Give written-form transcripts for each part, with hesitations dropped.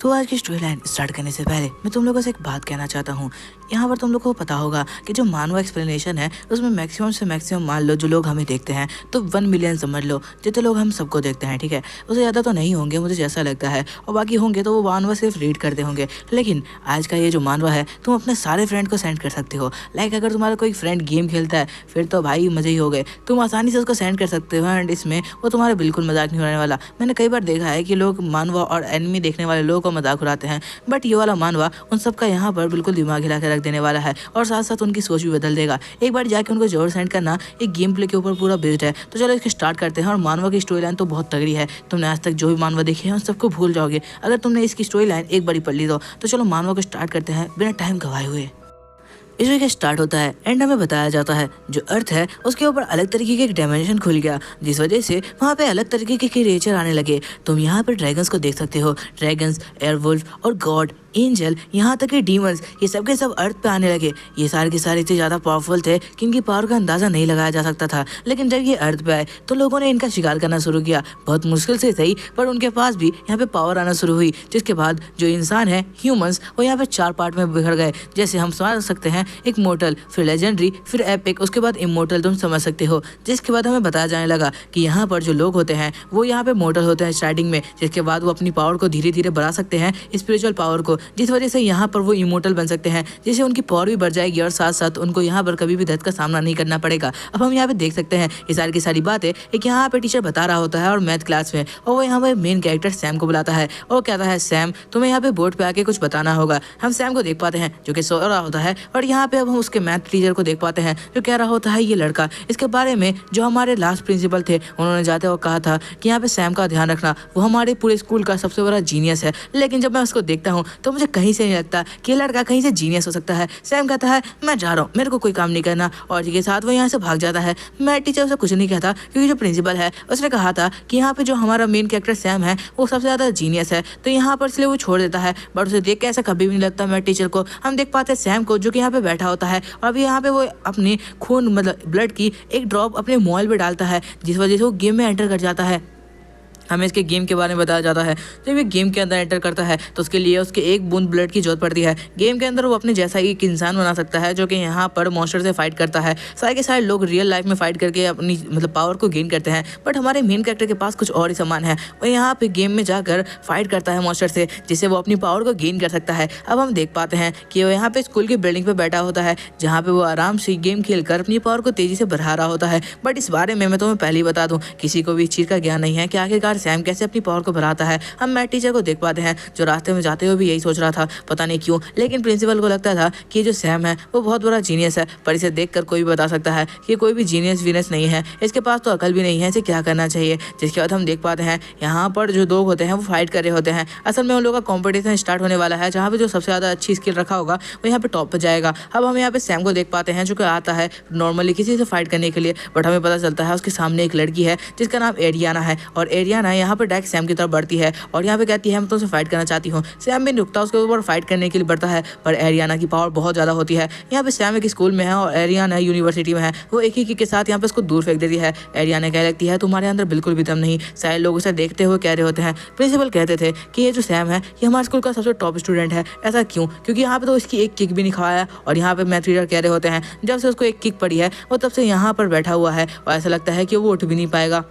तो आज की स्टोरी लाइन स्टार्ट करने से पहले मैं तुम लोगों से एक बात कहना चाहता हूँ। यहाँ पर तुम लोग को पता होगा कि जो मानवा एक्सप्लेनेशन है उसमें मैक्सिमम से मैक्सिमम मान लो जो लोग हमें देखते हैं तो 1 मिलियन समझ लो जितने लोग हम सबको देखते हैं, ठीक है। उससे ज़्यादा तो नहीं होंगे मुझे जैसा लगता है, और बाकी होंगे तो वो मानवा सिर्फ रीड करते होंगे। लेकिन आज का ये जो मानवा है तुम अपने सारे फ्रेंड को सेंड कर सकते हो। लाइक अगर तुम्हारा कोई फ्रेंड गेम खेलता है फिर तो भाई मजे ही हो गए, तुम आसानी से उसको सेंड कर सकते हो एंड इसमें वो तुम्हारा बिल्कुल मजाक नहीं होने वाला। मैंने कई बार देखा है कि लोग मानवा और एनिमी देखने वाले लोगों को मजाक उड़ाते हैं, बट ये वाला मानवा उन सबका यहाँ पर बिल्कुल दिमाग हिला के रख देने वाला है और साथ साथ उनकी सोच भी बदल देगा। एक बार जाके उनको जरूर सेंड करना, एक गेम प्ले के ऊपर पूरा बेस्ड है। तो चलो इसके स्टार्ट करते हैं। और मानवा की स्टोरी लाइन तो बहुत तगड़ी है, तुमने आज तक जो भी मानवा देखे हैं उन सबको भूल जाओगे अगर तुमने इसकी स्टोरी लाइन एक बारी पढ़ ली तो चलो मानवा को स्टार्ट करते हैं बिना टाइम गवाए हुए। इस वीक स्टार्ट होता है एंड हमें बताया जाता है जो अर्थ है उसके ऊपर अलग तरीके के एक डायमेंशन खुल गया, जिस वजह से वहाँ पे अलग तरीके के क्रिएचर आने लगे। तुम यहाँ पर ड्रैगन्स को देख सकते हो, ड्रैगन्स, एयरवुल्फ और गॉड, एंजल, यहाँ तक कि डीमंस, ये सब के सब अर्थ पे आने लगे। ये सारे के सारे इतने ज़्यादा पावरफुल थे कि इनकी पावर का अंदाज़ा नहीं लगाया जा सकता था। लेकिन जब ये अर्थ पे आए तो लोगों ने इनका शिकार करना शुरू किया, बहुत मुश्किल से सही, पर उनके पास भी यहाँ पे पावर आना शुरू हुई। जिसके बाद जो इंसान है, ह्यूमंस, वो यहाँ पे 4 पार्ट में बिखर गए। जैसे हम समझ सकते हैं एक मोर्टल, फिर लेजेंडरी, फिर एपिक, उसके बाद इमोर्टल, तुम समझ सकते हो। जिसके बाद हमें बताया जाने लगा कि यहाँ पर जो लोग होते हैं वो यहाँ पे मोर्टल होते हैं स्टार्टिंग में, जिसके बाद वो अपनी पावर को धीरे धीरे बढ़ा सकते हैं, स्पिरिचुअल पावर को, जिस वजह से यहाँ पर वो इमोर्टल बन सकते हैं, जिससे उनकी पावर भी बढ़ जाएगी और साथ साथ उनको यहाँ पर कभी भी दर्द का सामना नहीं करना पड़ेगा। अब हम यहाँ पे देख सकते हैं ये सारी की सारी बातें एक यहाँ पे टीचर बता रहा होता है और मैथ क्लास में, और वो यहाँ पे मेन कैरेक्टर सैम को बुलाता है और कहता है सैम तुम्हें यहाँ पे बोर्ड पे आके कुछ बताना होगा। हम सैम को देख पाते हैं जो कि सो रहा होता है और यहाँ पे अब हम उसके मैथ टीचर को देख पाते हैं जो कह रहा होता है ये लड़का, इसके बारे में जो हमारे लास्ट प्रिंसिपल थे उन्होंने जाते हुए कहा था कि यहाँ पे सैम का ध्यान रखना, वो हमारे पूरे स्कूल का सबसे बड़ा जीनियस है। लेकिन जब मैं उसको देखता हूँ तो मुझे कहीं से नहीं लगता कि ये लड़का कहीं से जीनियस हो सकता है। सैम कहता है मैं जा रहा हूँ, मेरे को कोई काम नहीं करना, और के साथ वो यहाँ से भाग जाता है। मैथ टीचर उसे कुछ नहीं कहता क्योंकि जो प्रिंसिपल है उसने कहा था कि यहाँ पे जो हमारा मेन कैरेक्टर सैम है वो सबसे ज़्यादा जीनियस है, तो यहाँ पर इसलिए वो छोड़ देता है। बट उसे देख के ऐसा कभी भी नहीं लगता मैथ टीचर को। हम देख पाते हैं सैम को जो कि यहाँ पे बैठा होता है और अभी यहाँ पे वो अपनी खून मतलब ब्लड की एक ड्रॉप अपने मोबाइल पे डालता है, जिस वजह से वो गेम में एंटर कर जाता है। हमें इसके गेम के बारे में बताया जाता है। जब ये गेम के अंदर एंटर करता है तो उसके लिए उसके एक बूंद ब्लड की जरूरत पड़ती है। गेम के अंदर वो अपने जैसा ही एक इंसान बना सकता है जो कि यहाँ पर मॉन्स्टर से फाइट करता है। सारे के सारे लोग रियल लाइफ में फाइट करके अपनी मतलब पावर को गेन करते हैं, बट हमारे मेन कैरेक्टर के पास कुछ और ही सामान है। वो यहाँ पे गेम में जाकर फाइट करता है मॉन्स्टर से, जिससे वो अपनी पावर को गेन कर सकता है। अब हम देख पाते हैं कि वो यहाँ पे स्कूल की बिल्डिंग पे बैठा होता है जहाँ पे वो आराम से गेम खेलकर अपनी पावर को तेजी से बढ़ा रहा होता है। बट इस बारे में मैं तुम्हें पहले ही बता दूं, किसी को भी इस चीज़ का ज्ञान नहीं है कि आखिरकार सैम कैसे अपनी पावर को बढ़ाता है। हम मैथ टीचर को देख पाते हैं जो रास्ते में जाते हुए भी यही सोच रहा था, पता नहीं क्यों, लेकिन प्रिंसिपल को लगता था कि जो सैम है वो बहुत बड़ा जीनियस है, पर इसे देखकर कोई भी बता सकता है कि कोई भी जीनियस वीनियस नहीं है, इसके पास तो अकल भी नहीं है, इसे क्या करना चाहिए। जिसके बाद हम देख पाते हैं यहाँ पर जो लोग होते हैं वो फाइट कर रहे होते हैं। असल में उन लोगों का कॉम्पिटिशन स्टार्ट होने वाला है, जहाँ पे जो सबसे ज़्यादा अच्छी स्किल रखा होगा वो यहाँ पे टॉप पर जाएगा। अब हम यहाँ पे सैम को देख पाते हैं जो कि आता है नॉर्मली किसी से फाइट करने के लिए, बट हमें पता चलता है उसके सामने एक लड़की है जिसका नाम एरियाना है, और एरियाना यहाँ पर डायरेक्ट सैम की तरफ बढ़ती है और यहाँ पे कहती है मैं तुमसे फाइट करना चाहती हूँ। सैम भी रुकता उसके ऊपर फाइट करने के लिए बढ़ता है, पर एरियाना की पावर बहुत ज़्यादा होती है। यहाँ पे सैम एक स्कूल में है और एरियाना यूनिवर्सिटी में है, वो एक ही किक के साथ यहाँ पे उसको दूर फेंक देती है। एरियाना कह लगती है तुम्हारे अंदर बिल्कुल भी दम नहीं। सारे लोग उसे देखते हुए कह रहे होते हैं, प्रिंसिपल कहते थे कि ये जो सैम है ये हमारे स्कूल का सबसे टॉप स्टूडेंट है। ऐसा क्यों? क्योंकि यहाँ पे तो इसकी एक किक भी नहीं खाया। और यहाँ पे मैथ टीचर कह रहे होते हैं जब से उसको एक किक पड़ी है वो तब से यहाँ पर बैठा हुआ है और ऐसा लगता है कि वो उठ भी नहीं पाएगा।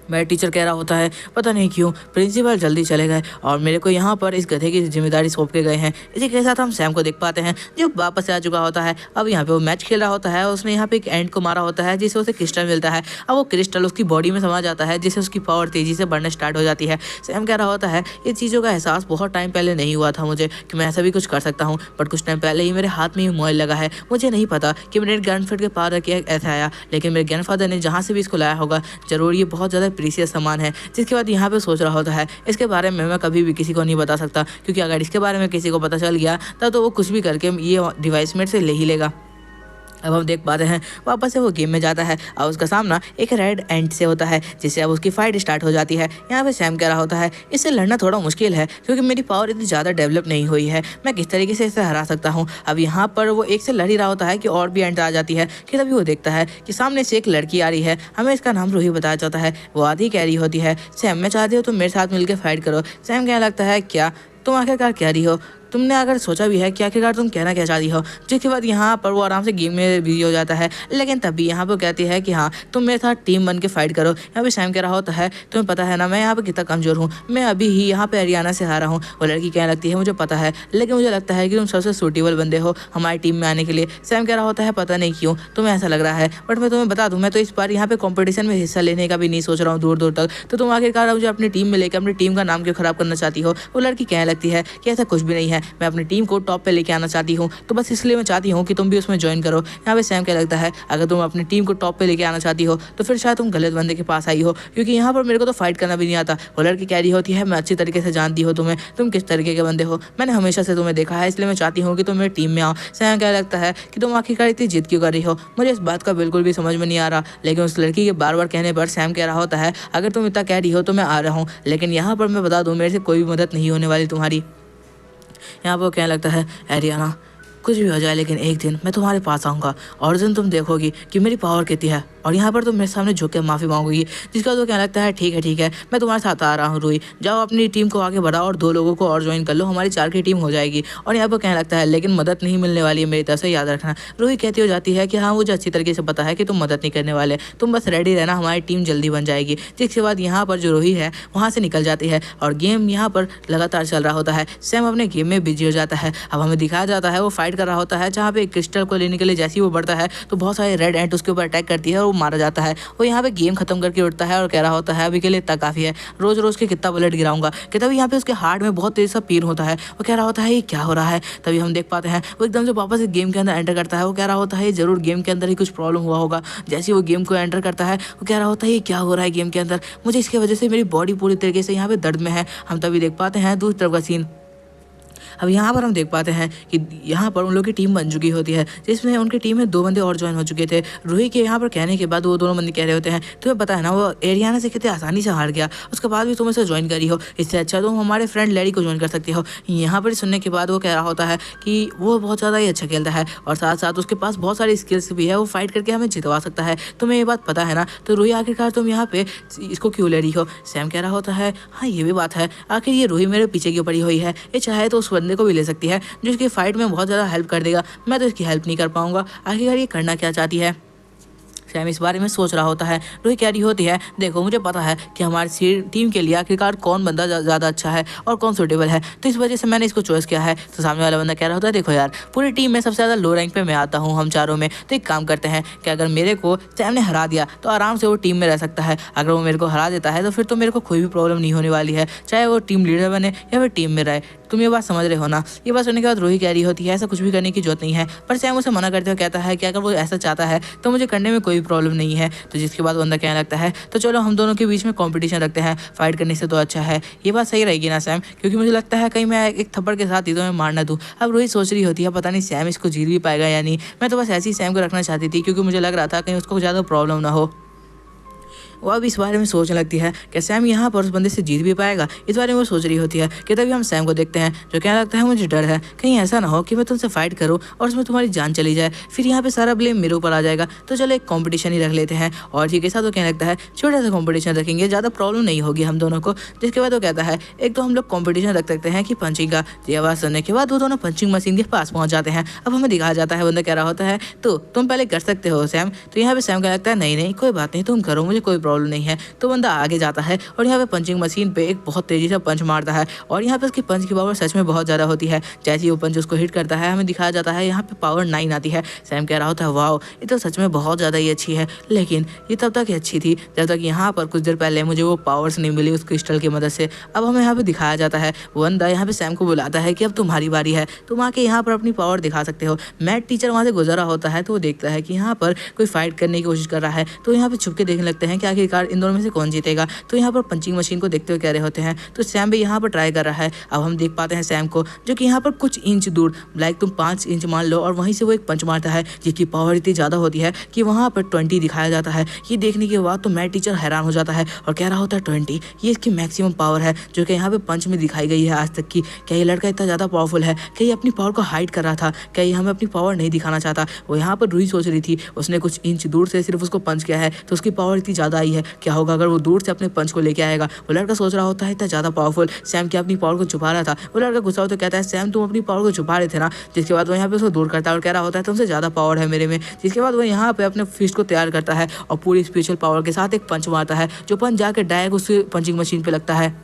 मैथ टीचर कह रहा होता है पता नहीं क्यों प्रिंसिपल जल्दी चले गए और मेरे को यहाँ पर इस गधे की जिम्मेदारी सौंप के गए हैं। इसी के साथ हम सैम को देख पाते हैं जो वापस आ चुका होता है। अब यहाँ पे वो मैच खेल रहा होता है, उसने यहाँ पे एक एंड को मारा होता है जिससे उसे क्रिस्टल मिलता है। अब वो क्रिस्टल उसकी बॉडी में समा जाता है जिससे उसकी पावर तेजी से बढ़ना स्टार्ट हो जाती है। सैम कह रहा होता है ये चीज़ों का एहसास बहुत टाइम पहले नहीं हुआ था मुझे कि मैं ऐसा भी कुछ कर सकता हूँ, बट कुछ टाइम पहले ही मेरे हाथ में ही मोबाइल लगा है। मुझे नहीं पता कि मेरे ग्रैंडफादर के पास रखे ऐसा आया, लेकिन मेरे ग्रैंडफादर ने जहाँ से भी इसको लाया होगा जरूर ये बहुत ज़्यादा प्रीसियस सामान है। जिसके बाद यहाँ पे सोच रहा होता है इसके बारे में मैं कभी भी किसी को नहीं बता सकता, क्योंकि अगर इसके बारे में किसी को पता चल गया तब तो वो कुछ भी करके ये डिवाइस मेरे से ले ही लेगा। अब हम देख पाते हैं वापस से वो गेम में जाता है और उसका सामना एक रेड एंट से होता है, जिससे अब उसकी फाइट स्टार्ट हो जाती है। यहाँ पे सैम कह रहा होता है इससे लड़ना थोड़ा मुश्किल है क्योंकि मेरी पावर इतनी ज़्यादा डेवलप नहीं हुई है, मैं किस तरीके से इसे हरा सकता हूँ। अब यहाँ पर वो एक से लड़ ही रहा होता है कि और भी एंट आ जाती है कि तभी वो देखता है कि सामने से एक लड़की आ रही है। हमें इसका नाम रूही बताया जाता है। वो आधी कह रही होती है सैम मैं चाहती हूँ तुम मेरे साथ मिलकर फाइट करो। सैम कहने लगता है क्या तुम आखिरकार कह रही हो? तुमने अगर सोचा भी है कि आखिरकार तुम कहना क्या चाहती हो? जिसके बाद यहाँ पर वो आराम से गेम में बिजी हो जाता है। लेकिन तभी यहाँ पर कहती है कि हाँ, तुम मेरे साथ टीम बन के फाइट करो। यहाँ पे सैम कह रहा होता है, तुम्हें पता है ना मैं यहाँ पे कितना कमजोर हूँ, मैं अभी ही यहाँ पे हरियाणा से हारा हूँ। वो लड़की कहने लगती है, मुझे पता है, लेकिन मुझे लगता है कि तुम सबसे सूटेबल बंदे हो हमारी टीम में आने के लिए। सैम कह रहा होता है, पता नहीं क्यों तुम्हें ऐसा लग रहा है, बट मैं तुम्हें बता दूं, मैं तो इस बार यहाँ पे कंपटीशन में हिस्सा लेने का भी नहीं सोच रहा हूँ दूर दूर तक। तो तुम आखिरकार मुझे अपनी टीम में लेकर अपनी टीम का नाम क्यों खराब करना चाहती हो? वो लड़की कहने लगती है कि ऐसा कुछ भी नहीं है, मैं अपनी टीम को टॉप पे लेके आना चाहती हूँ, तो बस इसलिए मैं चाहती हूँ कि तुम भी उसमें ज्वाइन करो। यहाँ पे सैम कहने लगता है, अगर तुम अपनी टीम को टॉप पे लेके आना चाहती हो तो फिर शायद तुम गलत बंदे के पास आई हो, क्योंकि यहाँ पर मेरे को तो फाइट करना भी नहीं आता। वो लड़की कह रही होती है, मैं अच्छी तरीके से जानती हूँ तुम्हें, तुम किस तरीके के बंदे हो, मैंने हमेशा से तुम्हें देखा है, इसलिए मैं चाहती हूँ कि तुम मेरी टीम में आओ। सैम कहने लगता है कि तुम आखिरकार इतनी जिद क्यों कर रही हो? मुझे इस बात का बिल्कुल भी समझ में नहीं आ रहा। लेकिन उस लड़की के बार बार कहने पर सैम कह रहा होता है, अगर तुम इतना कह रही हो तो मैं आ रहा हूँ, लेकिन यहाँ पर मैं बता दूँ, मेरे से कोई भी मदद नहीं होने वाली तुम्हारी। यहाँ पर वो कहने लगता है, एरियाना कुछ भी हो जाए लेकिन एक दिन मैं तुम्हारे पास आऊँगा और उस दिन तुम देखोगी कि मेरी पावर कितनी है, और यहाँ पर तुम मेरे सामने झुक के माफ़ी मांगोगी। जिसका तो कहने लगता है, ठीक है, मैं तुम्हारे साथ आ रहा हूँ रूही, जाओ अपनी टीम को आगे बढ़ाओ और 2 लोगों को और ज्वाइन कर लो, हमारी 4 की टीम हो जाएगी। और यहाँ पर कहने लगता है, लेकिन मदद नहीं मिलने वाली है मेरी तरफ से, याद रखना। रूही कहती हो जाती है कि हाँ, मुझे अच्छी तरीके से पता है कि तुम मदद नहीं करने वाले, तुम बस रेडी रहना, हमारी टीम जल्दी बन जाएगी। जिसके बाद यहाँ पर जो रूही है वहाँ से निकल जाती है और गेम यहाँ पर लगातार चल रहा होता है। सैम अपने गेम में बिजी हो जाता है। अब हमें दिखाया जाता है वो फाइट कर रहा होता है, जहाँ पे एक क्रिस्टल को लेने के लिए जैसे ही वो बढ़ता है तो बहुत सारे रेड एंट उसके ऊपर अटैक करती है और वो मारा जाता है। वो यहाँ पे गेम खत्म करके उठता है और कह रहा होता है, अभी के लिए इतना काफ़ी है, रोज रोज के कितना बुलेट गिराऊंगा। कि तभी यहाँ पे उसके हार्ट में बहुत तेज सा पेन होता है। वो कह रहा होता है, ये क्या हो रहा है? तभी हम देख पाते हैं वो एकदम से वापस गेम के अंदर एंटर करता है। वो कह रहा होता है, ये जरूर गेम के अंदर ही कुछ प्रॉब्लम हुआ होगा। जैसे वो गेम को एंटर करता है वो कह रहा होता है, ये क्या हो रहा है गेम के अंदर, मुझे इसकी वजह से मेरी बॉडी पूरी तरीके से यहाँ पे दर्द में है। हम तभी देख पाते हैं दूसरी तरफ का सीन। अब यहाँ पर हम देख पाते हैं कि यहाँ पर उन लोगों की टीम बन चुकी होती है, जिसमें उनकी टीम में 2 बंदे और ज्वाइन हो चुके थे। रूही के यहाँ पर कहने के बाद वो दोनों बंदे कह रहे होते हैं, तुम्हें पता है ना वो एरियाना से कितने आसानी से हार गया, उसके बाद भी तुम इसे ज्वाइन करी हो, इससे अच्छा तुम हमारे फ्रेंड लैरी को ज्वाइन कर सकती हो। यहाँ पर सुनने के बाद वो कह रहा होता है कि वो बहुत ज़्यादा ही अच्छा खेलता है और साथ साथ उसके पास बहुत सारी स्किल्स भी है, वो फाइट करके हमें जितवा सकता है, तुम्हें ये बात पता है ना? तो रूही आखिरकार तुम यहाँ पे इसको क्यों ले रही हो? सैम कह रहा होता है, हाँ ये भी बात है, आखिर ये रूही मेरे पीछे क्यों पड़ी हुई है, ये चाहे तो उस बंदे को भी ले सकती है जो इसकी फाइट में बहुत ज़्यादा हेल्प कर देगा, मैं तो इसकी हेल्प नहीं कर पाऊंगा। आखिरकार ये करना क्या चाहती है? सैम इस बारे में सोच रहा होता है। रूही कह रही होती है, देखो मुझे पता है कि हमारी टीम के लिए आखिरकार कौन बंदा ज़्यादा अच्छा है और कौन सूटेबल है, तो इस वजह से मैंने इसको चॉइस किया है। तो सामने वाला बंदा कह रहा होता है, देखो यार, पूरी टीम में सबसे ज़्यादा लो रैंक पे मैं आता हूँ हम चारों में, तो एक काम करते हैं कि अगर मेरे को सैम ने हरा दिया तो आराम से वो टीम में रह सकता है, अगर वो मेरे को हरा देता है तो फिर तो मेरे को कोई भी प्रॉब्लम नहीं होने वाली है, चाहे वो टीम लीडर बने या फिर टीम में रहे। तुम ये बात समझ रहे हो ना? ये बात सुनने के बाद रूही कह रही होती है, ऐसा कुछ भी करने की जरूरत नहीं है, पर सैम उसे मना करते हुए कहता है कि अगर वो ऐसा चाहता है तो मुझे करने में कोई प्रॉब्लम नहीं है। तो जिसके बाद बंदा कहने लगता है, तो चलो हम दोनों के बीच में कंपटीशन रखते हैं, फाइट करने से तो अच्छा है। ये बात सही रहेगी ना सैम? क्योंकि मुझे लगता है कहीं मैं एक थप्पड़ के साथ ही तो मैं मारना दूँ। अब रूही सोच रही होती है, पता नहीं सैम इसको जीत भी पाएगा या नहीं। मैं तो बस ऐसी सैम को रखना चाहती थी क्योंकि मुझे लग रहा था कहीं उसको ज़्यादा प्रॉब्लम ना हो। वो अब इस बारे में सोचने लगती है कि सैम यहाँ पर उस बंदे से जीत भी पाएगा, इस बारे में वो सोच रही होती है। कि तभी हम सैम को देखते हैं जो कहने लगता है, मुझे डर है कहीं ऐसा ना हो कि मैं तुमसे फाइट करूँ और उसमें तुम्हारी जान चली जाए, फिर यहाँ पे सारा ब्लेम मेरे ऊपर आ जाएगा, तो चलो एक कंपटीशन ही रख लेते हैं। और जी के साथ वो कहने लगता है, छोटा सा कंपटीशन रखेंगे, ज़्यादा प्रॉब्लम नहीं होगी हम दोनों को। जिसके बाद वो कहता है, एक तो हम लोग कंपटीशन रख सकते हैं कि पंचिंग का। ये आवाज़ सुनने के बाद वो दोनों पंचिंग मशीन के पास पहुँच जाते हैं। अब हमें दिखाया जाता है, बंदा कह रहा होता है, तो तुम पहले कर सकते हो सैम। तो यहाँ पे सैम कहने लगता है, नहीं कोई बात नहीं, तुम करो, मुझे कोई प्रॉब्लम नहीं है। तो बंदा आगे जाता है और यहाँ पे पंचिंग मशीन पे एक बहुत तेजी से पंच मारता है और यहाँ पे उसकी पंच की पावर सच में बहुत ज़्यादा होती है। जैसे ही वो पंच उसको हिट करता है हमें दिखाया जाता है यहाँ पे पावर 9 आती है। सैम कह रहा होता है, वाओ ये तो सच में बहुत ज़्यादा ही अच्छी है, लेकिन ये तब तक ही अच्छी थी जब तक यहाँ पर कुछ देर पहले मुझे वो पावर्स नहीं मिली उस क्रिस्टल की मदद से। अब हमें यहाँ पे दिखाया जाता है, वो बंदा यहाँ पे सैम को बुलाता है कि अब तुम्हारी बारी है, तुम आके यहाँ पर अपनी पावर दिखा सकते हो। मैथ टीचर वहाँ से गुजरा होता है तो वो देखता है कि यहाँ पर कोई फाइट करने की कोशिश कर रहा है, तो यहाँ पे छुप के देखने लगते हैं कि आखिरकार इन दोनों में से कौन जीतेगा। तो यहाँ पर पंचिंग मशीन को देखते हुए कह रहे होते हैं, तो सैम भी यहाँ पर ट्राई कर रहा है। अब हम देख पाते हैं सैम को जो कि यहाँ पर कुछ इंच दूर, लाइक तुम 5 इंच मान लो, और वहीं से वो एक पंच मारता है जिसकी पावर इतनी ज़्यादा होती है कि वहाँ पर 20 दिखाया जाता है। ये देखने के बाद तो मैथ टीचर हैरान हो जाता है और कह रहा होता है 20 ये इसकी मैक्सिमम पावर है जो कि यहाँ पे पंच में दिखाई गई है आज तक की। क्या ये लड़का इतना ज़्यादा पावरफुल है? क्या ये अपनी पावर को हाइड कर रहा था? क्या ये हमें अपनी पावर नहीं दिखाना चाहता? वो यहाँ पर रूही सोच रही थी, उसने कुछ इंच दूर से सिर्फ उसको पंच किया है तो उसकी पावर इतनी ज़्यादा आई आई है, क्या होगा अगर वो दूर से अपने पंच को लेके आएगा। वो लड़का सोच रहा होता है इतना ज़्यादा पावरफुल सैम क्या अपनी पावर को छुपा रहा था। वो लड़का गुस्सा हो तो कहता है सैम तुम अपनी पावर को छुपा रहे थे ना। जिसके बाद वो यहाँ पे उसको दूर करता है और कह रहा होता है तुमसे ज़्यादा पावर है मेरे में। जिसके बाद वो यहाँ पे अपने फिस्ट को तैयार करता है और पूरी स्पिरिचुअल पावर के साथ एक पंच मारता है, जो पंच जाकर डायरेक्ट उसकी पंचिंग मशीन पे लगता है,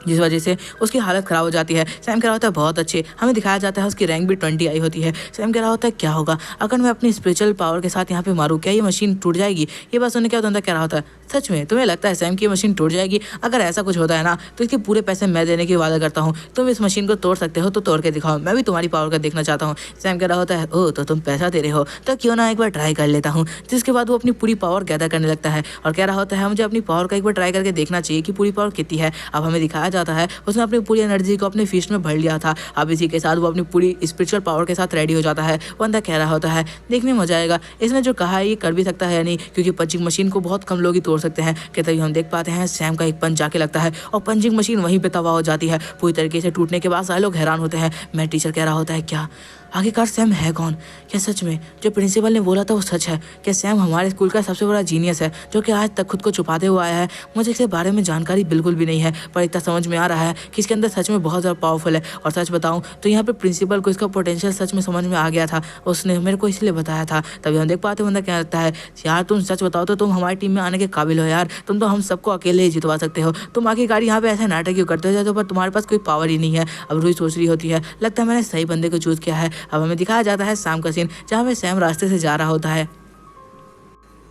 जिस वजह से उसकी हालत ख़राब हो जाती है। सैम कह रहा होता है बहुत अच्छे, हमें दिखाया जाता है उसकी रैंक भी 20 आई होती है। सैम कह रहा होता है क्या होगा अगर मैं अपनी स्पिरिचुअल पावर के साथ यहाँ पे मारूँ, क्या ये मशीन टूट जाएगी। ये बात सुनने के बाद बंदा कह रहा होता है सच में तुम्हें लगता है सैम की मशीन टूट जाएगी? अगर ऐसा कुछ होता है ना तो इसके पूरे पैसे मैं देने की वादा करता हूँ। तुम इस मशीन को तोड़ सकते हो तो तोड़ के दिखाओ, मैं भी तुम्हारी पावर का देखना चाहता हूँ। सैम कह रहा होता है ओ तो तुम पैसा दे रहे हो तो क्यों ना एक बार ट्राई कर लेता हूँ। जिसके बाद वो अपनी पूरी पावर गैदर करने लगता है और कह रहा होता है मुझे अपनी पावर का एक बार ट्राई करके देखना चाहिए कि पूरी पावर कितनी है। अब हमें दिखाया जाता है उसने अपनी पूरी एनर्जी को अपने फिस्ट में भर लिया था। अब इसी के साथ वो अपनी पूरी स्पिरिचुअल पावर के साथ रेडी हो जाता है। बंदा कह रहा होता है देखने में मजा आएगा, इसने जो कहा है ये कर भी सकता है या नहीं, क्योंकि पंचिंग मशीन को बहुत कम लोग ही तोड़ सकते हैं। कि तभी हम देख पाते हैं सैम का एक पंच जाके लगता है और पंचिंग मशीन वहीं पे तबाह हो जाती है। पूरी तरीके से टूटने के बाद सारे लोग हैरान होते हैं। मैं टीचर कह रहा होता है क्या आखिरकार सैम है कौन? क्या सच में जो प्रिंसिपल ने बोला था वो सच है? क्या सैम हमारे स्कूल का सबसे बड़ा जीनियस है जो कि आज तक खुद को छुपाते हुए आया है? मुझे इसके बारे में जानकारी बिल्कुल भी नहीं है, पर इतना समझ में आ रहा है कि इसके अंदर सच में बहुत ज़्यादा पावरफुल है। और सच बताऊं तो यहाँ पे प्रिंसिपल को इसका पोटेंशियल सच में समझ में आ गया था, उसने मेरे को इसलिए बताया था। तभी हम देख पाते बंदा क्या लगता है यार तुम सच बताओ तो तुम हमारी टीम में आने के काबिल हो यार, तुम तो हम सबको अकेले ही जितवा सकते हो। तुम आखिरकार यहाँ पे ऐसे नाटक क्यों करते हो पर तुम्हारे पास कोई पावर ही नहीं है। अब रूही सोच रही होती है लगता है मैंने सही बंदे को चूज किया है। अब हमें दिखाया जाता है शाम का सीन जहाँ पे सैम रास्ते से जा रहा होता है।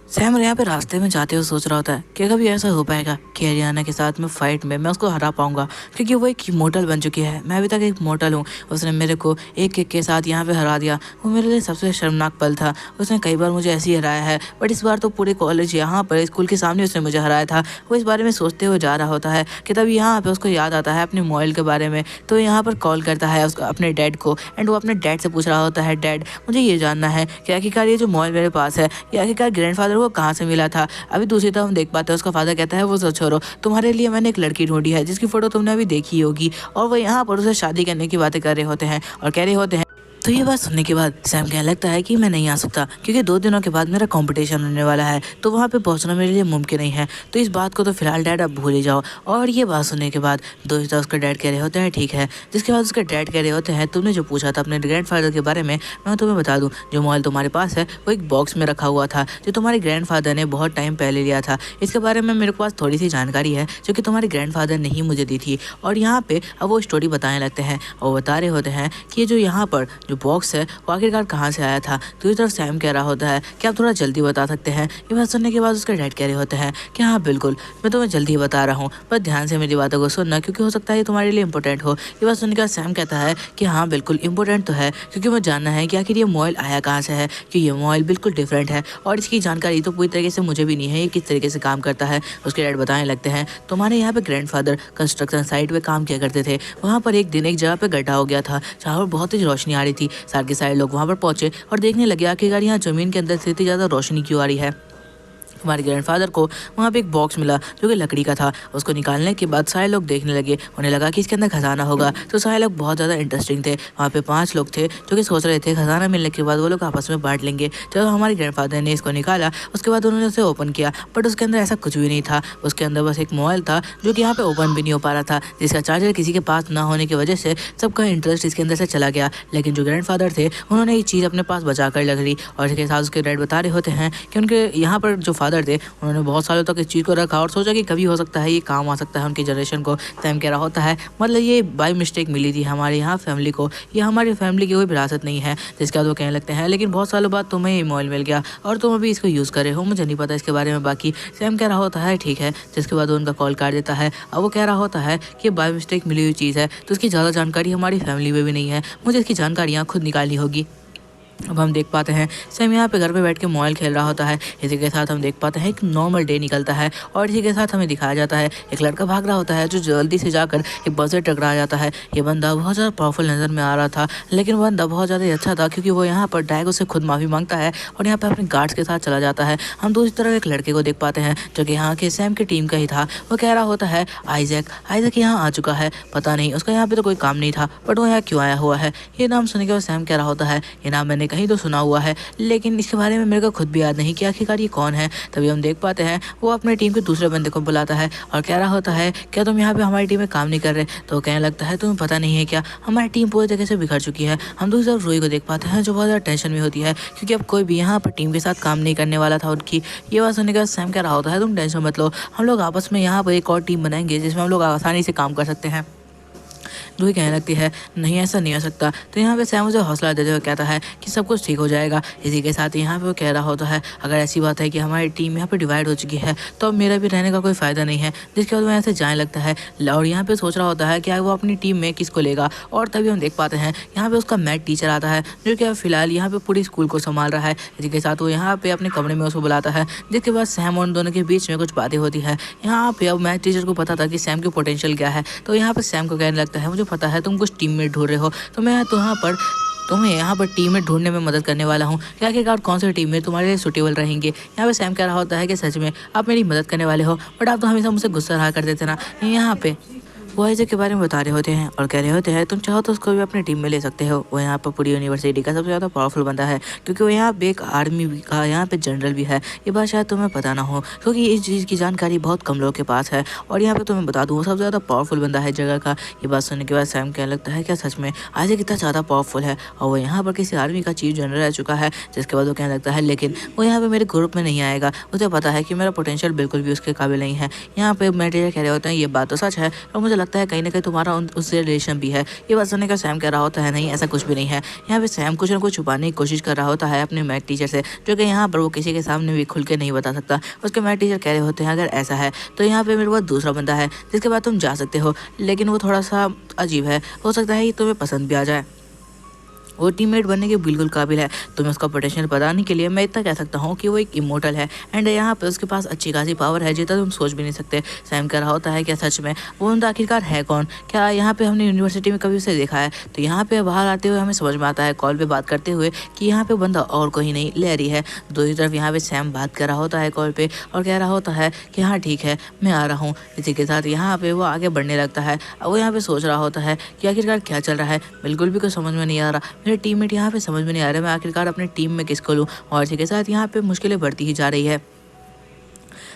सैम यहाँ पे रास्ते में जाते हुए सोच रहा होता है कि कभी ऐसा हो पाएगा कि हरियाणा के साथ में फाइट में मैं उसको हरा पाऊंगा, क्योंकि वो एक मोटल बन चुकी है, मैं अभी तक एक मोटल हूँ। उसने मेरे को एक किक के साथ यहाँ पे हरा दिया, वो मेरे लिए सबसे शर्मनाक पल था। उसने कई बार मुझे ऐसे ही हराया है, बट इस बार तो पूरे कॉलेज यहाँ पर स्कूल के सामने उसने मुझे हराया था। वो इस बारे में सोचते हुए जा रहा होता है कि तभी यहाँ पर उसको याद आता है अपने मोबाइल के बारे में। तो यहाँ पर कॉल करता है उसको अपने डैड को, एंड वो अपने डैड से पूछ रहा होता है डैड मुझे ये जानना है कि आखिरकार ये जो मोबाइल मेरे पास है ये आखिरकार ग्रैंडफादर को कहाँ से मिला था। अभी दूसरी तरफ हम देख पाते हैं उसका फादर कहता है वो सब छोड़ो, तुम्हारे लिए मैंने एक लड़की ढूंढी है जिसकी फोटो तुमने अभी देखी होगी, और वो यहाँ पर उसे शादी करने की बातें कर रहे होते हैं और कह रहे होते हैं। तो ये बात सुनने के बाद सैम कहने लगता है कि मैं नहीं आ सकता क्योंकि 2 दिनों के बाद मेरा कंपटीशन होने वाला है, तो वहाँ पे पहुँचना मेरे लिए मुमकिन नहीं है। तो इस बात को तो फिलहाल डैड आप भूल ही जाओ। और ये बात सुनने के बाद दोस्त उसका डैड कह रहे होते हैं ठीक है। जिसके बाद उसके डैड कह रहे होते हैं तुमने जो पूछा था अपने ग्रैंडफादर के बारे में, मैं तुम्हें बता दूँ जो मोबाइल तुम्हारे पास है वो एक बॉक्स में रखा हुआ था जो तुम्हारे ग्रैंडफादर ने बहुत टाइम पहले लिया था। इसके बारे में मेरे पास थोड़ी सी जानकारी है जो कि तुम्हारे ग्रैंडफादर ने ही मुझे दी थी। और यहाँ पे अब वो स्टोरी बताने लगते हैं और बता रहे होते हैं कि जो यहाँ पर जो बॉक्स है आखिरकार कहाँ से आया था। तो इस तरफ सैम कह रहा होता है कि आप थोड़ा जल्दी बता सकते हैं। ये बात सुनने के बाद उसके डैड कह रहे होते हैं कि हाँ बिल्कुल मैं तुम्हें जल्दी बता रहा हूँ, पर ध्यान से मेरी बातों को सुनना क्योंकि हो सकता है ये तुम्हारे लिए इंपॉर्टेंट हो। ये बात सुनने के बाद सैम कहता है कि हाँ बिल्कुल इंपॉर्टेंट तो है, क्योंकि मुझे जानना है कि आखिर ये मोबाइल आया कहाँ से है, कि ये मोबाइल बिल्कुल डिफरेंट है और इसकी जानकारी तो पूरी तरीके से मुझे भी नहीं है ये किस तरीके से काम करता है। उसके डैड बताने लगते हैं तुम्हारे यहाँ पे ग्रैंडफादर कंस्ट्रक्शन साइट पे काम किया करते थे, वहाँ पर एक दिन एक जगह पे गड्ढा हो गया था जहाँ पर बहुत ही रोशनी आ रही थी। सारे के सारे लोग वहाँ पर पहुंचे और देखने लगे आखिरकार यहाँ जमीन के अंदर से इतनी ज़्यादा रोशनी क्यों आ रही है। हमारे ग्रैंडफादर को वहाँ पे एक बॉक्स मिला जो कि लकड़ी का था। उसको निकालने के बाद सारे लोग देखने लगे, उन्हें लगा कि इसके अंदर खजाना होगा। तो सारे लोग बहुत ज़्यादा इंटरेस्टिंग थे। वहाँ पे 5 लोग थे जो कि सोच रहे थे खजाना मिलने के बाद वो लोग आपस में बांट लेंगे। जब हमारे ग्रैंडफादर ने इसको निकाला उसके बाद उन्होंने उसे ओपन किया, बट उसके अंदर ऐसा कुछ भी नहीं था। उसके अंदर बस एक मोबाइल था जो कि यहाँ पे ओपन भी नहीं हो पा रहा था, जिसका चार्जर किसी के पास ना होने की वजह से सबका इंटरेस्ट इसके अंदर से चला गया। लेकिन जो ग्रैंडफादर थे उन्होंने ये चीज़ अपने पास बचा कर रख ली। और इसके साथ उसके डैड बता रहे होते हैं कि उनके यहाँ पर जो फादर थे उन्होंने बहुत सालों तक इस चीज़ को रखा और सोचा कि कभी हो सकता है ये काम आ सकता है उनकी जनरेशन को। सैम कह रहा होता है मतलब ये बाय मिस्टेक मिली थी हमारे यहाँ फैमिली को, ये हमारी फैमिली की कोई विरासत नहीं है। जिसके बाद वो कहने लगते हैं लेकिन बहुत सालों बाद तुम्हें ये मोबाइल मिल गया और तुम अभी इसको यूज़ कर रहे हो, मुझे नहीं पता इसके बारे में बाकी। सैम कह रहा होता है ठीक है। जिसके बाद वो उनका कॉल काट देता है। अब वो कह रहा होता है कि बाय मिस्टेक मिली हुई चीज़ है तो इसकी ज़्यादा जानकारी हमारी फैमिली में भी नहीं है, मुझे इसकी जानकारियाँ खुद निकालनी होगी। अब हम देख पाते हैं सैम यहाँ पे घर पे बैठ के मोबाइल खेल रहा होता है। इसी के साथ हम देख पाते हैं एक नॉर्मल डे निकलता है और इसी के साथ हमें दिखाया जाता है एक लड़का भाग रहा होता है जो जल्दी से जाकर एक बस से टकरा जाता है। ये बंदा बहुत ज़्यादा पावरफुल नज़र में आ रहा था, लेकिन वो बंदा बहुत ज़्यादा अच्छा था क्योंकि वो यहाँ पर डायगो से खुद माफ़ी मांगता है और यहाँ पर अपने गार्ड्स के साथ चला जाता है। हम दूसरी तरफ एक लड़के को देख पाते हैं जो कि यहाँ के सैम की टीम का ही था। वो कह रहा होता है आइजैक यहाँ आ चुका है, पता नहीं उसका यहाँ पे तो कोई काम नहीं था बट वो यहाँ क्यों आया हुआ है। ये नाम सुनने के बाद सैम कह रहा होता है ये नाम मैंने कहीं तो सुना हुआ है, लेकिन इसके बारे में मेरे को खुद भी याद नहीं कि आखिरकार ये कौन है। तभी हम देख पाते हैं वो अपने टीम के दूसरे बंदे को बुलाता है और कह रहा होता है क्या तुम यहाँ पे हमारी टीम में काम नहीं कर रहे। तो कहने लगता है तुम्हें पता नहीं है क्या, हमारी टीम पूरी तरीके से बिखर चुकी है। हम दूसरी तरफ रूही को देख पाते हैं जो बहुत ज़्यादा टेंशन में होती है क्योंकि अब कोई भी यहाँ पर टीम के साथ काम नहीं करने वाला था उनकी। ये बात सुनने के बाद सैम कह रहा होता है तुम टेंशन मत लो, हम लोग आपस में यहाँ पर एक और टीम बनाएंगे जिसमें हम लोग आसानी से काम कर सकते हैं। रूही कहने लगती है नहीं ऐसा नहीं हो सकता। तो यहाँ पे सैम उसे हौसला देते हुए कहता है कि सब कुछ ठीक हो जाएगा। इसी के साथ यहाँ पे वो कह रहा होता है अगर ऐसी बात है कि हमारी टीम यहाँ पे डिवाइड हो चुकी है तो अब मेरा भी रहने का कोई फ़ायदा नहीं है। जिसके बाद वो यहाँ से जाने लगता है और यहाँ पे सोच रहा होता है कि वो अपनी टीम में किसको लेगा। और तभी हम देख पाते हैं यहाँ पे उसका मैथ टीचर आता है जो कि फिलहाल यहाँ पे पूरी स्कूल को संभाल रहा है। इसी के साथ वो यहाँ पे अपने कमरे में उसको बुलाता है जिसके बाद सैम और उन दोनों के बीच में कुछ बातें होती है। यहाँ पे अब मैथ टीचर को पता था कि सैम की पोटेंशियल क्या है। तो यहाँ पे सैम को कहने लगता है मुझे पता है तुम कुछ टीममेट ढूंढ रहे हो तो मैं तुम्हें यहाँ पर टीममेट ढूंढने में मदद करने वाला हूँ। क्या आखिरकार कौन से टीममेट तुम्हारे लिए सूटेबल रहेंगे। यहाँ पे सैम कह रहा होता है कि सच में आप मेरी मदद करने वाले हो बट आप तो हमेशा मुझसे गुस्सा रहा करते थे ना। यहाँ पे वो आइजैक के बारे में बता रहे होते हैं और कह रहे होते हैं तुम चाहो तो उसको भी अपनी टीम में ले सकते हो। वो यहाँ पर पूरी यूनिवर्सिटी का सबसे ज़्यादा पावरफुल बंदा है क्योंकि वो यहाँ पे एक आर्मी का यहाँ पे जनरल भी है। ये बात शायद तुम्हें पता ना हो क्योंकि इस चीज़ की जानकारी बहुत कम लोगों के पास है। और यहाँ पे तुम्हें बता दूँ वो सबसे ज़्यादा पावरफुल बंदा है जगह का। ये बात सुनने के बाद सैम कहने लगता है क्या सच में आइजैक इतना ज़्यादा पावरफुल है और वो यहाँ पर किसी आर्मी का चीफ जनरल रह चुका है। जिसके बाद वो कहने लगता है लेकिन वो यहाँ पर मेरे ग्रुप में नहीं आएगा, उसे पता है कि मेरा पोटेंशियल बिल्कुल भी उसके काबिल नहीं है। यहाँ पे मेटेरियल कह रहे होते हैं ये बात तो सच है और मुझे लगता है कहीं ना कहीं तुम्हारा उससे रिलेशन भी है। ये बात सुनने का सैम कह रहा होता है नहीं ऐसा कुछ भी नहीं है। यहाँ पे सैम कुछ ना कुछ छुपाने की कोशिश कर रहा होता है अपने मैथ टीचर से जो कि यहाँ पर वो किसी के सामने भी खुल के नहीं बता सकता। उसके मैथ टीचर कह रहे होते हैं अगर ऐसा है तो यहाँ पे मेरे पास दूसरा बंदा है जिसके बाद तुम जा सकते हो, लेकिन वो थोड़ा सा अजीब है, हो सकता है ये तुम्हें पसंद भी आ जाए। वो टीममेट बनने के बिल्कुल काबिल है। तुम्हें उसका पोटेंशियल बताने के लिए मैं इतना कह सकता हूँ कि वो एक इमोर्टल है एंड यहाँ पे उसके पास अच्छी खासी पावर है जितना तुम सोच भी नहीं सकते। सैम कह रहा होता है क्या सच में वो बंदा आखिरकार है कौन, क्या यहाँ पे हमने यूनिवर्सिटी में कभी उसे देखा है। तो यहाँ पे बाहर आते हुए हमें समझ में आता है कॉल पे बात करते हुए कि यहाँ पे बंदा और कोई नहीं लैरी है। दूसरी तरफ यहाँ पे सैम बात कर रहा होता है कॉल पे और कह रहा होता है कि हाँ ठीक है मैं आ रहा हूँ। इसी के साथ यहाँ पे वो आगे बढ़ने लगता है। वो यहाँ पे सोच रहा होता है कि आखिरकार क्या चल रहा है, बिल्कुल भी कुछ समझ में नहीं आ रहा। मेरे टीममेट यहाँ पे समझ में नहीं आ रहा मैं आखिरकार अपनी टीम में किसको लूँ। और इसी के साथ यहाँ पे मुश्किलें बढ़ती ही जा रही है।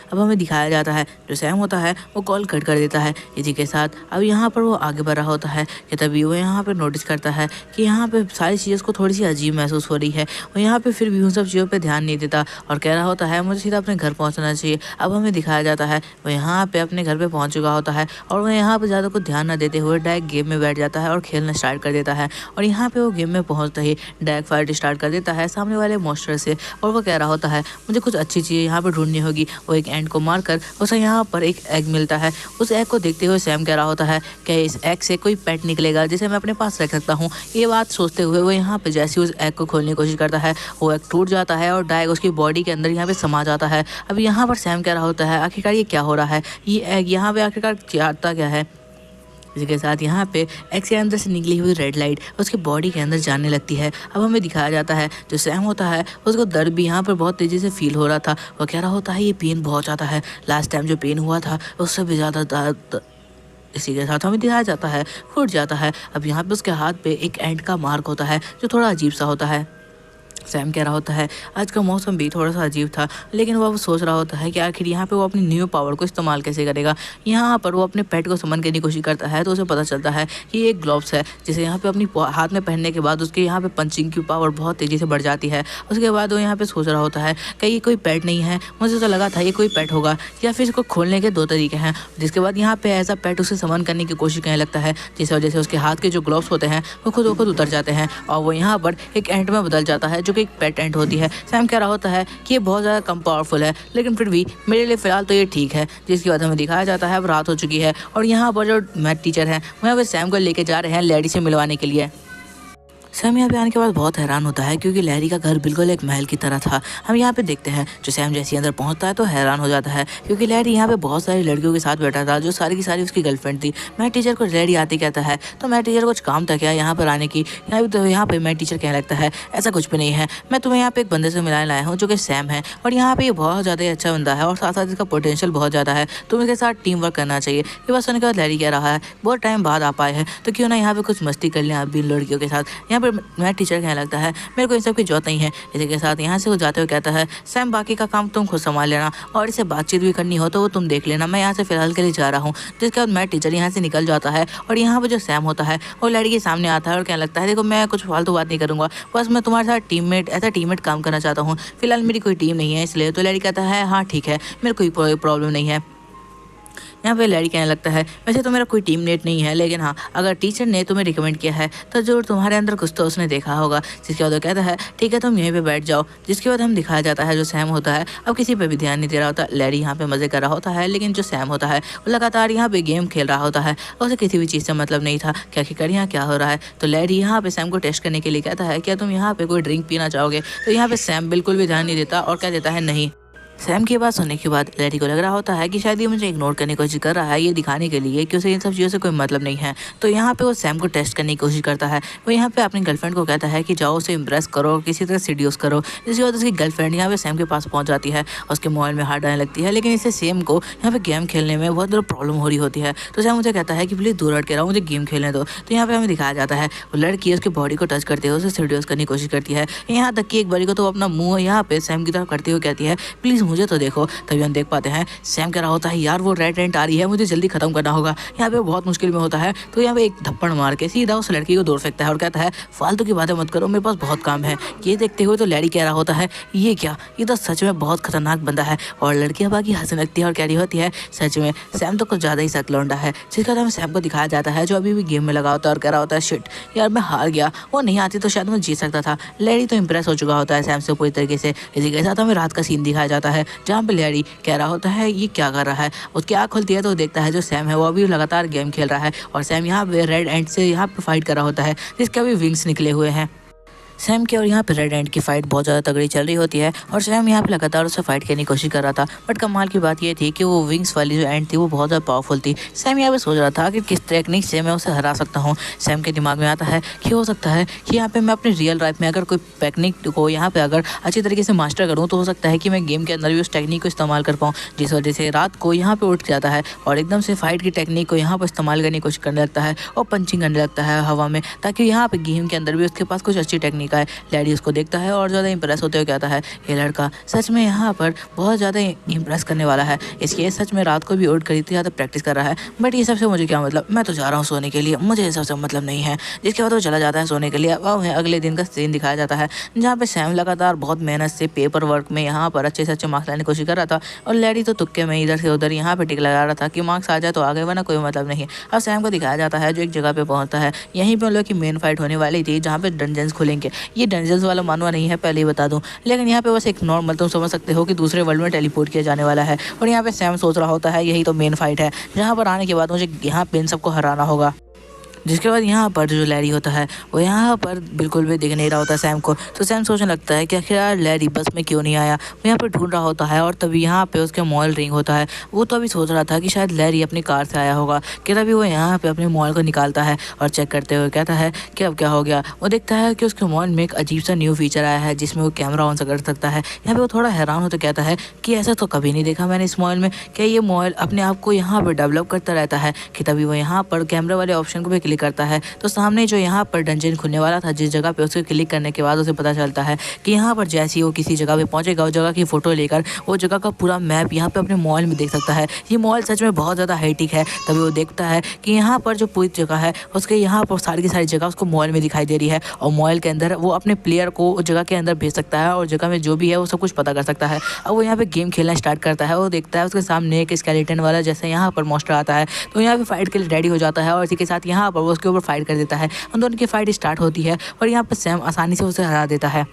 अब हमें दिखाया जाता है जो सैम होता है वो कॉल कट कर देता है। इसी के साथ अब यहाँ पर वो आगे बढ़ रहा होता है कि तभी वो यहाँ पर नोटिस करता है कि यहाँ पे सारी चीज़ों को थोड़ी सी अजीब महसूस हो रही है। वो यहाँ पे फिर भी उन सब चीज़ों पे ध्यान नहीं देता और कह रहा होता है मुझे सीधा अपने घर पहुँचना चाहिए। अब हमें दिखाया जाता है वो यहाँ पे अपने घर पे पहुँच चुका होता है और वह यहाँ पर ज़्यादा कुछ ध्यान न देते हुए डायरेक्ट गेम में बैठ जाता है और खेलना स्टार्ट कर देता है। और यहाँ पे वो गेम में पहुँचते ही डायरेक्ट फाइट स्टार्ट कर देता है सामने वाले मॉन्स्टर से। और वो कह रहा होता है मुझे कुछ अच्छी चीज़ें यहाँ पर ढूंढनी होगी। वो एक एंड को मारकर उसे यहाँ पर एक एग मिलता है। उस एग को देखते हुए सैम कह रहा होता है कि इस एग से कोई पेट निकलेगा जिसे मैं अपने पास रख सकता हूँ। ये बात सोचते हुए वो यहाँ पे जैसे उस एग को खोलने की कोशिश करता है वो एग टूट जाता है और डायरेक्ट उसकी बॉडी के अंदर यहाँ पे समा जाता है। अब यहाँ पर सैम कह रहा होता है आखिरकार ये क्या हो रहा है, ये एग यहाँ पे आखिरकार चाहता क्या है। इसी के साथ यहाँ पे एग के अंदर से निकली हुई रेड लाइट उसकी बॉडी के अंदर जाने लगती है। अब हमें दिखाया जाता है जो सैम होता है उसको दर्द भी यहाँ पर बहुत तेज़ी से फील हो रहा था। वो कह रहा होता है ये पेन बहुत ज़्यादा है, लास्ट टाइम जो पेन हुआ था उससे भी ज़्यादा दर्द। इसी के साथ हमें दिखाया जाता है फूट जाता है। अब यहाँ पे उसके हाथ पे एक एंट का मार्क होता है जो थोड़ा अजीब सा होता है। सैम कह रहा होता है आज का मौसम भी थोड़ा सा अजीब था, लेकिन वो सोच रहा होता है कि आखिर यहाँ पे वो अपनी न्यू पावर को इस्तेमाल कैसे करेगा। यहाँ पर वो अपने पेट को समन करने की कोशिश करता है तो उसे पता चलता है कि ये एक ग्लोव्स है जिसे यहाँ पे अपनी हाथ में पहनने के बाद उसके यहाँ पे पंचिंग की पावर बहुत तेज़ी से बढ़ जाती है। उसके बाद वो यहाँ पे सोच रहा होता है कि ये कोई पेट नहीं है, मुझे तो लगा था ये कोई पेट होगा या फिर इसको खोलने के दो तरीके हैं। जिसके बाद यहाँ पे ऐसा पेट उसे समन करने की कोशिश करने लगता है जिस वजह से उसके हाथ के जो ग्लोव्स होते हैं वो खुद ब खुद उतर जाते हैं और वो यहाँ पर एक एंट में बदल जाता है जो कि एक पेट एंट होती है। सैम कह रहा होता है कि ये बहुत ज़्यादा कम पावरफुल है लेकिन फिर भी मेरे लिए फ़िलहाल तो ये ठीक है। जिसके बाद हमें दिखाया जाता है अब रात हो चुकी है और यहाँ पर जो मैथ टीचर हैं वो यहाँ पर सैम को लेके जा रहे हैं लैरी से मिलवाने के लिए। सैम यहाँ पे आने के बाद बहुत हैरान होता है क्योंकि लैरी का घर बिल्कुल एक महल की तरह था। हम यहाँ पे देखते हैं जो सैम जैसे अंदर पहुँचता है तो हैरान हो जाता है क्योंकि लैरी यहाँ पे बहुत सारी लड़कियों के साथ बैठा था जो सारी की सारी उसकी गर्लफ्रेंड थी। मैथ टीचर को लैरी आते कहता है तो मैथ टीचर कुछ काम था क्या यहाँ पर आने की। यहाँ पे मैथ टीचर कहने लगता है ऐसा कुछ भी नहीं है, मैं तुम्हें यहाँ पे एक बंदे से मिलाने लाया हूँ जो कि सैम है और यहाँ पे ये बहुत ज़्यादा अच्छा बंदा है और साथ साथ इसका पोटेंशियल बहुत ज़्यादा है, तुम इसके साथ टीम वर्क करना चाहिए। ये बात सुनने के बाद लैरी कह रहा है बहुत टाइम बाद आप आए हैं तो क्यों ना यहाँ पे कुछ मस्ती कर लें आप भी इन लड़कियों के साथ। यहाँ पर मैथ टीचर कहने लगता है मेरे को इन सब की जरूरत नहीं है। इसी के साथ यहाँ से वो जाते हुए कहता है सैम बाकी का काम तुम खुद संभाल लेना और इसे बातचीत भी करनी हो तो वो तुम देख लेना, मैं यहाँ से फिलहाल के लिए जा रहा हूँ। जिसके बाद मैथ टीचर यहाँ से निकल जाता है और यहाँ पर जो सैम होता है वो लड़की के सामने आता है और कहने लगता है देखो मैं कुछ फालतू बात नहीं करूँगा, बस मैं तुम्हारे साथ टीममेट काम करना चाहता हूँ, फिलहाल मेरी कोई टीम नहीं है इसलिए। तो लड़की कहता है हाँ ठीक है, मेरे कोई प्रॉब्लम नहीं है। यहाँ पे लड़की कहने लगता है वैसे तो मेरा कोई टीममेट नहीं है, लेकिन हाँ अगर टीचर ने तुम्हें रिकमेंड किया है तो जरूर तुम्हारे अंदर कुछ तो उसने देखा होगा। जिसके बाद वो कहता है ठीक है तुम यहीं पे बैठ जाओ। जिसके बाद हम दिखाया जाता है जो सैम होता है अब किसी पे भी ध्यान नहीं दे रहा होता। लैरी यहाँ पे मजे कर रहा होता है, लेकिन जो सैम होता है वो लगातार यहाँ पे गेम खेल रहा होता है, उसे किसी भी चीज़ से मतलब नहीं था क्या आखिरकार यहाँ क्या हो रहा है। तो लैरी यहाँ पे सैम को टेस्ट करने के लिए कहता है क्या तुम यहाँ पे कोई ड्रिंक पीना चाहोगे। तो यहाँ पे सैम बिल्कुल भी ध्यान नहीं देता और कह देता है नहीं। सैम की बात सुनने के बाद लैरी को लग रहा होता है कि शायद ये मुझे इग्नोर करने की कोशिश कर रहा है, ये दिखाने के लिए कि उसे इन सब चीज़ों से कोई मतलब नहीं है। तो यहाँ पे वो सैम को टेस्ट करने की कोशिश करता है। वो यहाँ पे अपनी गर्लफ्रेंड को कहता है कि जाओ उसे इम्प्रेस करो, किसी तरह सीड्यूस करो। जिसके बाद उसकी गर्लफ्रेंड यहाँ पे सैम के पास पहुँच जाती है, उसके मोबाइल में हाथ डालने लगती है, लेकिन इससे सैम को यहाँ पे गेम खेलने में बहुत ज़्यादा प्रॉब्लम हो रही होती है। तो सैम मुझे कहता है कि प्लीज़ दूर हट के रहो, मुझे गेम खेलने दो। तो यहाँ पे हमें दिखाया जाता है वो लड़की उसकी बॉडी को टच करते हुए उसे सीड्यूस करने की कोशिश करती है, यहाँ तक कि एक बारी को तो अपना मुँह यहाँ पे सैम की तरफ करते हुए कहती है प्लीज़ मुझे तो देखो। तभी हम देख पाते हैं सैम कह रहा होता है यार वो रेड एंट आ रही है, मुझे जल्दी खत्म करना होगा। यहाँ पे बहुत मुश्किल में होता है तो यहाँ पे एक थप्पड़ मार के सीधा उस लड़की को दूर फेंकता है और कहता है फालतू की बातें मत करो, मेरे पास बहुत काम है। ये देखते हुए तो लैरी कह रहा होता है ये क्या, ये तो सच में बहुत खतरनाक बंदा है। और लड़कियां बाकी हंसने लगती है और कह रही होती है सच में सैम तो कुछ ज़्यादा ही सख्त लौंडा है। जिसके बाद हमें सैम को दिखाया जाता है जो अभी भी गेम में लगा होता है और कह रहा होता है शिट यार मैं हार गया, वो नहीं आती तो शायद मैं जीत सकता था। लैरी तो इंप्रेस हो चुका होता है सैम से पूरी तरीके से। इसी के साथ हमें रात का सीन दिखाया जाता है जहाँ पे लैरी कह रहा होता है ये क्या कर रहा है। उसकी आँख खुलती है तो देखता है जो सैम है वो अभी लगातार गेम खेल रहा है और सैम यहाँ पे रेड एंड से यहाँ पे फाइट कर रहा होता है जिसके अभी विंग्स निकले हुए हैं। सैम की और यहाँ पे रेड एंड की फाइट बहुत ज़्यादा तगड़ी चल रही होती है और सैम यहाँ पे लगातार उससे फाइट करने की कोशिश कर रहा था। बट कमाल की बात ये थी कि वो विंग्स वाली जो एंड थी वो बहुत ज़्यादा पावरफुल थी। सैम यहाँ पे सोच रहा था कि किस टेक्निक से मैं उसे हरा सकता हूँ। सैम के दिमाग में आता है कि हो सकता है कि यहाँ पे मैं अपनी रियल लाइफ में अगर कोई टेक्निक को यहाँ पे अगर अच्छी तरीके से मास्टर करूँ तो हो सकता है कि मैं गेम के अंदर भी उस टेक्निक को इस्तेमाल कर पाऊँ। जिस वजह से रात को यहाँ पे उठ जाता है और एकदम से फाइट की टेक्निक को यहाँ पर इस्तेमाल करने की कोशिश करने लगता है और पंचिंग करने लगता है हवा में, ताकि यहाँ पे गेम के अंदर भी उसके पास कुछ अच्छी टेक्निक आए। लैडी को देखता है और ज़्यादा इंप्रेस होते हुए कहता है ये लड़का सच में यहाँ पर बहुत ज़्यादा इंप्रेस करने वाला है, इसलिए सच में रात को भी उठ कर इतनी ज़्यादा प्रैक्टिस कर रहा है। बट ये सबसे मुझे क्या मतलब, मैं तो जा रहा हूँ सोने के लिए, मुझे ये सबसे मतलब नहीं है। जिसके बाद वो चला जाता है सोने के लिए। अब अगले दिन का सीन दिखाया जाता है जहाँ पे सैम लगातार बहुत मेहनत से पेपर वर्क में यहाँ पर अच्छे से अच्छे मार्क्स लाने की कोशिश कर रहा था और लैरी तो तुक्के में इधर से उधर यहाँ पे टिक लगा रहा था कि मार्क्स आ जाए तो आ गए वरना कोई मतलब नहीं। अब सैम को दिखाया जाता है जो एक जगह पे पहुँचता है, यहीं पर उन लोग की मेन फाइट होने वाली थी जहाँ पे डंजन्स खुलेंगे। ये डंजन्स वाला मानवा नहीं है पहले ही बता दूं, लेकिन यहाँ पे बस एक नॉर्मल तुम समझ सकते हो कि दूसरे वर्ल्ड में टेलीपोर्ट किया जाने वाला है। और यहाँ पे सैम सोच रहा होता है यही तो मेन फाइट है जहाँ पर आने के बाद मुझे यहाँ पे इन सबको हराना होगा। जिसके बाद यहाँ पर जो लैरी होता है वो यहाँ पर बिल्कुल भी दिख नहीं रहा होता सैम को। तो सैम सोचने लगता है कि आखिर यार लैरी बस में क्यों नहीं आया। वो यहाँ पर ढूंढ रहा होता है और तभी यहाँ पे उसके मोबाइल रिंग होता है। वो तो अभी सोच रहा था कि शायद लैरी अपनी कार से आया होगा कि तभी वो यहाँ पे अपने मोबाइल को निकालता है और चेक करते हुए कहता है कि अब क्या हो गया। वो देखता है कि उसके मोबाइल में एक अजीब सा न्यू फीचर आया है जिसमें वो कैमरा ऑन कर सकता है। यहाँ पे वो थोड़ा हैरान होकर कहता है कि ऐसा तो कभी नहीं देखा मैंने इस मोबाइल में, क्या ये मोबाइल अपने आप को यहाँ पर डेवलप करता रहता है। कि तभी वो यहाँ पर कैमरे वाले ऑप्शन को भी क्लिक करता है तो सामने जो यहाँ पर डंजन खुलने वाला था जिस जगह पे उसको क्लिक करने के बाद उसे पता चलता है कि यहाँ पर जैसे ही वो किसी जगह पे पहुंचेगा उस जगह की फोटो लेकर वो जगह का पूरा मैप यहाँ पे अपने मोबाइल में देख सकता है। ये मोबाइल सच में बहुत ज़्यादा हाईटेक है। तभी वो देखता है कि यहाँ पर जो पूरी जगह है उसके यहाँ पर सारी की सारी जगह उसको मोबाइल में दिखाई दे रही है और मोबाइल के अंदर वो अपने प्लेयर को उस जगह के अंदर भेज सकता है और जगह में जो भी है वो सब कुछ पता कर सकता है। अब वो यहाँ पे गेम खेलना स्टार्ट करता है। वो देखता है उसके सामने एक स्केलेटन वाला जैसे यहाँ पर मॉन्स्टर आता है तो यहाँ पे फाइट के लिए रेडी हो जाता है और इसी के साथ यहाँ पर वो उसके ऊपर फाइट कर देता है। उन दोनों की फाइट स्टार्ट होती है और यहाँ पर सैम आसानी से उसे हरा देता है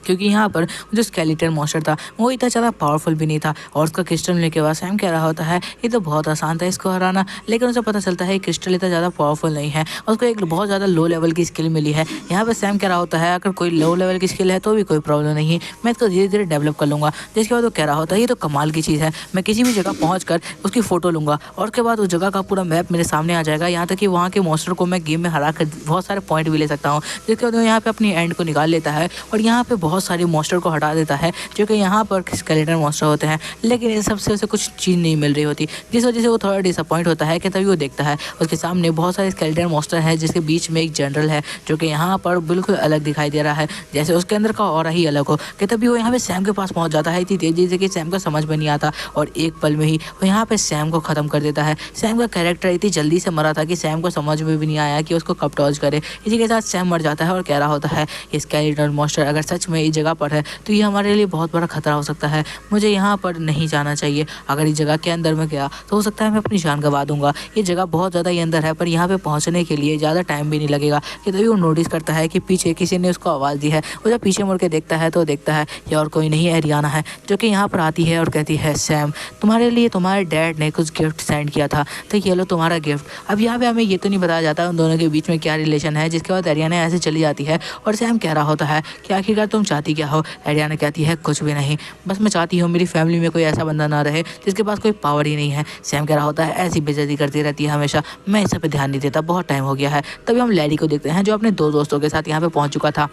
क्योंकि यहाँ पर जो स्केलेटन मॉन्स्टर था वो इतना ज़्यादा पावरफुल भी नहीं था। और उसका क्रिस्टल मिलने के बाद सैम कह रहा होता है ये तो बहुत आसान था इसको हराना, लेकिन उसे पता चलता है क्रिस्टल इतना ज़्यादा पावरफुल नहीं है, उसको एक बहुत ज़्यादा लो लेवल की स्किल मिली है। यहाँ पर सैम कह रहा होता है अगर कोई लो लेवल की स्किल है तो भी कोई प्रॉब्लम नहीं है, मैं इसको धीरे धीरे डेवलप कर लूँगा। जिसके बाद वो कह रहा होता है ये तो कमाल की चीज़ है, मैं किसी भी जगह पहुँच कर उसकी फ़ोटो लूँगा और उसके बाद उस जगह का पूरा मैप मेरे सामने आ जाएगा। यहाँ तक कि वहाँ के मॉन्स्टर को मैं गेम में हरा कर बहुत सारे पॉइंट भी ले सकता हूँ। जिसके बाद वो यहाँ पर अपनी एंड को निकाल लेता है और यहाँ पर बहुत बहुत सारी मॉन्स्टर को हटा देता है जो कि यहाँ पर स्केलेटन मॉन्स्टर होते हैं, लेकिन इन सबसे उसे कुछ चीज़ नहीं मिल रही होती, जिस वजह से वो थोड़ा डिसअपॉइंट होता है कि तभी वो देखता है उसके सामने बहुत सारे स्केलेटन मॉन्स्टर हैं, जिसके बीच में एक जनरल है जो कि यहाँ पर बिल्कुल अलग दिखाई दे रहा है, जैसे उसके अंदर का ऑरा ही अलग हो। कि तभी वो यहाँ पे सैम के पास पहुँच जाता है इतनी तेजी से कि सैम को समझ में नहीं आता, और एक पल में ही वो यहाँ पे सैम को ख़त्म कर देता है। सैम का कैरेक्टर इतनी जल्दी से मरा था कि सैम को समझ में भी नहीं आया कि उसको कब टॉर्च करे। इसी के साथ सैम मर जाता है और कह रहा होता है ये स्केलेटन मॉन्स्टर अगर सच में इस जगह पर है तो ये हमारे लिए बहुत बड़ा खतरा हो सकता है, मुझे यहाँ पर नहीं जाना चाहिए। अगर इस जगह के अंदर मैं गया तो हो सकता है मैं अपनी जान गंवा दूंगा। ये जगह बहुत ज़्यादा ही अंदर है, पर यहाँ पे पहुँचने के लिए ज़्यादा टाइम भी नहीं लगेगा। कि तभी वो नोटिस करता है कि पीछे किसी ने उसको आवाज़ दी है। वो जब पीछे मुड़ के देखता है तो देखता है ये और कोई नहीं एरियाना है, जो कि यहाँ पर आती है और कहती है सैम तुम्हारे लिए तुम्हारे डैड ने कुछ गिफ्ट सेंड किया था, तो ये लो तुम्हारा गिफ्ट। अब यहाँ पे हमें ये तो नहीं बताया जाता उन दोनों के बीच में क्या रिलेशन है, जिसके बाद एरियाना ऐसे चली जाती है और सैम कह रहा होता है कि आखिरकार तुम चाहती क्या हो। एरियाना कहती है कुछ भी नहीं, बस मैं चाहती हूँ मेरी फैमिली में कोई ऐसा बंदा ना रहे जिसके पास कोई पावर ही नहीं है। सैम कह रहा होता है ऐसी बेइज्जती करती रहती है हमेशा, मैं इस सब पे ध्यान नहीं देता, बहुत टाइम हो गया है। तभी हम लैरी को देखते हैं जो अपने दो दोस्तों के साथ यहाँ पे पहुँच चुका था।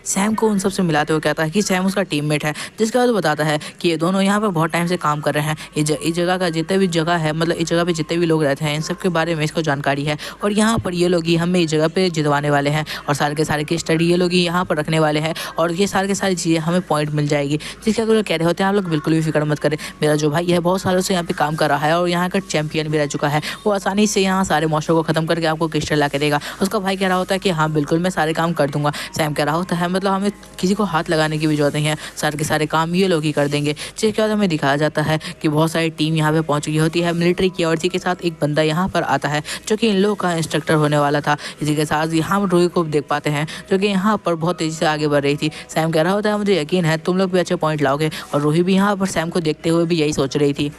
सैम को उन सब से मिलाते हुए कहता है कि सैम उसका टीममेट है, जिसके बाद वो बताता है कि ये दोनों यहाँ पर बहुत टाइम से काम कर रहे हैं। इस जगह का जितने भी जगह है, मतलब इस जगह पे जितने भी लोग रहते हैं इन सब के बारे में इसको जानकारी है, और यहाँ पर ये लोग ही हमें इस जगह पे जितवाने वाले हैं, और सारे के सारे की स्टडी ये लोग ही यहाँ पर रखने वाले हैं, और ये सारी की सारी चीज़ें हमें पॉइंट मिल जाएगी। जिसके लोग कह रहे होते हैं आप लोग बिल्कुल भी फिक्र मत करें, मेरा जो भाई है बहुत सालों से यहाँ पे काम कर रहा है और यहाँ का चैंपियन भी रह चुका है, वो आसानी से यहाँ सारे मॉन्स्टर को खत्म करके आपको क्रिस्टल ला के देगा। उसका भाई कह रहा होता है कि हाँ बिल्कुल मैं सारे काम कर दूंगा। सैम कह रहा होता है मतलब हमें किसी को हाथ लगाने की भी जरूरत नहीं है, सारे के सारे काम ये लोग ही कर देंगे। जिसके बाद हमें दिखाया जाता है कि बहुत सारी टीम यहाँ पे पहुंच चुकी होती है मिलिट्री की, और इसी के साथ एक बंदा यहाँ पर आता है जो कि इन लोगों का इंस्ट्रक्टर होने वाला था। इसी के साथ यहाँ हम रूही को देख पाते हैं जो कि यहाँ पर बहुत तेजी से आगे बढ़ रही थी। सैम कह रहा होता है मुझे यकीन है तुम लोग भी अच्छे पॉइंट लाओगे, और रूही भी यहाँ पर सैम को देखते हुए भी यही सोच रही थी।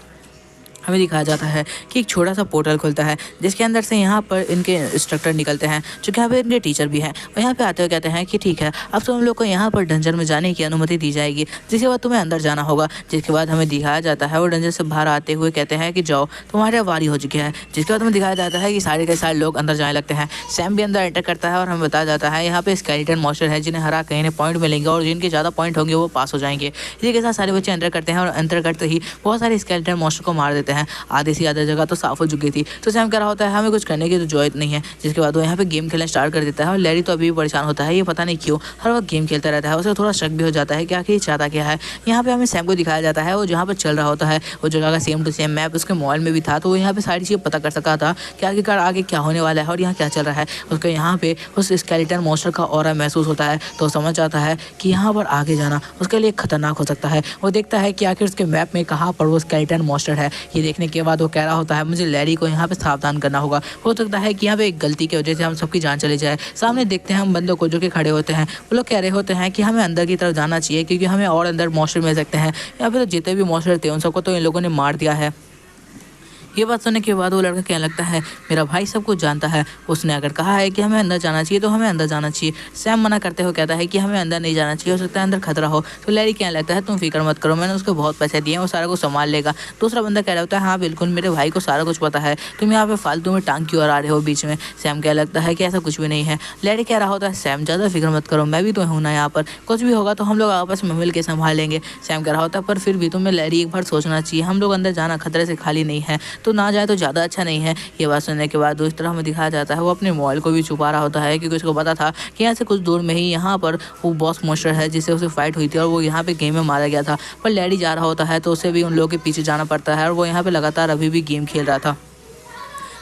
हमें दिखाया जाता है कि एक छोटा सा पोर्टल खुलता है जिसके अंदर से यहाँ पर इनके इंस्ट्रक्टर निकलते हैं जो कि यहाँ पे इनके टीचर भी हैं, और यहाँ पे आते हुए कहते हैं कि ठीक है अब तुम लोग को यहाँ पर डंजन में जाने की अनुमति दी जाएगी, जिसके बाद तुम्हें अंदर जाना होगा। जिसके बाद हमें दिखाया जाता है वो डंजन से बाहर आते हुए कहते हैं कि जाओ तुम्हारी वारी हो चुकी है। जिसके बाद हमें दिखाया जाता है कि सारे के सारे लोग अंदर जाने लगते हैं। सैम भी अंदर एंटर करता है और हमें बताया जाता है यहाँ पे स्केलेटन मॉन्स्टर है जिन्हें हरा के इन्हें पॉइंट मिलेंगे, और जिनके ज़्यादा पॉइंट होंगे वो पास हो जाएंगे। इसी के साथ सारे बच्चे एंटर करते हैं और एंटर करते ही बहुत सारे स्केलेटन मॉन्स्टर को मार देते हैं। आधे से ज़्यादा जगह तो साफ हो चुकी थी। तो सैम कह रहा होता है हमें कुछ करने की तो जरूरत नहीं है। जिसके बाद वो यहाँ पे गेम खेलना स्टार्ट कर देता है, और लैरी तो अभी भी परेशान होता है, ये पता नहीं क्यों हर वक्त गेम खेलता रहता है। उसे थोड़ा शक भी हो जाता है कि आखिर चाहता क्या है। यहाँ पे हमें सैम को दिखाया जाता है वो जहाँ पर चल रहा होता है वो जगह का सेम टू सेम मैप उसके मोबाइल में भी था, तो वो यहाँ पे सारी चीज़ें पता कर सका था कि आखिरकार आगे क्या होने वाला है और यहाँ क्या चल रहा है। उसको यहाँ पे उस स्केलेटन मॉन्स्टर का ऑरा महसूस होता है, तो समझ आता है कि यहाँ पर आगे जाना उसके लिए खतरनाक हो सकता है। वो देखता है कि आखिर उसके मैप में कहाँ पर वो स्केलेटन मॉन्स्टर है। ये देखने के बाद वो कह रहा होता है मुझे लैरी को यहाँ पे सावधान करना होगा, हो सकता है कि यहाँ पे एक गलती की वजह से हम सबकी जान चली जाए। सामने देखते हैं हम बंदों को जो कि खड़े होते हैं, वो लोग कह रहे होते हैं कि हमें अंदर की तरफ जाना चाहिए क्योंकि हमें और अंदर मॉन्स्टर मिल सकते हैं। यहाँ पे तो जितने भी मॉन्स्टर थे उन सबको तो इन लोगों ने मार दिया है। ये बात सुनने के बाद वो लड़का कहने लगता है मेरा भाई सब कुछ जानता है, उसने अगर कहा है कि हमें अंदर जाना चाहिए तो हमें अंदर जाना चाहिए। सैम मना करते हुए कहता है कि हमें अंदर नहीं जाना चाहिए, हो सकता है अंदर खतरा हो। तो लैरी कहने लगता है तुम फिक्र मत करो, मैंने उसको बहुत पैसे दिए हैं, वो सारा कुछ संभाल लेगा। दूसरा बंदा कह रहा होता है हाँ बिल्कुल मेरे भाई को सारा कुछ पता है, तुम यहाँ पे फालतू में टांग क्यों आ रहे हो बीच में। सैम कहने लगता है कि ऐसा कुछ भी नहीं है। लैरी कह रहा होता है सैम ज़्यादा फिक्र मत करो, मैं भी तो हूँ ना यहाँ पर, कुछ भी होगा तो हम लोग आपस में मिल के संभाल लेंगे। सैम कह रहा होता है पर फिर भी तुम्हें लैरी एक बार सोचना चाहिए, हम लोग अंदर जाना खतरे से खाली नहीं है, तो ना जाए तो ज़्यादा अच्छा नहीं है। ये बात सुनने के बाद दूसरी तरह हमें दिखाया जाता है वो अपने मोबाइल को भी छुपा रहा होता है क्योंकि उसको पता था कि यहाँ से कुछ दूर में ही यहाँ पर वो बॉस मॉन्स्टर है जिससे उसे फाइट हुई थी और वो यहाँ पे गेम में मारा गया था। पर लैरी जा रहा होता है तो उसे भी उन लोगों के पीछे जाना पड़ता है और वो यहाँ पे लगातार अभी भी गेम खेल रहा था।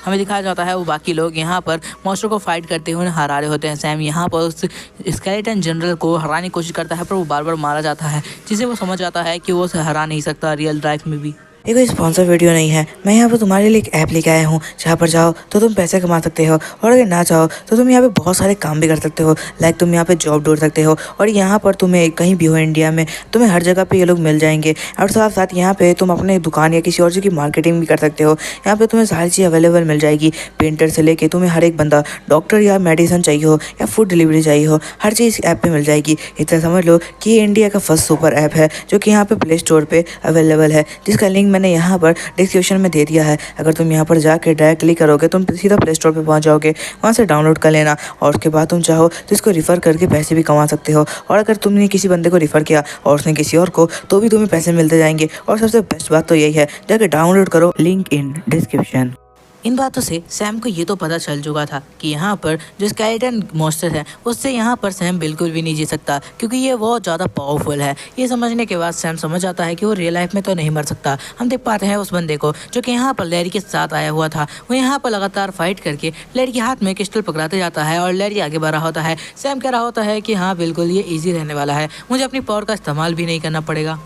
हमें दिखाया जाता है वो बाकी लोग यहाँ पर मॉन्स्टर को फाइट करते हुए हरा रहे होते हैं। सैम यहाँ पर उस स्केलेटन जनरल को हराने की कोशिश करता है पर वो बार बार मारा जाता है, जिससे वो समझ आता है कि वो उसे हरा नहीं सकता रियल लाइफ में भी। ये कोई स्पॉन्सर वीडियो नहीं है, मैं यहाँ पर तुम्हारे लिए एक ऐप लेके आया हूँ जहाँ पर जाओ तो तुम पैसे कमा सकते हो, और अगर ना चाहो तो तुम यहाँ पे बहुत सारे काम भी कर सकते हो। लाइक तुम यहाँ पे जॉब ढूंढ सकते हो, और यहाँ पर तुम्हें कहीं भी हो इंडिया में तुम्हें हर जगह पे ये लोग मिल जाएंगे। और साथ साथ यहाँ पे तुम अपने दुकान या किसी और चीज़ की मार्केटिंग भी कर सकते हो। यहाँ पे तुम्हें सारी चीज़ अवेलेबल मिल जाएगी, पेंटर से लेके तुम्हें हर एक बंदा, डॉक्टर या मेडिसिन चाहिए हो या फूड डिलीवरी चाहिए हो, हर चीज़ इस ऐप पर मिल जाएगी। इतना समझ लो कि ये इंडिया का फर्स्ट सुपर ऐप है जो कि यहाँ पे प्ले स्टोर पर अवेलेबल है, जिसका लिंक लिंक मैंने यहाँ पर डिस्क्रिप्शन में दे दिया है। अगर तुम यहाँ पर जाके डायरेक्ट क्लिक करोगे तुम सीधा प्ले स्टोर पर पहुँच जाओगे, वहाँ से डाउनलोड कर लेना और उसके बाद तुम चाहो तो इसको रिफ़र करके पैसे भी कमा सकते हो। और अगर तुमने किसी बंदे को रिफ़र किया और उसने किसी और को, तो भी तुम्हें पैसे मिलते जाएंगे। और सबसे बेस्ट बात तो यही है, जाके डाउनलोड करो, लिंक इन डिस्क्रिप्शन। इन बातों से सैम को ये तो पता चल चुका था कि यहाँ पर जो स्केलेटन मॉन्स्टर है उससे यहाँ पर सैम बिल्कुल भी नहीं जी सकता, क्योंकि ये बहुत ज़्यादा पावरफुल है। ये समझने के बाद सैम समझ आता है कि वो रियल लाइफ में तो नहीं मर सकता। हम देख पाते हैं उस बंदे को जो कि यहाँ पर लैरी के साथ आया हुआ था, वो यहाँ पर लगातार फाइट करके लैरी के हाथ में क्रिस्टल पकड़ाते जाता है और लैरी आगे बढ़ रहा होता है। सैम कह रहा होता है कि हाँ बिल्कुल ये ईजी रहने वाला है, मुझे अपनी पावर का इस्तेमाल भी नहीं करना पड़ेगा।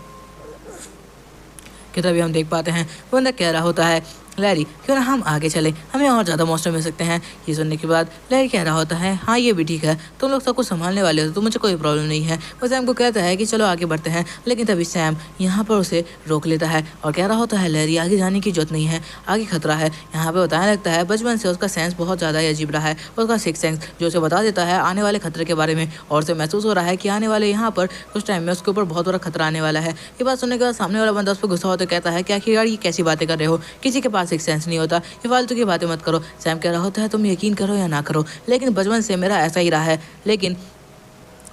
कि तभी हम देख पाते हैं वो बंदा कह रहा होता है लैरी क्यों ना हम आगे चले, हमें और ज़्यादा मॉन्स्टर मिल सकते हैं। ये सुनने के बाद लैरी कह रहा होता है हाँ ये भी ठीक है, तुम लोग सब कुछ संभालने वाले हो तो मुझे कोई प्रॉब्लम नहीं है। वो सैम को कहता है कि चलो आगे बढ़ते हैं, लेकिन तभी सैम यहाँ पर उसे रोक लेता है और कह रहा होता है लैरी आगे जाने की जरूरत नहीं है, आगे खतरा है। यहाँ पर बताने लगता है बचपन से उसका सेंस बहुत ज़्यादा ही अजीब रहा है, उसका सिक्स सेंस जो उसे बता देता है आने वाले खतरे के बारे में, और उसे महसूस हो रहा है कि आने वाले यहाँ पर कुछ टाइम में उसके ऊपर बहुत बड़ा खतरा आने वाला है। ये बात सुनने के बाद सामने वाला बंदा उस पर गुस्सा होता कहता है कि आखिर यार ये कैसी बातें कर रहे हो, किसी के पास सिक्स सेंस नहीं होता, ये फालतू की बातें मत करो। सैम कह रहा होता है तुम यकीन करो या ना करो, लेकिन बचपन से मेरा ऐसा ही रहा है, लेकिन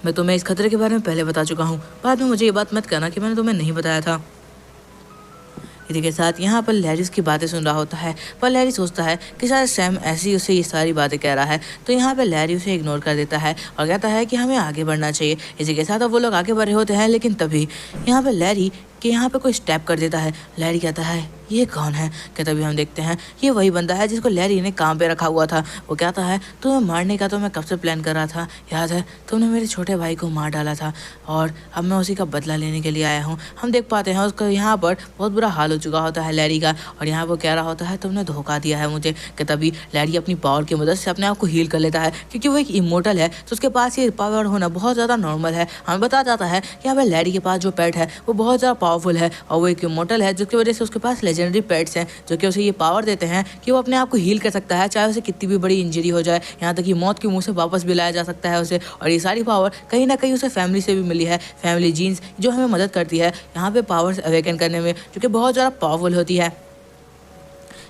मैं तुम्हें इस खतरे के बारे में पहले बता चुका हूँ, बाद में मुझे ये बात मत कहना कि मैंने तुम्हें नहीं बताया था। इसी के साथ यहाँ पर लैरी की बातें सुन रहा होता है, पर लैरी सोचता है कि शायद सैम ऐसी उसे ये सारी बातें कह रहा है, तो यहाँ पर लैरी उसे इग्नोर कर देता है और कहता है कि हमें आगे बढ़ना चाहिए। इसी के साथ अब वो लोग आगे बढ़ रहे होते हैं, लेकिन तभी यहाँ पर लैरी कि यहाँ पे कोई स्टेप कर देता है। लैरी कहता है ये कौन है, कि तभी हम देखते हैं ये वही बंदा है जिसको लैरी ने काम पे रखा हुआ था। वो कहता है तुम्हें मारने का तो मैं कब से प्लान कर रहा था, याद है तुमने मेरे छोटे भाई को मार डाला था और अब मैं उसी का बदला लेने के लिए आया हूँ। हम देख पाते हैं उसका यहाँ पर बहुत बुरा हाल हो चुका होता है लैरी का, और यहाँ पर कह रहा होता है तुमने धोखा दिया है मुझे। कि तभी लैरी अपनी पावर की मदद से अपने आप को हील कर लेता है, क्योंकि वो एक इमोर्टल है तो उसके पास ये पावर होना बहुत ज़्यादा नॉर्मल है। हमें बता जाता है कि यहाँ पर लैरी के पास जो पेट है वो बहुत ज़्यादा पावरफुल है और वो एक इमोर्टल है, जिसकी वजह से उसके पास लेजेंडरी पेट्स हैं जो कि उसे ये पावर देते हैं कि वो अपने आप को हील कर सकता है, चाहे उसे कितनी भी बड़ी इंजरी हो जाए, यहाँ तक कि मौत के मुंह से वापस भी लाया जा सकता है उसे। और ये सारी पावर कहीं ना कहीं उसे फैमिली से भी मिली है, फैमिली जीन्स जो हमें मदद करती है यहाँ पे पावर्स अवेकन करने में, जो कि बहुत ज़्यादा पावरफुल होती है।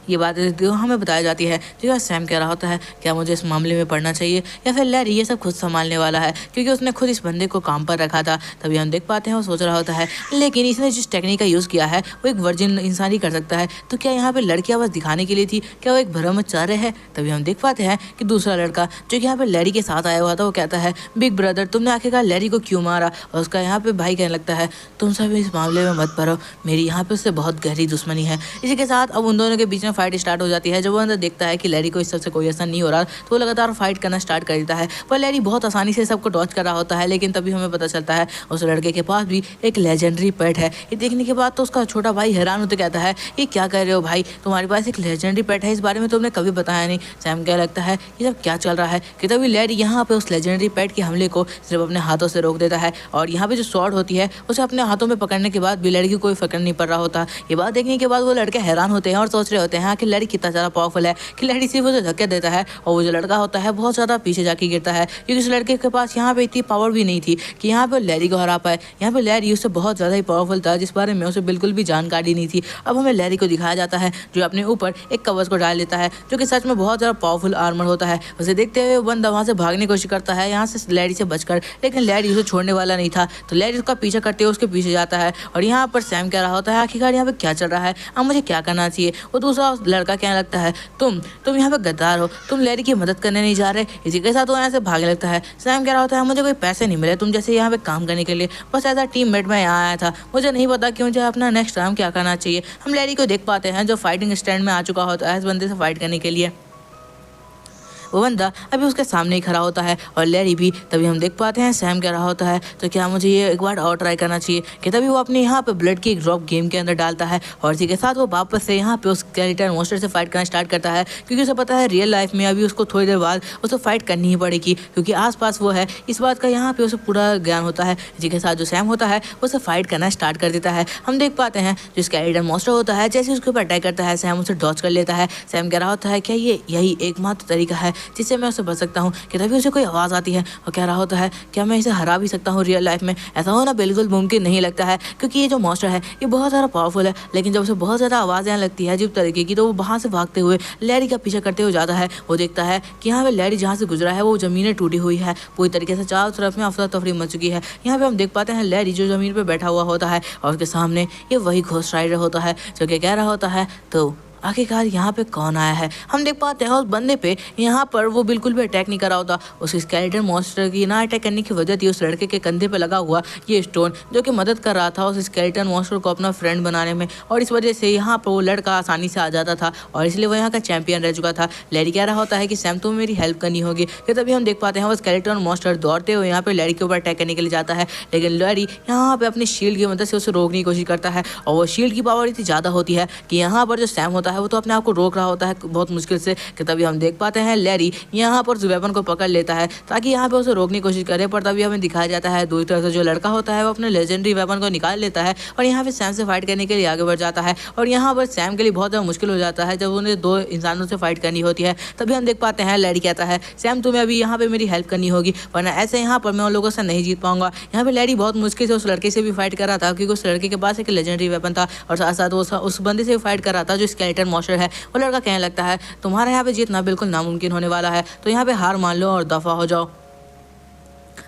ये बात जो हमें बताई जाती है, जो सैम कह रहा होता है क्या मुझे इस मामले में पढ़ना चाहिए या फिर लैरी ये सब खुद संभालने वाला है, क्योंकि उसने खुद इस बंदे को काम पर रखा था। तभी हम देख पाते हैं वो सोच रहा होता है लेकिन इसने जिस टेक्निक का यूज़ किया है वो एक वर्जिन इंसान ही कर सकता है, तो क्या यहाँ पे लड़कियाँ बस दिखाने के लिए थी, क्या वो एक ब्रह्मचार्य है। तभी हम देख पाते हैं कि दूसरा लड़का जो कि यहाँ पे लैरी के साथ आया हुआ था वो कहता है बिग ब्रदर तुमने आखिरकार लैरी को क्यों मारा, और उसका यहाँ पे भाई कहने लगता है तुम सब इस मामले में मत पढ़ो, मेरी यहाँ पे उससे बहुत गहरी दुश्मनी है। इसी के साथ अब उन दोनों के बीच में फाइट स्टार्ट हो जाती है। जब वो अंदर देखता है कि लैरी को इस सबसे कोई असर नहीं हो रहा तो वो लगातार फाइट करना स्टार्ट कर देता है, पर लैरी बहुत आसानी से सबको डॉच कर रहा होता है। लेकिन तभी हमें पता चलता है उस लड़के के पास भी एक लेजेंडरी पेट है। ये देखने के बाद तो उसका छोटा भाई हैरान होते कहता है ये क्या कर रहे हो भाई, तुम्हारे पास एक लेजेंडरी पेट है, इस बारे में तुमने कभी बताया नहीं। सैम क्या लगता है ये सब क्या चल रहा है, कि तभी लैरी यहाँ पे उस लेजेंडरी पेट के हमले को सिर्फ अपने हाथों से रोक देता है, और यहाँ पे जो स्वॉर्ड होती है उसे अपने हाथों में पकड़ने के बाद भी लड़की को कोई फर्क नहीं पड़ रहा होता। ये बात देखने के बाद वो लड़के हैरान होते हैं और सोच रहे होते हैं कि लैरी कितना ज़्यादा पावरफुल है, कि लैरी सिर्फ उसे धक्के देता है और वो जो लड़का होता है बहुत ज़्यादा पीछे जाके गिरता है, क्योंकि उस लड़के के पास यहाँ पे इतनी पावर भी नहीं थी कि यहाँ पे लैरी को हरा पाए। यहाँ पे लैरी उससे बहुत ज़्यादा ही पावरफुल था जिस बारे में उसे बिल्कुल भी जानकारी नहीं थी। अब हमें लैरी को दिखाया जाता है जो अपने ऊपर एक कवच को डाल लेता है, जो कि सच में बहुत ज़्यादा पावरफुल आर्मर होता है। उसे देखते हुए वो बंदा वहाँ से भागने की कोशिश करता है यहाँ से लैरी से बचकर, लेकिन लैरी उसे छोड़ने वाला नहीं था, तो लैरी उसका पीछा करते हुए उसके पीछे जाता है। और यहाँ पर सैम कह रहा होता है आखिरकार यहाँ पे क्या चल रहा है, अब मुझे क्या करना चाहिए। वो दूसरा लड़का कहने लगता है तुम यहाँ पे गद्दार हो, तुम लैरी की मदद करने नहीं जा रहे। इसी के साथ वो यहाँ से भागने लगता है। सैम कह रहा होता है मुझे कोई पैसे नहीं मिले तुम जैसे यहाँ पे काम करने के लिए, बस एज अ टीममेट मैं यहाँ आया था, मुझे नहीं पता कि मुझे अपना नेक्स्ट काम क्या करना चाहिए। हम लैरी को देख पाते हैं जो फाइटिंग स्टैंड में आ चुका होता है इस बंदे से फाइट करने के लिए। वो बंदा अभी उसके सामने ही खड़ा होता है और लैरी भी। तभी हम देख पाते हैं सैम कह रहा होता है तो क्या मुझे ये एक बार और ट्राई करना चाहिए, कि तभी वो अपने यहाँ पे ब्लड की एक ड्रॉप गेम के अंदर डालता है और इसी के साथ वो वापस से यहाँ पे उस स्केलेटन मॉन्स्टर से फाइट करना स्टार्ट करता है, क्योंकि उसे पता है रियल लाइफ में अभी उसको थोड़ी देर बाद उसे फाइट करनी ही पड़ेगी, क्योंकि आसपास वो है, इस बात का यहाँ पे उसे पूरा ज्ञान होता है। इसी के साथ जो सैम होता है उसे फाइट करना स्टार्ट कर देता है। हम देख पाते हैं जो स्केलेटन मॉन्स्टर होता है जैसे उसके ऊपर अटैक करता है सैम उसे डॉच कर लेता है। सैम कह रहा होता है क्या ये यही एकमात्र तरीका है जिससे मैं उससे बच सकता हूँ। कि तभी उसे कोई आवाज़ आती है और कह रहा होता है क्या मैं इसे हरा भी सकता हूँ रियल लाइफ में। ऐसा होना बिल्कुल मुमकिन नहीं लगता है क्योंकि ये जो मॉन्स्टर है ये बहुत ज़्यादा पावरफुल है, लेकिन जब उसे बहुत ज़्यादा आवाज़ आने लगती है अजीब तरीके की तो वो वहाँ से भागते हुए लैरी का पीछा करते हुए जाता है। वो देखता है कि यहाँ पे लैरी जहाँ से गुजरा है वो ज़मीनें टूटी हुई है, पूरी तरीके से चारों तरफ में अफरा तफरी मच चुकी है। यहाँ पे हम देख पाते हैं लैरी जो ज़मीन पे बैठा हुआ होता है और उसके सामने ये वही घोस्ट राइडर होता है जो कि कह रहा होता है तो आखिरकार यहाँ पे कौन आया है। हम देख पाते हैं उस बंदे पे यहाँ पर वो बिल्कुल भी अटैक नहीं कर रहा होता। उस स्केलेटन मॉन्स्टर की ना अटैक करने की वजह थी उस लड़के के कंधे पे लगा हुआ ये स्टोन जो कि मदद कर रहा था उस स्केलेटन मॉन्स्टर को अपना फ्रेंड बनाने में, और इस वजह से यहाँ पर वो लड़का आसानी से आ जाता था और इसलिए वो यहाँ का चैंपियन रह चुका था। लैरी कह रहा होता है कि सैम तुम्हें मेरी हेल्प करनी होगी। फिर तभी हम देख पाते हैं वो स्केलेटन मॉन्स्टर दौड़ते हुए यहाँ पे लैरी के ऊपर अटैक करने के लिए जाता है, लेकिन लैरी यहाँ पे अपनी शील्ड की मदद से उसे रोकने की कोशिश करता है और वो शील्ड की पावर इतनी ज़्यादा होती है कि यहाँ पर जो सैम होता है वो तो अपने आप को रोक रहा होता है बहुत मुश्किल से। कि तभी हम देख पाते हैं लैरी यहाँ पर उस वेपन को पकड़ लेता है ताकि यहाँ पे उसे रोकने की कोशिश करे, पर तभी हमें दिखाया जाता है दूसरी तरफ से जो लड़का होता है वो अपने लेजेंडरी वेपन को निकाल लेता है और यहाँ पे सैम से फाइट करने के लिए आगे बढ़ जाता है। और यहाँ पर सैम के लिए बहुत ज़्यादा मुश्किल हो जाता है जब उन्हें दो इंसानों से फाइट करनी होती है। तभी हम देख पाते हैं लैरी कहता है सैम तुम्हें अभी यहाँ पे मेरी हेल्प करनी होगी वरना ऐसे यहाँ पर मैं उन लोगों से नहीं जीत पाऊंगा। यहाँ पे लैरी बहुत मुश्किल से उस लड़के से भी फाइट कर रहा था क्योंकि उस लड़के के पास एक लेजेंडरी वेपन था और साथ साथ वो उस बंदे से भी फाइट कर रहा था जो स्केलेटन मॉन्स्टर है। वो लड़का कहने लगता है तुम्हारे यहाँ पे जीतना बिल्कुल नामुमकिन होने वाला है, तो यहाँ पे हार मान लो और दफा हो जाओ।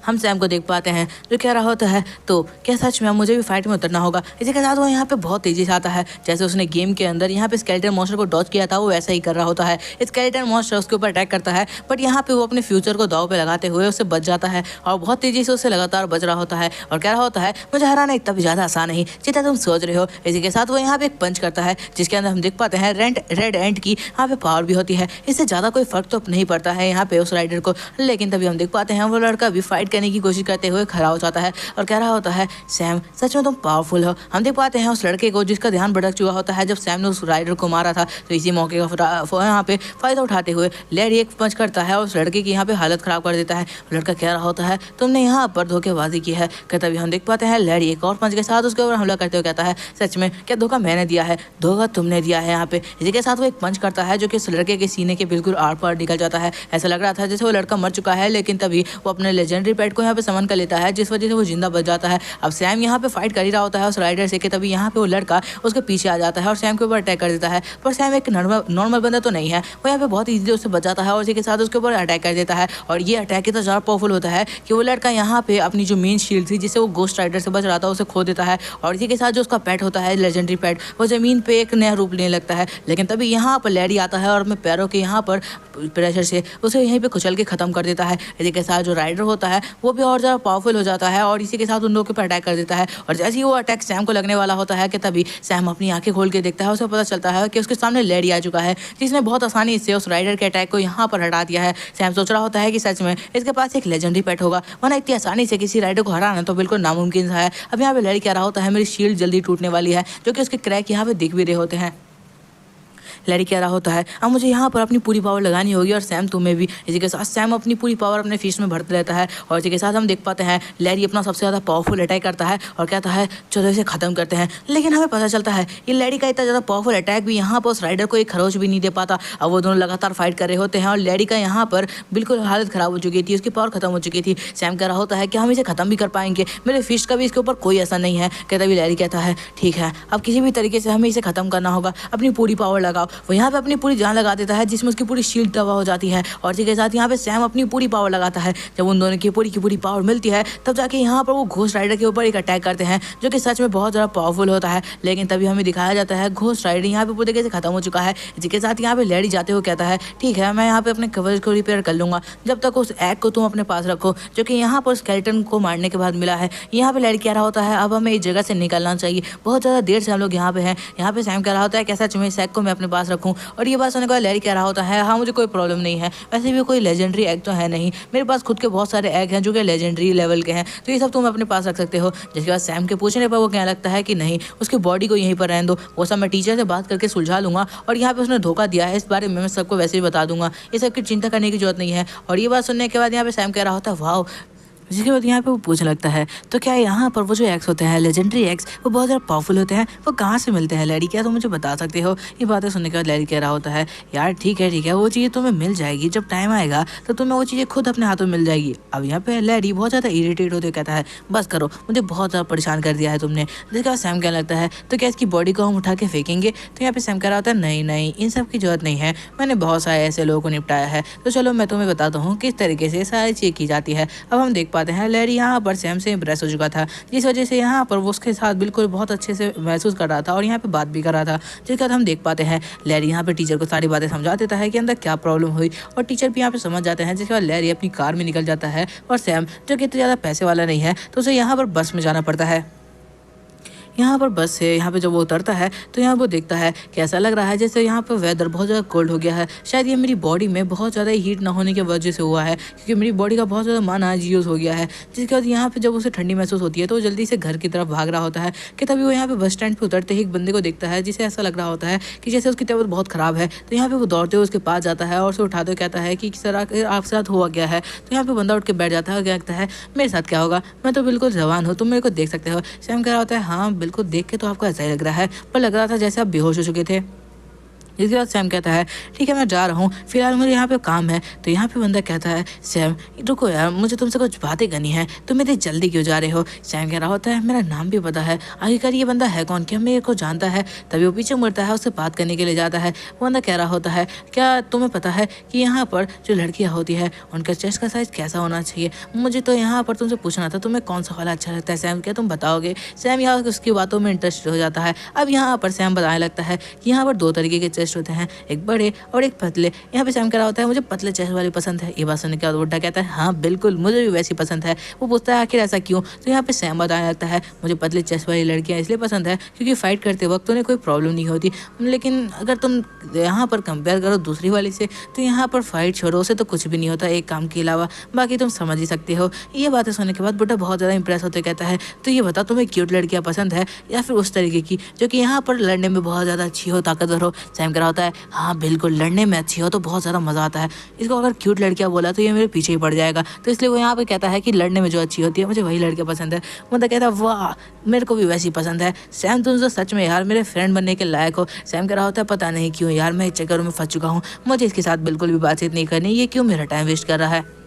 हम सैम को देख पाते हैं जो कह रहा होता है तो क्या सच में मुझे भी फाइट में उतरना होगा। इसी के साथ वो यहाँ पे बहुत तेजी से आता है, जैसे उसने गेम के अंदर यहाँ पे स्केलेटन मॉन्स्टर को डॉज किया था वो वैसा ही कर रहा होता है। स्केलेटन मॉन्स्टर उसके ऊपर अटैक करता है बट यहाँ पे वो अपने फ्यूचर को दाव पे लगाते हुए उससे बच जाता है और बहुत तेजी से उससे लगातार बच रहा होता है और कह रहा होता है मुझे हराना इतना भी ज़्यादा आसान नहीं जितना तुम सोच रहे हो। इसी के साथ वो यहाँ पे एक पंच करता है जिसके अंदर हम देख पाते हैं रेड एंड की यहाँ पे पावर भी होती है। इससे ज़्यादा कोई फर्क तो नहीं पड़ता है यहाँ पे उस राइडर को, लेकिन तभी हम देख पाते हैं वो लड़का भी फाइट करने की कोशिश करते हुए खड़ा हो जाता है और कह रहा होता है सैम सच में तुम पावरफुल हो। हम देख पाते हैं उस लड़के को जिसका ध्यान भटक चुका होता है जब सैम ने उस राइडर को मारा था, तो इसी मौके का यहाँ पे फायदा उठाते हुए लैरी एक पंच करता है और उस लड़के की यहाँ पे हालत खराब कर देता है। लड़का कह रहा होता है तुमने यहाँ पर धोखेबाजी की है। तभी हम देख पाते हैं लैरी एक और पंच के साथ उसके ऊपर हमला करते हुए कहता है सच में क्या धोखा मैंने दिया है, धोखा तुमने दिया है यहाँ पे। इसी के साथ वो एक पंच करता है जो कि उस लड़के के सीने के बिल्कुल आर पार निकल जाता है। ऐसा लग रहा था जैसे वो लड़का मर चुका है, लेकिन तभी वो अपने लेजेंडरी पेट को यहाँ पे समन कर लेता है जिस वजह से वो जिंदा बच जाता है। अब सैम यहाँ पे फाइट कर ही रहा होता है उस राइडर से कि तभी यहाँ पे वो लड़का उसके पीछे आ जाता है और सैम के ऊपर अटैक कर देता है। पर सैम एक नॉर्मल बंदा तो नहीं है, वो यहाँ पे बहुत इजीली उससे बच जाता है और इसी के साथ उसके ऊपर अटैक कर देता है। और ये अटैक इतना ज़्यादा पावरफुल होता है कि वो लड़का यहाँ पे अपनी जो मेन शील्ड थी जिससे वो गोस्ट राइडर से बच रहा था उसे खो देता है। और इसी के साथ जो उसका पेट होता है लेजेंडरी पेट वो ज़मीन पे एक नया रूप लेने लगता है। लेकिन तभी यहाँ पर लैरी आता है और अपने पैरों के यहाँ पर प्रेशर से उसे यहीं पे कुचल के ख़त्म कर देता है। इसी के साथ जो राइडर होता है वो भी और ज़्यादा पावरफुल हो जाता है और इसी के साथ उन लोगों के ऊपर अटैक कर देता है। और जैसे ही वो अटैक सैम को लगने वाला होता है कि तभी सैम अपनी आंखें खोल के देखता है, उसे पता चलता है कि उसके सामने लैरी आ चुका है जिसने बहुत आसानी से उस राइडर के अटैक को यहाँ पर हटा दिया है। सैम सोच रहा होता है कि सच में इसके पास एक लेजेंडरी पेट होगा वरना इतनी आसानी से किसी राइडर को हराना तो बिल्कुल नामुमकिन सा है। अब यहाँ पे लैरी कह रहा होता है मेरी शील्ड जल्दी टूटने वाली है, जो कि उसके क्रैक यहाँ पे दिख भी रहे होते हैं। लैरी कह रहा होता है अब मुझे यहाँ पर अपनी पूरी पावर लगानी होगी और सैम तुम्हें भी। इसी के साथ सैम अपनी पूरी पावर अपने फिस्ट में भरते रहता है और इसी के साथ हम देख पाते हैं लैरी अपना सबसे ज़्यादा पावरफुल अटैक करता है और कहता है चलो इसे ख़त्म करते हैं। लेकिन हमें पता चलता है ये लैरी का इतना ज़्यादा पावरफुल अटैक भी यहाँ पर उस राइडर को एक खरोच भी नहीं दे पाता। अब वो दोनों लगातार फाइट कर रहे होते हैं और लैरी का यहाँ पर बिल्कुल हालत ख़राब हो चुकी थी, उसकी पावर खत्म हो चुकी थी। सैम कह रहा होता है कि हम इसे ख़त्म भी कर पाएंगे, मेरे फिस्ट का भी इसके ऊपर कोई असर नहीं है। कहता भी लैरी कहता है ठीक है अब किसी भी तरीके से हमें इसे ख़त्म करना होगा, अपनी पूरी पावर लगाओ। वो यहाँ पर अपनी पूरी जान लगा देता है जिसमें उसकी पूरी शील्ड तबाह हो जाती है और इसी के साथ यहाँ पे सैम अपनी पूरी पावर लगाता है। जब उन दोनों की पूरी पावर मिलती है तब जाके यहाँ पर वो घोस्ट राइडर के ऊपर एक अटैक करते हैं जो कि सच में बहुत ज़्यादा पावरफुल होता है। लेकिन तभी हमें दिखाया जाता है घोस्ट राइडर यहाँ पे पूरी तरीके से खत्म हो चुका है। इसी के साथ यहाँ पे लैरी जाते हुए कहता है ठीक है मैं यहाँ पे अपने कवच को रिपेयर कर लूंगा, जब तक उस एग को तुम अपने पास रखो जो कि यहाँ पर स्केलेटन को मारने के बाद मिला है। यहाँ पे लैरी कह रहा होता है अब हमें इस जगह से निकलना चाहिए, बहुत ज़्यादा देर से हम लोग यहाँ पे हैं। यहाँ पे सैम कह रहा होता है कैसा सच में इस एग को मैं अपने पास रखूँ, और ये बात सुनने के बाद लैरी कह रहा होता है हाँ मुझे कोई प्रॉब्लम नहीं है, वैसे भी कोई लेजेंडरी एग तो है नहीं, मेरे पास खुद के बहुत सारे एग हैं जो कि लेजेंडरी लेवल के हैं, तो ये सब तुम अपने पास रख सकते हो। जिसके बाद सैम के पूछने पर वो कहने लगता है कि नहीं उसकी बॉडी को यहीं पर रहने दो, वो सब मैं टीचर से बात करके सुलझा लूंगा और यहाँ पे उसने धोखा दिया है इस बारे में मैं सबको वैसे ही बता दूंगा, ये सब की चिंता करने की जरूरत नहीं है। और ये बात सुनने के बाद यहाँ पे सैम कह रहा होता है वाह जिसके बाद यहाँ पे वो पूछने लगता है तो क्या यहाँ पर वो जो एक्स होते हैं लेजेंडरी एक्स वो बहुत ज़्यादा पावरफुल होते हैं, वो कहाँ से मिलते हैं लैरी, क्या तुम मुझे बता सकते हो। ये बातें सुनने के बाद लैरी कह रहा होता है यार ठीक है वो चीज़ें तुम्हें मिल जाएगी, जब टाइम आएगा तो तुम्हें वो चीज़ें खुद अपने हाथों में मिल जाएगी। अब यहाँ पे लैरी बहुत ज़्यादा इरिटेट होते कहता है बस करो, मुझे बहुत ज़्यादा परेशान कर दिया है तुमने। जिसके बाद सैम कहने लगता है तो क्या इसकी बॉडी को हम उठा के फेंकेंगे। तो यहाँ पे सैम कह रहा होता है नहीं इन सब की जरूरत नहीं है, मैंने बहुत सारे ऐसे लोगों को निपटाया है, तो चलो मैं तुम्हें बताता हूँ किस तरीके से सारी चीज़ की जाती है। अब हम देख पाते हैं लैरी यहाँ पर सैम से इम्प्रेस हो चुका था, जिस वजह से यहाँ पर वो उसके साथ बिल्कुल बहुत अच्छे से महसूस कर रहा था और यहाँ पे बात भी कर रहा था। जिसके बाद हम देख पाते हैं लैरी यहाँ पे टीचर को सारी बातें समझा देता है कि अंदर क्या प्रॉब्लम हुई और टीचर भी यहाँ पे समझ जाते हैं। जिसके बाद लैरी अपनी कार में निकल जाता है और सैम जो कि इतने ज़्यादा पैसे वाला नहीं है तो उसे यहाँ पर बस में जाना पड़ता है। यहाँ पर बस से यहाँ पे जब वो उतरता है तो यहाँ वो देखता है कि ऐसा लग रहा है जैसे यहाँ पर वेदर बहुत ज़्यादा कोल्ड हो गया है, शायद ये मेरी बॉडी में बहुत ज़्यादा हीट ना होने की वजह से हुआ है, क्योंकि मेरी बॉडी का बहुत ज़्यादा मन आज यूज़ हो गया है। जिसके बाद यहाँ पे जब उसे ठंडी महसूस होती है तो वो जल्दी से घर की तरफ भाग रहा होता है कि तभी वो यहाँ पे बस स्टैंड पर उतरते ही एक बंदे को देखता है जिसे ऐसा लग रहा होता है कि जैसे उसकी तबीयत बहुत ख़राब है। तो यहाँ पे वो दौड़ते हुए उसके पास जाता है और उसे उठाते हुए कहता है कि सर आपके साथ हुआ क्या है। तो यहाँ पे बंदा उठ के बैठ जाता है और कहता है मेरे साथ क्या होगा, मैं तो बिल्कुल जवान हूँ, तुम मेरे को देख सकते हो। सैम कह रहा होता है हाँ बिल्कुल, देख के तो आपको ऐसा ही लग रहा है, पर लग रहा था जैसे आप बेहोश हो चुके थे। इसके बाद सैम कहता है ठीक है मैं जा रहा हूँ, फिलहाल मुझे यहाँ पे काम है। तो यहाँ पे बंदा कहता है सैम रुको यार, मुझे तुमसे कुछ बातें करनी है, तुम इतनी जल्दी क्यों जा रहे हो। सैम कह रहा होता है मेरा नाम भी पता है, आखिरकार ये बंदा है कौन, क्या मेरे को जानता है। तभी वो पीछे मुड़ता है, उससे बात करने के लिए जाता है। वो बंदा कह रहा होता है क्या तुम्हें पता है कि यहाँ पर जो लड़कियाँ होती है उनका चेस्ट का साइज़ कैसा होना चाहिए, मुझे तो यहाँ पर तुमसे पूछना था तुम्हें कौन सा वाला अच्छा लगता है। सैम क्या तुम बताओगे। सैम यहाँ उसकी बातों में इंटरेस्ट हो जाता है। अब यहाँ पर सैम बताने लगता है कि यहाँ पर दो तरीके के चेस्ट होते हैं, एक बड़े और एक पतले। यहाँ पे सैम कह रहा होता है मुझे पतले चेस्ट वाली पसंद है। ये बात सुनने के बाद बुड्ढा कहता है हाँ बिल्कुल मुझे भी वैसी पसंद है। वो पूछता है आखिर ऐसा क्यों। तो यहाँ पे सैम बताने लगता है मुझे पतले चेस्ट वाली लड़कियाँ इसलिए पसंद है क्योंकि फाइट करते वक्त उन्हें कोई प्रॉब्लम नहीं होती, लेकिन अगर तुम यहाँ पर कंपेयर करो दूसरी वाली से तो यहाँ पर फाइट छोड़ो, उसे तो कुछ भी नहीं होता एक काम के अलावा, बाकी तुम समझ ही सकते हो। ये बातें सुनने के बाद बुड्ढा बहुत ज़्यादा इंप्रेस होते कहता है तो ये बता तुम्हें क्यूट लड़कियाँ पसंद है या फिर उस तरीके की जो कि यहाँ पर लड़ने में बहुत ज़्यादा अच्छी हो, ताकतवर हो। सैम कह रहा होता है हाँ बिल्कुल, लड़ने में अच्छी हो तो बहुत ज़्यादा मज़ा आता है। इसको अगर क्यूट लड़कियाँ बोला तो ये मेरे पीछे ही पड़ जाएगा, तो इसलिए वो यहाँ पे कहता है कि लड़ने में जो अच्छी होती है मुझे वही लड़कियाँ पसंद है। मतलब कहता है वाह मेरे को भी वैसी पसंद है। सैम तुम तो सच में यार मेरे फ्रेंड बनने के लायक हो। सैम कह रहा होता है पता नहीं क्यों यार मैं इस चक्कर में फंस चुका हूँ, मुझे इसके साथ बिल्कुल भी बातचीत नहीं करनी, ये क्यों मेरा टाइम वेस्ट कर रहा है।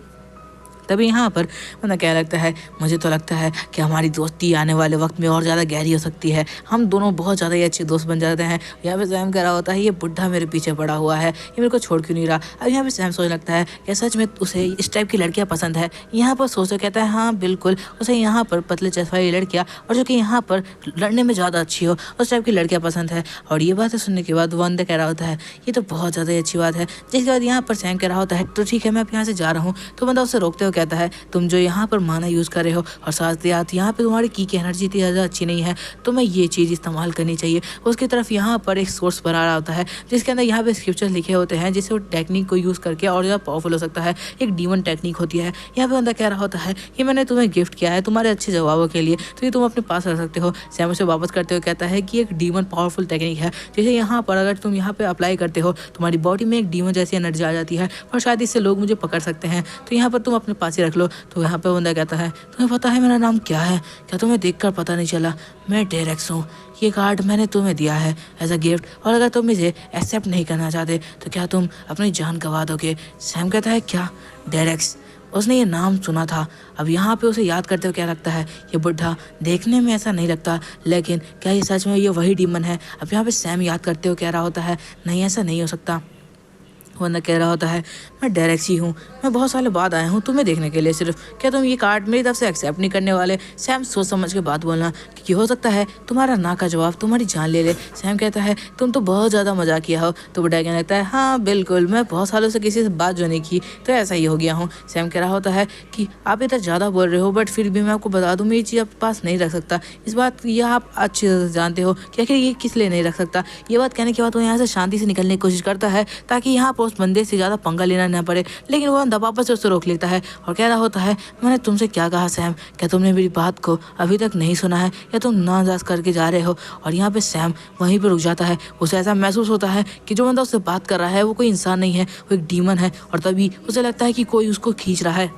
तभी यहाँ पर बंदा क्या लगता है मुझे तो लगता है कि हमारी दोस्ती आने वाले वक्त में और ज़्यादा गहरी हो सकती है, हम दोनों बहुत ज़्यादा ही अच्छे दोस्त बन जाते हैं। यहाँ पे सैम कह रहा होता है ये बुढ़ा मेरे पीछे पड़ा हुआ है, ये मेरे को छोड़ क्यों नहीं रहा। अब यहाँ पे सैम सोचने लगता है कि सच में उसे इस टाइप की लड़कियाँ पसंद है। यहाँ पर सोच कहता है हाँ बिल्कुल, उसे यहाँ पर पतले चेस्ट वाली लड़कियाँ और जो कि यहाँ पर लड़ने में ज़्यादा अच्छी हो उस टाइप की लड़कियाँ पसंद है। और ये बातें सुनने के बाद वो अंदर कह रहा होता है ये तो बहुत ज़्यादा ही अच्छी बात है। जिसके बाद यहाँ पर सैम कह रहा होता है तो ठीक है मैं अब यहाँ से जा रहा हूँ। तो बंदा उसे रोकते हुए कहता है तुम जो यहाँ पर माना यूज़ कर रहे हो और साथ ही साथ यहाँ पे तुम्हारी की एनर्जी इतनी ज़्यादा अच्छी नहीं है, तो मैं ये चीज़ इस्तेमाल करनी चाहिए। उसकी तरफ यहाँ पर एक सोर्स बना रहा होता है जिसके अंदर यहाँ पे स्क्रिप्चर लिखे होते हैं जिससे वो टेक्निक को यूज़ करके और ज़्यादा पावरफुल हो सकता है। एक डीमन टेक्निक होती है। यहाँ पे बंदा कह रहा होता है कि मैंने तुम्हें गिफ्ट किया है तुम्हारे अच्छे जवाबों के लिए, तो ये तुम अपने पास रख सकते हो। सैम उसे वापस करते हुए कहता है कि एक डीमन पावरफुल टेक्निक है, जैसे यहाँ पर अगर तुम यहाँ पे अप्लाई करते हो तुम्हारी बॉडी में एक डीमन जैसी एनर्जी आ जाती है और शायद इससे लोग मुझे पकड़ सकते हैं, तो यहाँ पर तुम अपने पास ही रख लो। तो यहाँ पे बंदा कहता है तुम्हें पता है मेरा नाम क्या है, क्या तुम्हें देखकर पता नहीं चला, मैं डेरेक्स हूँ। ये कार्ड मैंने तुम्हें दिया है एज अ गिफ्ट और अगर तुम इसे एक्सेप्ट नहीं करना चाहते तो क्या तुम अपनी जान गंवा दोगे। सैम कहता है क्या डेरेक्स, उसने ये नाम सुना था। अब यहाँ पे उसे याद करते हुए क्या लगता है ये बुढ़ा देखने में ऐसा नहीं लगता, लेकिन क्या ये सच में ये वही डीमन है। अब यहाँ पे सैम याद करते हुए कह रहा होता है नहीं ऐसा नहीं हो सकता। वरना कह रहा होता है मैं डायरेक्ट ही हूँ, मैं बहुत सालों बाद आया हूँ तुम्हें देखने के लिए सिर्फ, क्या तुम ये कार्ड मेरी तरफ से एक्सेप्ट नहीं करने वाले। सैम सोच समझ के बात बोलना क्योंकि हो सकता है तुम्हारा ना का जवाब तुम्हारी जान ले ले। सैम कहता है तुम तो बहुत ज़्यादा मजाक किया हो। तो बुढ़ा कहने लगता है हाँ बिल्कुल, मैं बहुत सालों से किसी से बात जो नहीं की तो ऐसा ही हो गया हूँ। सैम कह रहा होता है कि आप इतना ज़्यादा बोल रहे हो बट फिर भी मैं आपको बता दूँ मैं ये चीज़ आपके पास नहीं रख सकता। इस बात ये आप अच्छे से जानते हो कि आखिर ये किस लिए नहीं रख सकता। ये बात कहने के बाद वो यहाँ से शांति से निकलने की कोशिश करता है ताकि यहाँ पर उस बंदे से ज़्यादा पंगा लेना ना पड़े, लेकिन वो बंदा वापस से उसे रोक लेता है और कह रहा होता है मैंने तुमसे क्या कहा सैम, क्या तुमने मेरी बात को अभी तक नहीं सुना है या तुम नाजायज़ करके जा रहे हो। और यहाँ पे सैम वहीं पर रुक जाता है। उसे ऐसा महसूस होता है कि जो बंदा उससे बात कर रहा है वो कोई इंसान नहीं है, वो एक डीमन है और तभी उसे लगता है कि कोई उसको खींच रहा है।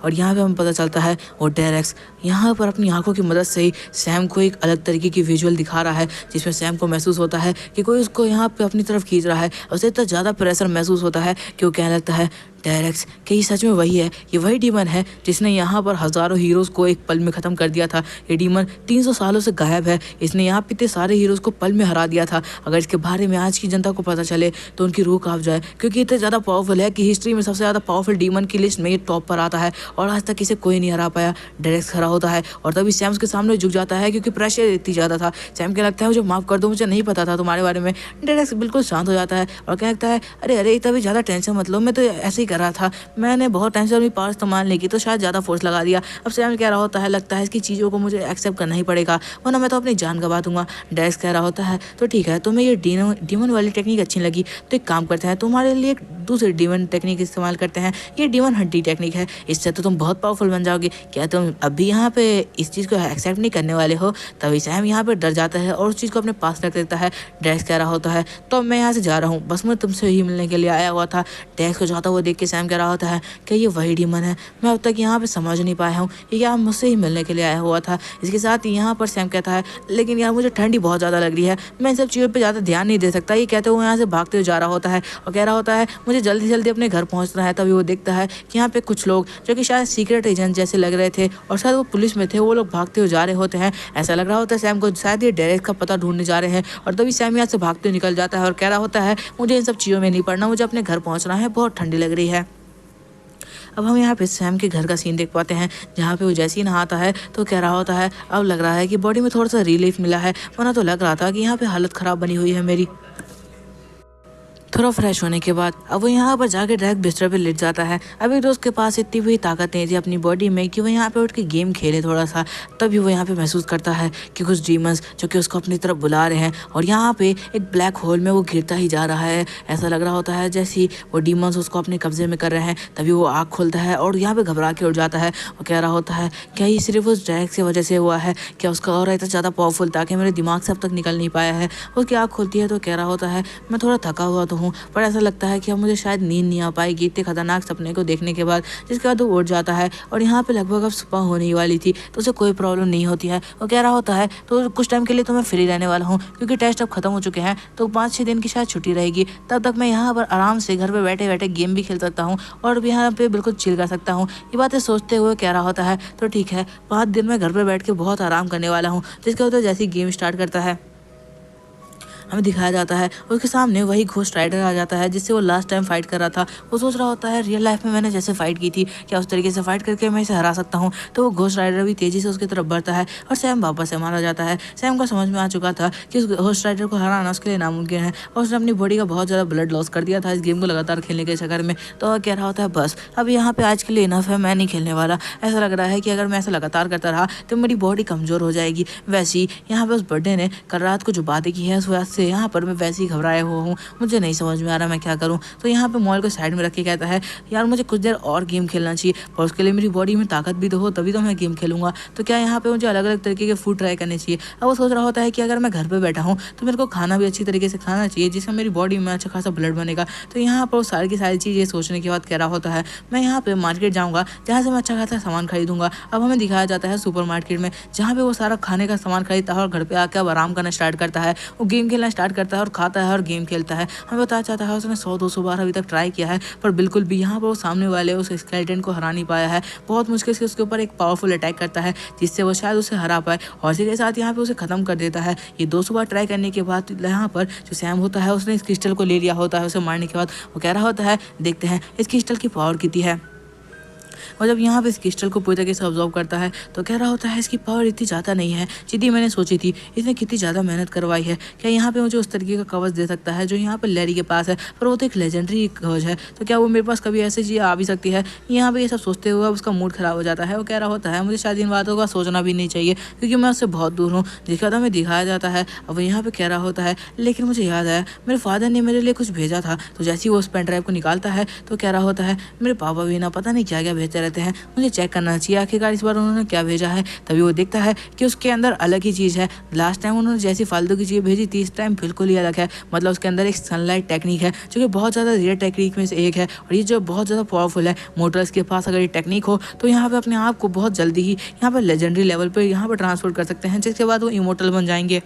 और यहाँ पे हमें पता चलता है वो डेरेक्स यहाँ पर अपनी आंखों की मदद से ही सैम को एक अलग तरीके की विजुअल दिखा रहा है, जिसमें सैम को महसूस होता है कि कोई उसको यहाँ पे अपनी तरफ खींच रहा है। उसे इतना ज़्यादा प्रेशर महसूस होता है कि वो कहने लगता है, डेरेक्स कि ये सच में वही है, ये वही डीमन है जिसने यहाँ पर हज़ारों हीरोज़ को एक पल में ख़त्म कर दिया था। ये डीमन 300 सालों से गायब है, इसने यहाँ पे इतने सारे हीरोज़ को पल में हरा दिया था। अगर इसके बारे में आज की जनता को पता चले तो उनकी रूह कांप जाए, क्योंकि इतना ज़्यादा पावरफुल है कि हिस्ट्री में सबसे ज़्यादा पावरफुल डीमन की लिस्ट में ये टॉप पर आता है और आज तक इसे कोई नहीं हरा पाया। डेरेक्स खड़ा होता है और तभी सैम उसके सामने झुक जाता है, क्योंकि प्रेशर इतनी ज़्यादा था। सैम के लगता है मुझे माफ़ कर दो, मुझे नहीं पता था तुम्हारे बारे में। डेरेक्स बिल्कुल शांत हो जाता है और कहता है, अरे अरे तभी ज़्यादा टेंशन मत लो, मैं तो ऐसे ही कर रहा था, मैंने बहुत टाइम से अपनी पावर इस्तेमाल नहीं की तो शायद ज़्यादा फोर्स लगा दिया। अब सैम कह रहा होता है, लगता है इसकी चीज़ों को मुझे एक्सेप्ट करना ही पड़ेगा वरना मैं तो अपनी जान गवा दूंगा। डेरेक्स कह रहा होता है, तो ठीक है, तुम्हें ये डीमन वाली टेक्निक अच्छी लगी तो एक काम करते हैं, तुम्हारे लिए एक दूसरी डीमन टेक्निक इस्तेमाल करते हैं। ये डीमन हंटी टेक्निक है, इससे तो तुम बहुत पावरफुल बन जाओगे। क्या तुम अभी यहाँ पे इस चीज़ को एक्सेप्ट नहीं करने वाले हो? तभी सैम यहाँ पे डर जाता है और उस चीज़ को अपने पास रख देता है। डेरेक्स कह रहा होता है, तो मैं यहाँ से जा रहा हूँ, बस मैं तुमसे ही मिलने के लिए आया हुआ था। डेरेक्स को जाता हुआ देख के सैम कह रहा होता है कि ये वही डीमन है, मैं अब तक यहाँ पे समझ नहीं पाया हूँ ये क्या मुझसे ही मिलने के लिए आया हुआ था। इसके साथ यहाँ पर सैम कहता है, लेकिन यार मुझे ठंडी बहुत ज़्यादा लग रही है, मैं इन सब चीज़ों पे ज़्यादा ध्यान नहीं दे सकता। ये कहते हुए यहाँ से भागते हुए जा रहा होता है और कह रहा होता है, मुझे जल्दी जल्दी अपने घर पहुँचना है। तभी वो देखता है कि यहाँ पे कुछ लोग जो कि शायद सीक्रेट एजेंट जैसे लग रहे थे और शायद वो पुलिस में थे, वो लोग भागते हुए जा रहे होते हैं। ऐसा लग रहा होता है सैम को शायद ये डेरेक्स का पता ढूंढने जा रहे हैं। और तभी सैम यहाँ से भागते हुए निकल जाता है और कह रहा होता है, मुझे इन सब चीज़ों में नहीं पड़ना, मुझे अपने घर पहुँचना है, बहुत ठंडी लग रही है। अब हम यहाँ पे सैम के घर का सीन देख पाते हैं, जहाँ पे वो जैसे ही नहाता है तो कह रहा होता है, अब लग रहा है कि बॉडी में थोड़ा सा रिलीफ मिला है, वरना तो लग रहा था कि यहाँ पे हालत ख़राब बनी हुई है मेरी। थोड़ा फ्रेश होने के बाद अब वो यहाँ पर जाके डायरेक्ट बिस्तर पे लेट जाता है। अभी तो उसके पास इतनी हुई ताकत नहीं थी अपनी बॉडी में कि वो यहाँ पे उठ के गेम खेले थोड़ा सा। तभी वो यहाँ पे महसूस करता है कि कुछ डीमंस जो कि उसको अपनी तरफ बुला रहे हैं और यहाँ पे एक ब्लैक होल में वो गिरता ही जा रहा है। ऐसा लग रहा होता है जैसे ही वो डीमंस उसको अपने कब्जे में कर रहे हैं। तभी वो आँख खोलता है और यहाँ पे घबरा के उठ जाता है और कह रहा होता है, क्या ये सिर्फ उस डायरेक्ट की वजह से हुआ है? क्या उसका और इतना ज़्यादा पावरफुल था कि मेरे दिमाग से अब तक निकल नहीं पाया है? उसकी आँख खोलती है तो कह रहा होता है, मैं थोड़ा थका हुआ तो हूँ, पर ऐसा लगता है कि अब मुझे शायद नींद नहीं आ पाएगी इतने खतरनाक सपने को देखने के बाद। जिसके बाद वो उठ जाता है और यहाँ पे लगभग अब सुबह होने ही वाली थी तो उसे कोई प्रॉब्लम नहीं होती है। वो कह रहा होता है, तो कुछ टाइम के लिए तो मैं फ्री रहने वाला हूँ, क्योंकि टेस्ट अब खत्म हो चुके हैं, तो 5-6 दिन की शायद छुट्टी रहेगी। तब तक मैं यहाँ पर आराम से घर पर बैठे बैठे गेम भी खेल सकता हूँ और यहाँ पे बिल्कुल चिल कर सकता हूँ। ये बातें सोचते हुए कह रहा होता है, तो ठीक है, 5 दिन में घर पर बैठ के बहुत आराम करने वाला हूँ। जिसके बाद जैसे ही गेम स्टार्ट करता है हमें दिखाया जाता है उसके सामने वही घोस्ट राइडर आ जाता है जिससे वो लास्ट टाइम फाइट कर रहा था। वो सोच रहा होता है, रियल लाइफ में मैंने जैसे फाइट की थी, क्या उस तरीके से फाइट करके मैं इसे हरा सकता हूँ? तो वो घोस्ट राइडर भी तेजी से उसकी तरफ बढ़ता है और सैम वापस से मारा जाता है। सैम को समझ में आ चुका था कि उस घोस्ट राइडर को हराना उसके लिए नामुमकिन है और उसने अपनी बॉडी का बहुत ज़्यादा ब्लड लॉस कर दिया था इस गेम को लगातार खेलने के चक्कर में। तो वह कह रहा होता है, बस अब यहाँ पे आज के लिए इनफ है, मैं नहीं खेलने वाला। ऐसा लग रहा है कि अगर मैं ऐसा लगातार करता रहा तो मेरी बॉडी कमज़ोर हो जाएगी। वैसे ही यहाँ पे उस बर्थडे ने कल रात को जो बातें की है उस वजह से यहाँ पर मैं वैसे ही घबराया हुआ हूँ, मुझे नहीं समझ में आ रहा मैं क्या करूँ। तो यहाँ पे मॉल को साइड में रख के कहता है, यार मुझे कुछ देर और गेम खेलना चाहिए और उसके लिए मेरी बॉडी में ताकत भी तो हो, तभी तो मैं गेम खेलूंगा। तो क्या यहाँ पे मुझे अलग अलग तरीके के फूड ट्राई करने चाहिए। अब वो सोच रहा होता है कि अगर मैं घर पर बैठा हूँ तो मेरे को खाना भी अच्छी तरीके से खाना चाहिए जिससे मेरी बॉडी में अच्छा खासा ब्लड बनेगा। तो यहाँ पर वो सारी की सारी चीज़ें सोचने के बाद कह रहा होता है, मैं यहाँ पे मार्केट जाऊँगा जहाँ से मैं अच्छा खासा सामान खरीदूंगा। अब हमें दिखाया जाता है सुपर मार्केट में, जहाँ पे वो सारा खाने का सामान खरीदता है और घर पे आकर अब आराम करना स्टार्ट करता है। वो गेम खेलना स्टार्ट करता है और खाता है और गेम खेलता है। हमें बताया जाता है उसने 100-200 बार अभी तक ट्राई किया है पर बिल्कुल भी यहाँ पर वो सामने वाले उस स्केलेटन को हरा नहीं पाया है। बहुत मुश्किल से उसके ऊपर एक पावरफुल अटैक करता है जिससे वो शायद उसे हरा पाए और इसी के साथ यहाँ पे उसे खत्म कर देता है। ये 200 बार ट्राई करने के बाद यहाँ पर जो सैम होता है उसने इस क्रिस्टल को ले लिया होता है उसे मारने के बाद। वो कह रहा होता है, देखते हैं इस क्रिस्टल की पावर कितनी है। और जब यहाँ पे इस क्रिस्टल को पूरी तरीके से ऑब्जर्व करता है तो कह रहा होता है, इसकी पावर इतनी ज़्यादा नहीं है जितनी मैंने सोची थी। इसने कितनी ज़्यादा मेहनत करवाई है, क्या यहाँ पे मुझे उस तरीके का कवच दे सकता है जो यहाँ पे लैरी के पास है? पर वो तो एक लेजेंडरी कवच है, तो क्या वो मेरे पास कभी ऐसी चीज़ आ भी सकती है? यहाँ पे ये सब सोचते हुए उसका मूड ख़राब हो जाता है। वो कह रहा होता है, मुझे शायद इन बातों का सोचना भी नहीं चाहिए क्योंकि मैं उससे बहुत दूर हूँ। जिसका हमें दिखाया जाता है। अब यहाँ पे कह रहा होता है, लेकिन मुझे याद आया मेरे फादर ने मेरे लिए कुछ भेजा था। तो जैसे ही वो उस पेन ड्राइव को निकालता है तो कह रहा होता है, मेरे पापा भी ना पता नहीं क्या क्या भेजते सोचते रहते हैं मुझे चेक करना चाहिए आखिरकार इस बार उन्होंने क्या भेजा है। तभी वो देखता है कि उसके अंदर अलग ही चीज़ है। लास्ट टाइम उन्होंने जैसी फालतू की चीज़ भेजी थी इस टाइम बिल्कुल ही अलग है। मतलब उसके अंदर एक सनलाइट टेक्निक है जो कि बहुत ज़्यादा रेयर टेक्निक में से एक है और ये जो बहुत ज़्यादा पावरफुल है। मोटर्स के पास अगर ये टेक्निक हो तो यहाँ पे अपने आप को बहुत जल्दी ही यहाँ पर लेजेंडरी लेवल पर यहाँ पर ट्रांसफर कर सकते हैं, जिसके बाद वो इमोर्टल बन जाएंगे।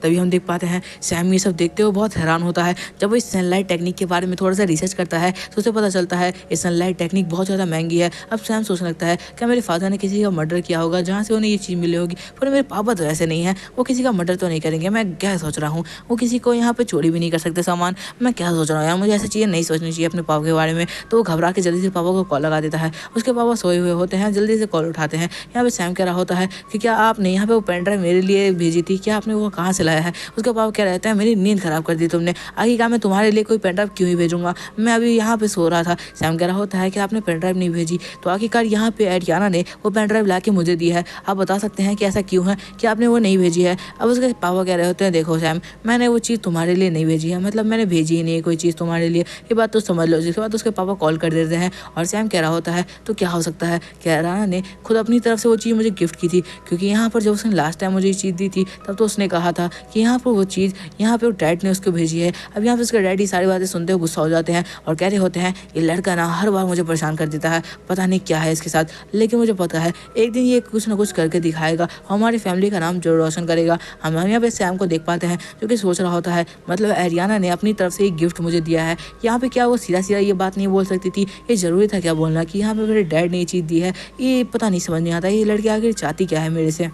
तभी हम देख पाते हैं सैम ये सब देखते हुए बहुत हैरान होता है। जब वो इस सनलाइट टेक्निक के बारे में थोड़ा सा रिसर्च करता है तो उसे पता चलता है ये सनलाइट टेक्निक बहुत ज़्यादा महंगी है। अब सैम सोचने लगता है क्या मेरे फादर ने किसी का मर्डर किया होगा जहाँ से उन्हें ये चीज़ मिली होगी, पर मेरे पापा तो ऐसे नहीं है, वो किसी का मर्डर तो नहीं करेंगे। मैं क्या सोच रहा हूँ, वो किसी को यहाँ पर चोरी भी नहीं कर सकते सामान। मैं क्या सोच रहा हूँ यार, मुझे ऐसी चीज़ें नहीं सोचनी चाहिए अपने पापा के बारे में। तो वो घबरा के जल्दी से पापा को कॉल लगा देता है। उसके पापा सोए हुए होते हैं, जल्दी से कॉल उठाते हैं। यहाँ पे सैम कह रहा होता है कि क्या आपने यहाँ पे वो पेन ड्राइव मेरे लिए भेजी थी, क्या आपने वो कहाँ से लाया है। उसके पापा क्या रहता है मेरी नींद खराब कर दी तुमने, आगे क्या मैं तुम्हारे लिए कोई पेन ड्राइव क्यों ही भेजूंगा, मैं अभी यहाँ पे सो रहा था। सैम कह रहा होता है कि आपने पेन ड्राइव नहीं भेजी, तो आखिरकार यहाँ पे एरियाना ने वो पेन ड्राइव ला के मुझे दी है। आप बता सकते हैं कि ऐसा क्यों है कि आपने वो नहीं भेजी है। अब उसके पापा कह रहे होते हैं देखो सैम, मैंने वो चीज़ तुम्हारे लिए नहीं भेजी है, मतलब मैंने भेजी ही नहीं है कोई चीज़ तुम्हारे लिए, ये बात तो समझ लो। जिसके बाद उसके पापा कॉल कर देते हैं और सैम कह रहा होता है तो क्या हो सकता है कि एरियाना ने खुद अपनी तरफ से वो चीज़ मुझे गिफ्ट की थी, क्योंकि यहाँ पर जब उसने लास्ट टाइम मुझे ये चीज़ दी थी तब तो उसने कहा था कि यहाँ पर वो चीज़ यहाँ पे डैड ने उसको भेजी है। अब यहाँ पे उसके डैडी सारी बातें सुनते हुए गुस्सा हो जाते हैं और कह रहे होते हैं ये लड़का ना हर बार मुझे परेशान कर देता है, पता नहीं क्या है इसके साथ, लेकिन मुझे पता है एक दिन ये कुछ ना कुछ करके दिखाएगा, हमारी फैमिली का नाम जरूर रोशन करेगा। हम यहाँ पे सैम को देख पाते हैं जो कि सोच रहा होता है मतलब एरियाना ने अपनी तरफ से एक गिफ्ट मुझे दिया है। यहाँ पे क्या वो सीधा सीधा ये बात नहीं बोल सकती थी, ये जरूरी था क्या बोलना कि यहाँ पे मेरे डैड ने ये चीज़ दी है। ये पता नहीं समझ नहीं आता ये लड़की आखिर चाहती क्या है मेरे से।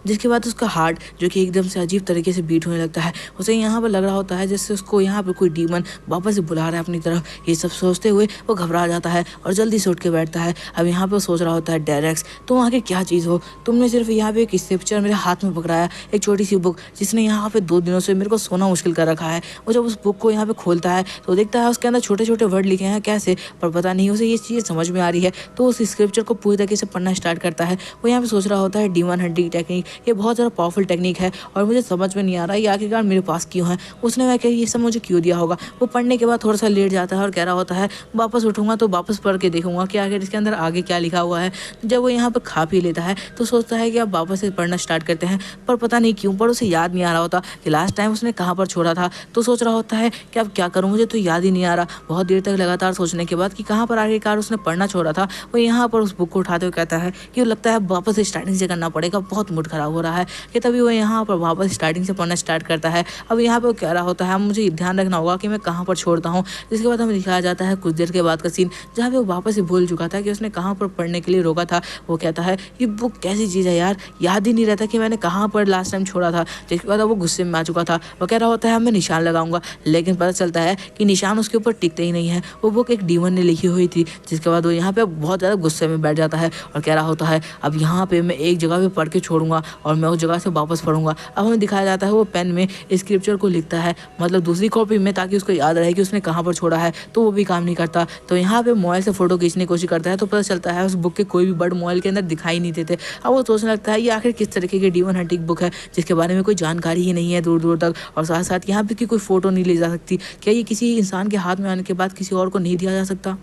जिसके बाद उसका हार्ट जो कि एकदम से अजीब तरीके से बीट होने लगता है। उसे यहाँ पर लग रहा होता है जैसे उसको यहाँ पर कोई डीमन वापस से बुला रहा है अपनी तरफ। ये सब सोचते हुए वो घबरा जाता है और जल्दी से उठ के बैठता है। अब यहाँ पर सोच रहा होता है डेरेक्स तुम आखिर क्या चीज़ हो, तुमने सिर्फ यहाँ पे एक स्क्रिप्चर मेरे हाथ में पकड़ाया, एक छोटी सी बुक जिसने यहाँ पे 2 दिनों से मेरे को सोना मुश्किल कर रखा है। वो जब उस बुक को यहाँ पे खोलता है तो देखता है उसके अंदर छोटे छोटे वर्ड लिखे हैं कैसे, पर पता नहीं उसे ये चीज़ समझ में आ रही है। तो उस स्क्रिप्चर को पूरी तरीके से पढ़ना स्टार्ट करता है। वो यहाँ पे सोच रहा होता है डीमन हंटिंग टेक्निक ये बहुत ज़्यादा पावरफुल टेक्निक है और मुझे समझ में नहीं आ रहा ये आखिरकार मेरे पास क्यों है, उसने मैं क्या ये सब मुझे क्यों दिया होगा। वो पढ़ने के बाद थोड़ा सा लेट जाता है और कह रहा होता है वापस उठूंगा तो वापस पढ़ के देखूंगा कि आखिर इसके अंदर आगे क्या लिखा हुआ है। जब वो यहाँ पर खा पी लेता है तो सोचता है कि अब वापस से पढ़ना स्टार्ट करते हैं, पर पता नहीं क्यों पर उसे याद नहीं आ रहा होता कि लास्ट टाइम उसने कहाँ पर छोड़ा था। तो सोच रहा होता है कि अब क्या करूँ, मुझे तो याद ही नहीं आ रहा। बहुत देर तक लगातार सोचने के बाद कि कहाँ पर आखिरकार उसने पढ़ना छोड़ा था, वो यहाँ पर उस बुक को उठाते हुए कहता है कि लगता है वापस से स्टार्टिंग से करना पड़ेगा, बहुत मूड खराब हो रहा है। कि तभी वो यहाँ पर वापस स्टार्टिंग से पढ़ना स्टार्ट करता है। अब यहाँ पर वो कह रहा होता है मुझे ध्यान रखना होगा कि मैं कहाँ पर छोड़ता हूँ। जिसके बाद हमें दिखाया जाता है कुछ देर के बाद का सीन जहाँ पे वो वापस से भूल चुका था कि उसने कहाँ पर पढ़ने के लिए रोका था। वो कहता है ये बुक कैसी चीज़ है यार, याद ही नहीं रहता कि मैंने कहाँ पर लास्ट टाइम छोड़ा था। जिसके बाद वो गुस्से में आ चुका था। वो कह रहा होता है मैं निशान लगाऊंगा, लेकिन पता चलता है कि निशान उसके ऊपर टिकते ही नहीं है। वो बुक एक डीमन ने लिखी हुई थी। जिसके बाद वो यहाँ पे बहुत ज़्यादा गुस्से में बैठ जाता है और कह रहा होता है अब यहाँ पे मैं एक जगह पे पढ़ के छोड़ूंगा और मैं उस जगह से वापस पढ़ूंगा। अब हमें दिखाया जाता है वो पेन में स्क्रिप्चर को लिखता है, मतलब दूसरी कॉपी में, ताकि उसको याद रहे कि उसने कहाँ पर छोड़ा है। तो वो भी काम नहीं करता। तो यहाँ पे मोबाइल से फोटो खींचने की कोशिश करता है तो पता चलता है उस बुक के कोई भी बर्ड मोबाइल के अंदर दिखाई नहीं देते। अब वो सोचने लगता है ये आखिर किस तरीके की डीमन हंटिंग बुक है जिसके बारे में कोई जानकारी ही नहीं है दूर दूर तक, और साथ साथ यहाँ पे की कोई फोटो नहीं ली जा सकती। क्या ये किसी इंसान के हाथ में आने के बाद किसी और को नहीं दिया जा सकता?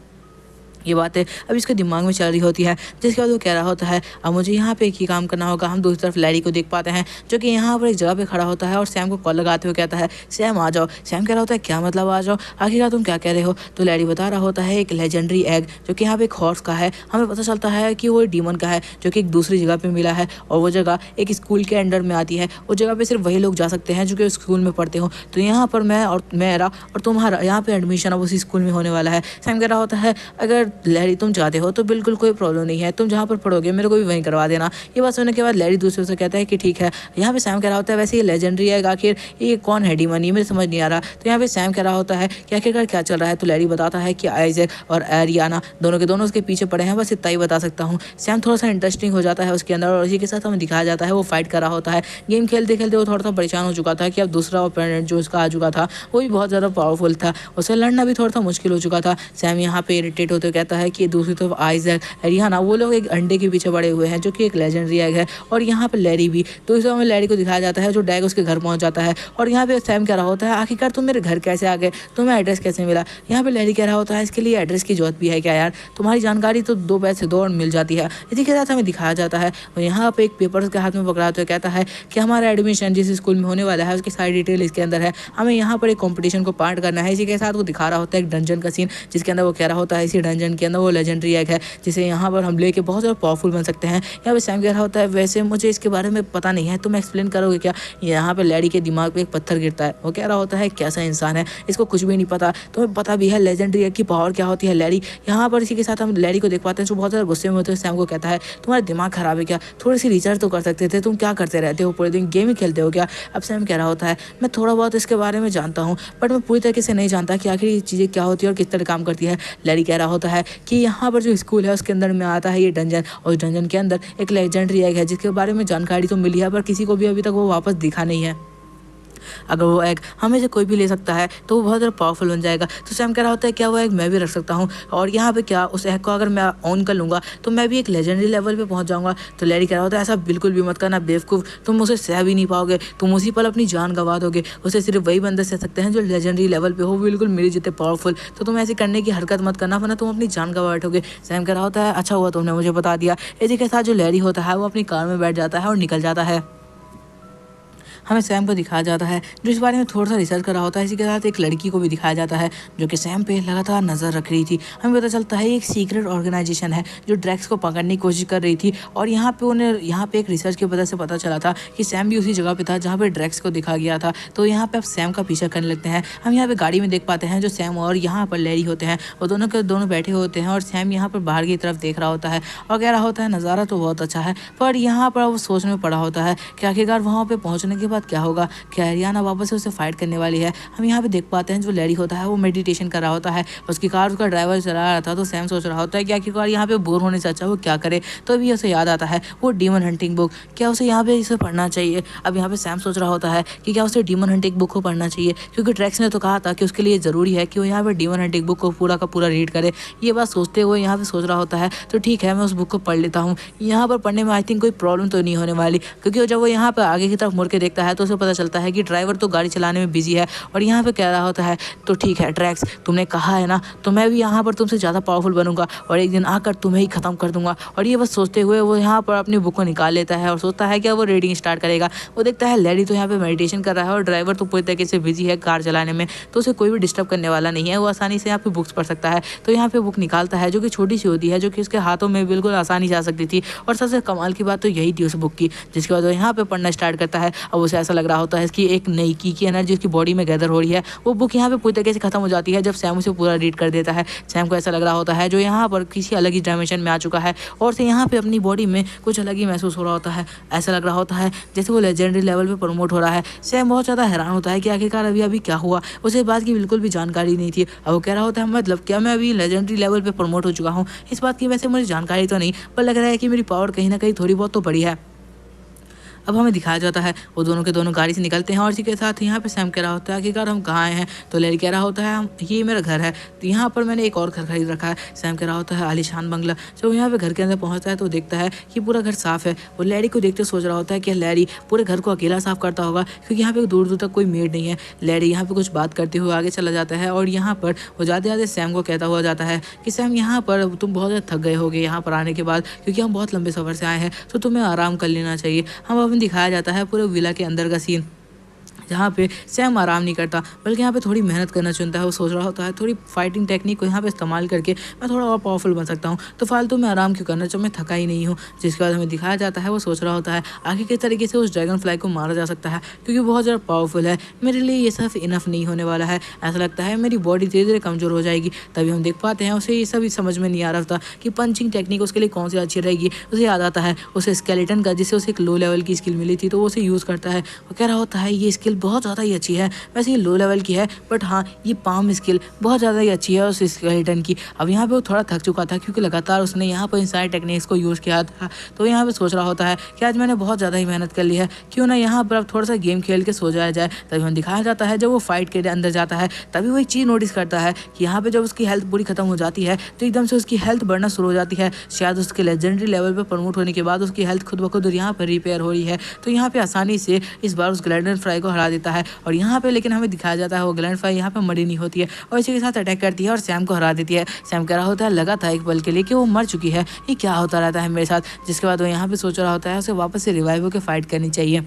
ये बातें अब इसके दिमाग में चल रही होती है। जिसके बाद वो कह रहा होता है अब मुझे यहाँ पे एक ही काम करना होगा। हम दूसरी तरफ लैरी को देख पाते हैं जो कि यहाँ पर एक जगह पे खड़ा होता है और सैम को कॉल लगाते हुए कहता है सैम आ जाओ। सैम कह रहा होता है क्या मतलब आ जाओ, आखिरकार तुम क्या कह रहे हो। तो लैरी बता रहा होता है एक लेजेंडरी एग जो कि यहाँ पे एक हॉर्स का है। हमें पता चलता है कि वो डीमन का है जो कि एक दूसरी जगह पे मिला है और वो जगह एक स्कूल के अंडर में आती है। उस जगह पे सिर्फ वही लोग जा सकते हैं जो कि स्कूल में पढ़ते हो। तो यहाँ पर मैं और मेरा और तुम्हारा यहाँ पे एडमिशन अब उसी स्कूल में होने वाला है। सैम कह रहा होता है अगर लैरी तुम चाहते हो तो बिल्कुल कोई प्रॉब्लम नहीं है, तुम जहाँ पर पढ़ोगे मेरे को भी वहीं करवा देना। ये बात सुनने के बाद लैरी दूसरे से कहता है कि ठीक है। यहाँ पे सैम कह रहा होता है वैसे ये लेजेंडरी है, आखिर ये कौन है डीमन, ये मेरे समझ नहीं आ रहा। तो यहाँ पे सैम कह रहा होता है कि आखिरकार क्या चल रहा है। तो लैरी बताता है कि आइजैक और एरियाना दोनों के दोनों उसके पीछे पड़े हैं, बस इतना ही बता सकता हूँ। सैम थोड़ा सा इंटरेस्टिंग हो जाता है उसके अंदर और इसी के साथ हमें दिखाया जाता है वो फाइट कर रहा होता है। गेम खेलते खेलते वो थोड़ा सा परेशान हो चुका था कि अब दूसरा ओपोनेंट जो उसका आ चुका था वो भी बहुत ज़्यादा पावरफुल था, उसे लड़ना भी थोड़ा सा मुश्किल हो चुका था। सैम यहाँ पे इरिटेट होते कहता रहता है कि दूसरी तरफ आइजैक, रिहाना वो लोग एक अंडे के पीछे पड़े हुए हैं जो कि एक लेजेंडरी एग है। और यहाँ पे लैरी भी, तो इस समय लैरी को दिखाया जाता है जो डैग उसके घर पहुंच जाता है। और यहाँ पे सैम कह रहा होता है आखिरकार तुम मेरे घर कैसे आ गए, तुम्हें एड्रेस कैसे मिला। यहाँ पे लैरी कह रहा होता है इसके लिए एड्रेस की जरूरत भी है क्या यार, तुम्हारी जानकारी तो 2 पैसे दो और मिल जाती है। इसी के साथ हमें दिखाया जाता है और यहाँ पे एक पेपर उसके हाथ में पकड़ाते हुए कहता है कि हमारा एडमिशन जिस स्कूल में होने वाला है उसकी सारी डिटेल इसके अंदर है, हमें यहाँ पर एक कंपटीशन को पार्ट करना है। इसी के साथ वो दिखा रहा होता है एक डंजन का सीन जिसके अंदर वो कह रहा होता है इसी डंजन के अंदर वो लेजेंडरी एग है जिसे यहाँ पर हम लेके बहुत ज़्यादा पावरफुल बन सकते हैं। यहाँ पे सैम कह रहा होता है वैसे मुझे इसके बारे में पता नहीं है, तुम एक्सप्लेन करोगे क्या। यहाँ पे लैरी के दिमाग पे एक पत्थर गिरता है, वो कह रहा होता है कैसा इंसान है, इसको कुछ भी नहीं पता, तुम्हें पता भी है लेजेंडरी एग की पावर क्या होती है लैरी। यहाँ पर इसी के साथ हम लैरी को देख पाते हैं जो बहुत ज़्यादा गुस्से में होते हैं। सैम को कहता है तुम्हारा दिमाग खराब है क्या, थोड़ी सी रिसर्च तो कर सकते थे, तुम क्या करते रहते हो पूरे दिन, गेम ही खेलते हो क्या। अब सैम कह रहा होता है मैं थोड़ा बहुत इसके बारे में जानता हूँ बट मैं पूरी तरीके से नहीं जानता कि आखिर ये चीज़ें क्या होती है और किस तरह काम करती है। लैरी कह रहा होता है कि यहाँ पर जो स्कूल है उसके अंदर में आता है ये डंजन, और इस डंजन के अंदर एक लेजेंडरी एग है जिसके बारे में जानकारी तो मिली है पर किसी को भी अभी तक वो वापस दिखा नहीं है। अगर वो एग हमें से कोई भी ले सकता है तो वो बहुत ज़्यादा पावरफुल बन जाएगा। तो सैम कह रहा होता है क्या वो एग मैं भी रख सकता हूँ, और यहाँ पे क्या उस एग को अगर मैं ऑन कर लूँगा तो मैं भी एक लेजेंडरी लेवल पे पहुँच जाऊँगा। तो लैरी कह रहा होता है ऐसा बिल्कुल भी मत करना बेवकूफ़, तुम उसे सह भी नहीं पाओगे, तुम उसी पल अपनी जान गंवा दोगे। उसे सिर्फ वही बंदे सह सकते हैं जो लेजेंडरी लेवल पे हो, बिल्कुल मेरे जितने पावरफुल। तो तुम ऐसे करने की हरकत मत करना वरना तुम अपनी जान गंवा बैठोगे। सैम कह रहा होता है अच्छा हुआ तुमने मुझे बता दिया। इसी के साथ जो लैरी होता है वो अपनी कार में बैठ जाता है और निकल जाता है। हमें सैम को दिखाया जाता है जो इस बारे में थोड़ा सा रिसर्च कर रहा होता है। इसी के साथ एक लड़की को भी दिखाया जाता है जो कि सैम पे लगातार नज़र रख रही थी। हमें पता चलता है एक सीक्रेट ऑर्गेनाइजेशन है जो ड्रैक्स को पकड़ने की कोशिश कर रही थी, और यहाँ पे एक रिसर्च की वजह से पता चला था कि सैम भी उसी जगह पे था जहाँ पे ड्रैक्स को दिखा गया था। तो यहाँ पे अब सैम का पीछा करने लगते हैं। हम यहाँ पे गाड़ी में देख पाते हैं जो सैम और यहाँ पर लैरी होते हैं वो दोनों के दोनों बैठे होते हैं, और सैम यहाँ पर बाहर की तरफ देख रहा होता है और कह रहा होता है नज़ारा तो बहुत अच्छा है, पर यहाँ पर वो सोच में पड़ा होता है कि आखिरकार वहाँ पर पहुँचने के बाद क्या होगा, क्या रिहाना वापस से उसे फाइट करने वाली है। हम यहाँ पे देख पाते हैं जो लैरी होता है वो मेडिटेशन कर रहा होता है, उसकी कार उसका ड्राइवर चला रहा था। तो सैम सोच रहा होता है कि आखिरकार यहाँ पे बोर होने से अच्छा वो क्या करे। तो अभी उसे याद आता है वो डीमन हंटिंग बुक, क्या उसे यहाँ पे इसे पढ़ना चाहिए। अब यहाँ पे सैम सोच रहा होता है कि क्या उसे डीमन हंटिंग बुक को पढ़ना चाहिए, क्योंकि ड्रैक्स ने तो कहा था कि उसके लिए ज़रूरी है कि वो यहाँ पे डीमन हंटिंग बुक को पूरा का पूरा रीड करे। ये बात सोचते हुए यहाँ पे सोच रहा होता है तो ठीक है मैं उस बुक को पढ़ लेता हूँ। यहाँ पर पढ़ने में आई थिंक कोई प्रॉब्लम तो नहीं होने वाली, क्योंकि जब वो यहाँ पर आगे की तरफ मुड़ के देखता है तो उसे पता चलता है कि ड्राइवर तो गाड़ी चलाने में बिजी है। और यहाँ पे कह रहा होता है तो ठीक है ड्रैक्स तुमने कहा है ना, तो मैं भी यहाँ पर तुमसे ज़्यादा पावरफुल बनूंगा और एक दिन आकर तुम्हें ही ख़त्म कर दूंगा। और ये बस सोचते हुए वो यहाँ पर अपनी बुक को निकाल लेता है और सोचता है कि वो रीडिंग स्टार्ट करेगा। वो देखता है लैरी तो यहाँ पे मेडिटेशन कर रहा है और ड्राइवर तो पूरी तरीके से बिजी है कार चलाने में, तो उसे कोई भी डिस्टर्ब करने वाला नहीं है, वो आसानी से यहाँ पे बुक्स पढ़ सकता है। तो यहाँ पे बुक निकालता है जो कि छोटी सी होती है, जो कि उसके हाथों में बिल्कुल आसानी से आ सकती थी। और सबसे कमाल की बात तो यही थी उस बुक की, जिसके बाद वो यहाँ पे पढ़ना स्टार्ट करता है। अब उसे ऐसा लग रहा होता है कि एक नई की एनर्जी उसकी बॉडी में गैदर हो रही है। वो बुक यहाँ पे पूरी तरीके से खत्म हो जाती है जब सैम उसे पूरा रीड कर देता है। सैम को ऐसा लग रहा होता है जो यहाँ पर किसी अलग ही डायमेंशन में आ चुका है और उसे यहाँ पे अपनी बॉडी में कुछ अलग ही महसूस हो रहा होता है। ऐसा लग रहा होता है जैसे वो लेजेंडरी लेवल पे प्रमोट हो रहा है। सैम बहुत ज़्यादा हैरान होता है कि आखिरकार अभी अभी क्या हुआ, उसे इस बात की बिल्कुल भी जानकारी नहीं थी। अब वो कह रहा होता है मतलब क्या मैं अभी लेजेंडरी लेवल पे प्रमोट हो चुका हूँ, इस बात की वैसे मुझे जानकारी तो नहीं, पर लग रहा है कि मेरी पावर कहीं ना कहीं थोड़ी बहुत तो बड़ी है। अब हमें दिखाया जाता है वो दोनों के दोनों गाड़ी से निकलते हैं और इसी के साथ यहाँ पे सैम कह रहा होता है आखिरकार हम कहाँ आए हैं। तो लैरी कह रहा होता है हम ये मेरा घर है, तो यहाँ पर मैंने एक और घर खरीद रखा है। सैम कह रहा होता है आलीशान बंगला। जब यहाँ पे घर के अंदर पहुँचता है तो देखता है कि पूरा घर साफ़ है। वो लैरी को देखते सोच रहा होता है कि लैरी पूरे घर को अकेला साफ़ करता होगा, क्योंकि यहाँ पे दूर दूर तक कोई मेड नहीं है। लैरी यहाँ पे कुछ बात करते हुए आगे चला जाता है और यहाँ पर वो जाते जाते सैम को कहता हुआ जाता है कि सैम यहाँ पर तुम बहुत ज़्यादा थक गए होगे यहाँ पर आने के बाद, क्योंकि हम बहुत लंबे सफ़र से आए हैं, तो तुम्हें आराम कर लेना चाहिए। हम अब दिखाया जाता है पूरे विला के अंदर का सीन, जहाँ पे सैम आराम नहीं करता बल्कि यहाँ पे थोड़ी मेहनत करना चुनता है। वो सोच रहा होता है थोड़ी फाइटिंग टेक्निक को यहाँ पे इस्तेमाल करके मैं थोड़ा और पावरफुल बन सकता हूँ, तो फालतू में आराम क्यों करना जब मैं थका ही नहीं हूँ। जिसके बाद हमें दिखाया जाता है वो सोच रहा होता है आखिर किस तरीके से उस ड्रैगन फ्लाई को मारा जा सकता है, क्योंकि बहुत ज़्यादा पावरफुल है, मेरे लिए ये सब इनफ नहीं होने वाला है। ऐसा लगता है मेरी बॉडी धीरे धीरे कमज़ोर हो जाएगी। तभी हम देख पाते हैं उसे ये सब समझ में नहीं आ रहा था कि पंचिंग टेक्निक उसके लिए कौन सी अच्छी रहेगी। उसे याद आता है उसे स्केलेटन का, जिससे उसे एक लो लेवल की स्किल मिली थी, तो वो उसे यूज़ करता है। वो कह रहा होता है ये स्किल बहुत ज़्यादा ही अच्छी है। वैसे ये लो लेवल की है बट हाँ ये पाम स्किल बहुत ज़्यादा ही अच्छी है उस स्केलेटन की। अब यहाँ पे वो थोड़ा थक चुका था क्योंकि लगातार उसने यहाँ पर इन सारी टेक्निक्स को यूज़ किया था। तो यहाँ पे सोच रहा होता है कि आज मैंने बहुत ज़्यादा ही मेहनत कर ली है, क्यों ना यहाँ पर अब थोड़ा सा गेम खेल के सो जाया जाए। तभी हमें दिखाया जाता है जब वो फाइट के अंदर जाता है तभी वो एक चीज़ नोटिस करता है कि यहाँ पे जब उसकी हेल्थ पूरी खत्म हो जाती है तो एकदम से उसकी हेल्थ बढ़ना शुरू हो जाती है। शायद उसके लेजेंडरी लेवल पर प्रमोट होने के बाद उसकी हेल्थ खुद ब खुद यहाँ पर रिपेयर हो रही है। तो यहाँ पे आसानी से इस बार उस ग्लैंडन फ्राई को हरा देता है और यहाँ पे लेकिन हमें दिखाया जाता है वो ग्लैंड फ्राई यहाँ पे मरी नहीं होती है और इसी के साथ अटैक करती है और सैम को हरा देती है। सैम कह रहा होता है लगा था एक पल के लिए कि वो मर चुकी है, ये क्या होता रहता है मेरे साथ। जिसके बाद वो यहाँ पे सोच रहा होता है उसे वापस से रिवाइव होकर फाइट करनी चाहिए।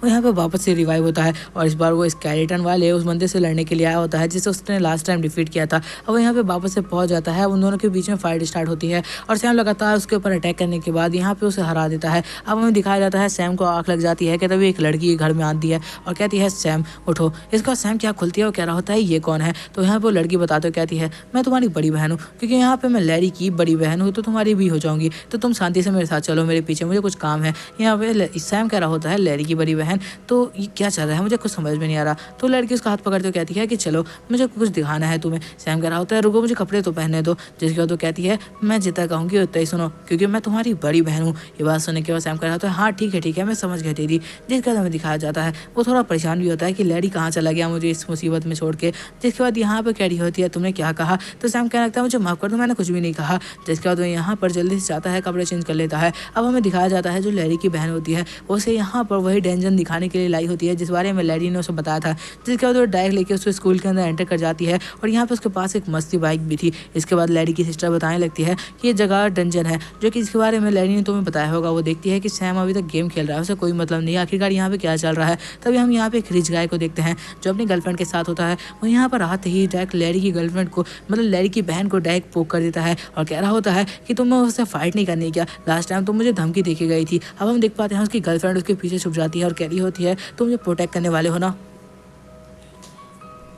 वो यहाँ पे वापस से रिवाइव होता है और इस बार वो स्केलेटन वाले उस बंदे से लड़ने के लिए आया होता है जिसे उसने लास्ट टाइम डिफीट किया था। अब वो यहाँ पे वापस से पहुंच जाता है, उन दोनों के बीच में फाइट स्टार्ट होती है और सैम लगातार उसके ऊपर अटैक करने के बाद यहाँ पे उसे हरा देता है। अब हमें दिखाया जाता है सैम को आँख लग जाती है कि तभी एक लड़की घर में आती है और कहती है सैम उठो। इसके बाद सैम क्या खुलती है और कह रहा होता है ये कौन है। तो यहाँ पे वो लड़की बताते कहती है मैं तुम्हारी बड़ी बहन हूँ, क्योंकि यहाँ पे मैं लैरी की बड़ी बहन हूँ तो तुम्हारी भी हो जाऊंगी, तो तुम शांति से मेरे साथ चलो, मेरे पीछे मुझे कुछ काम है। यहाँ पे सैम कह रहा होता है लैरी की बड़ी बहन, तो ये क्या चल रहा है मुझे कुछ समझ में नहीं आ रहा। तो लड़की उसका हाथ पकड़ते हुए कहती है कि चलो मुझे कुछ दिखाना है तुम्हें। सैम कह रहा होता है रुको मुझे कपड़े तो पहनने दो। जिसके बाद वो कहती है मैं जितना कहूँगी उतना ही सुनो, क्योंकि मैं तुम्हारी बड़ी बहन हूँ। ये बात सुनने के बाद सैम कह रहा होता है हाँ ठीक है मैं समझ गया दीदी। जिसके बाद हमें दिखाया जाता है वो थोड़ा परेशान भी होता है कि लैरी कहाँ चला गया मुझे इस मुसीबत में छोड़ के। जिसके बाद यहाँ पर कह रही होती है तुमने क्या कहा। तो सैम कहने लगता है मुझे माफ़ कर दो मैंने कुछ भी नहीं कहा। जिसके बाद वो यहाँ पर जल्दी से जाता है कपड़े चेंज कर लेता है। अब हमें दिखाया जाता है जो लैरी की बहन होती है उसे यहाँ पर वही डेंजन दिखाने के लिए लाई होती है जिस बारे में लैरी ने उसे बताया था। जिसके बाद वो डायरेक्ट लेके उसको स्कूल के अंदर एंटर कर जाती है और यहाँ पे उसके पास एक मस्ती बाइक भी थी। इसके बाद लैरी की सिस्टर बताने लगती है कि ये जगह डंजन है, जो कि इसके बारे में लैरी ने तुम्हें बताया होगा। वो देखती है कि सैम अभी तक गेम खेल रहा है, उसे कोई मतलब नहीं आखिरकार यहाँ पे क्या चल रहा है। तभी हम यहाँ पे एक रिच गाय को देखते हैं जो अपनी गर्लफ्रेंड के साथ होता है। वो यहाँ पर आते ही डायरेक्ट लैरी की गर्लफ्रेंड को मतलब लैरी की बहन को डायरेक्ट पोक कर देता है और कह रहा होता है कि तुम्हें उससे फाइट नहीं करनी क्या, लास्ट टाइम तुम मुझे धमकी देके गई थी। अब हम देख पाते हैं उसकी गर्लफ्रेंड उसके पीछे छुप जाती है और कह रही होती है तुम मुझे प्रोटेक्ट करने वाले हो ना।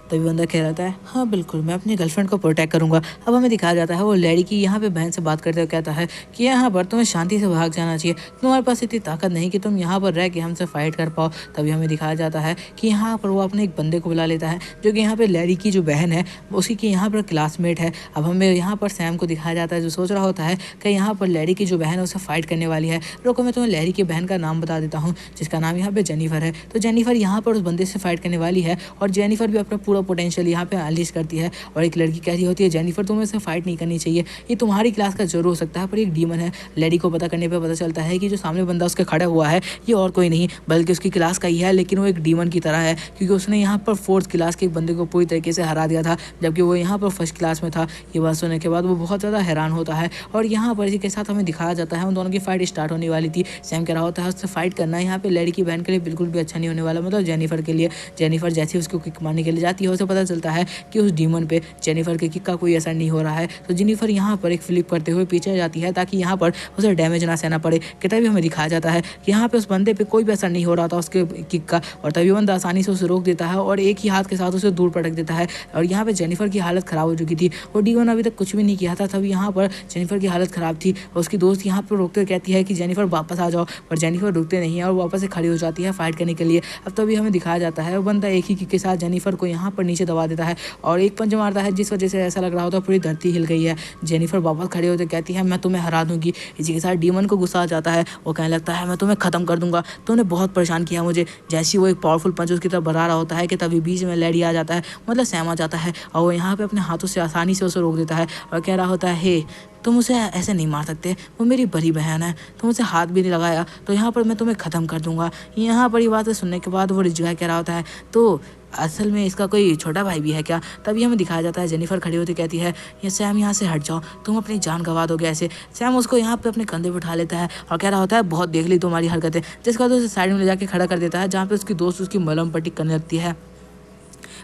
तभी बंदा कह रहा है हाँ बिल्कुल मैं अपनी गर्लफ्रेंड को प्रोटेक्ट करूंगा। अब हमें दिखाया जाता है वो लैरी की यहाँ पे बहन से बात करते हुए कहता है कि यहाँ पर तुम्हें शांति से भाग जाना चाहिए, तुम्हारे पास इतनी ताकत नहीं कि तुम यहाँ पर रह के हमसे फाइट कर पाओ। तभी हमें दिखाया जाता है कि यहाँ पर वो अपने एक बंदे को बुला लेता है जो कि यहाँ पर लैरी की जो बहन है उसी की यहाँ पर क्लासमेट है। अब हमें यहाँ पर सैम को दिखाया जाता है जो सोच रहा होता है कि यहाँ पर लैरी की जो बहन है उसे फाइट करने वाली है। रुको मैं तुम्हें लैरी की बहन का नाम बता देता हूँ जिसका नाम यहाँ पे जेनिफर है। तो जेनिफर यहाँ पर उस बंदे से फाइट करने वाली है और जेनिफर भी अपना पूरा पोटेंशियल यहाँ पे अनलीश करती है। और एक लड़की कह रही होती है जेनिफर तुम्हें इससे फाइट नहीं करनी चाहिए, ये तुम्हारी क्लास का जरूर हो सकता है पर एक डीमन है। लैरी को पता करने पे पता चलता है कि जो सामने बंदा उसके खड़ा हुआ है ये और कोई नहीं बल्कि उसकी क्लास का ही है, लेकिन वो एक डीमन की तरह है क्योंकि उसने यहाँ पर फोर्थ क्लास के एक बंदे को पूरी तरीके से हरा दिया था जबकि वो यहाँ पर फर्स्ट क्लास में था। ये बात सुनने के बाद वो बहुत ज़्यादा हैरान होता है और यहाँ पर इसी के साथ हमें दिखाया जाता है उन दोनों की फाइट स्टार्ट होने वाली थी। सैम कह रहा होता है उससे फाइट करना यहाँ पे लैरी की बहन के लिए बिल्कुल भी अच्छा नहीं होने वाला, मतलब जेनिफर के लिए। जेनिफर जैसे उसको किक मारने के लिए जाती है उसे पता चलता है कि उस डीमन पे जेनिफर के किक का कोई असर नहीं हो रहा है। तो जेनिफर यहाँ पर एक फ्लिप करते हुए पीछे जाती है ताकि यहाँ पर उसे डैमेज ना सहना पड़े। कि तभी हमें दिखाया जाता है कि यहाँ पे उस बंदे पे कोई भी असर नहीं हो रहा था उसके किक का और तभी बंदा आसानी से उसे रोक देता है और एक ही हाथ के साथ उसे दूर पटक देता है। और यहाँ पे जेनिफर की हालत खराब हो चुकी थी, वो डीमन अभी तक कुछ भी नहीं किया था। तभी यहाँ पर जेनिफर की हालत खराब थी और उसकी दोस्त यहाँ पर रोकते हुए कहती है कि जेनिफर वापस आ जाओ, पर जेनिफर रुकते नहीं है और वापस से खड़ी हो जाती है फाइट करने के लिए। अब तभी हमें दिखाया जाता है वो बंदा एक ही किक के साथ जेनिफर को यहाँ पर नीचे दबा देता है और एक पंच मारता है जिस वजह से ऐसा लग रहा होता है पूरी धरती हिल गई है। जेनिफर वापस खड़ी होकर कहती है मैं तुम्हें हरा दूंगी। इसी के साथ डीमन को गुस्सा आ जाता है, वो कहने लगता है मैं तुम्हें खत्म कर दूंगा, तुमने बहुत परेशान किया मुझे। जैसे वो एक पावरफुल पंच उसकी तरफ बढ़ा रहा होता है कि तभी बीच में लैरी आ जाता है, मतलब सैम आ जाता है और वो यहाँ पे अपने हाथों से आसानी से उसे रोक देता है और कह रहा होता है हे तुम उसे ऐसे नहीं मार सकते, वो मेरी बड़ी बहन है, तुम उसे हाथ भी नहीं लगाया तो यहाँ पर मैं तुम्हें ख़त्म कर दूंगा। यहाँ पर ये बातें सुनने के बाद वो रिच गाय कह रहा होता है तो असल में इसका कोई छोटा भाई भी है क्या। तभी हमें दिखाया जाता है जेनिफर खड़ी होती कहती है ये सैम यहाँ से हट जाओ, तुम अपनी जान गंवा दोगे ऐसे। सैम उसको यहाँ पे अपने कंधे पे उठा लेता है और कह रहा होता है बहुत देख ली तुम्हारी हरकतें। जिसके बाद उसे साइड में ले जाके खड़ा कर देता है जहाँ पे उसकी दोस्त उसकी मलहम पट्टी करने लगती है।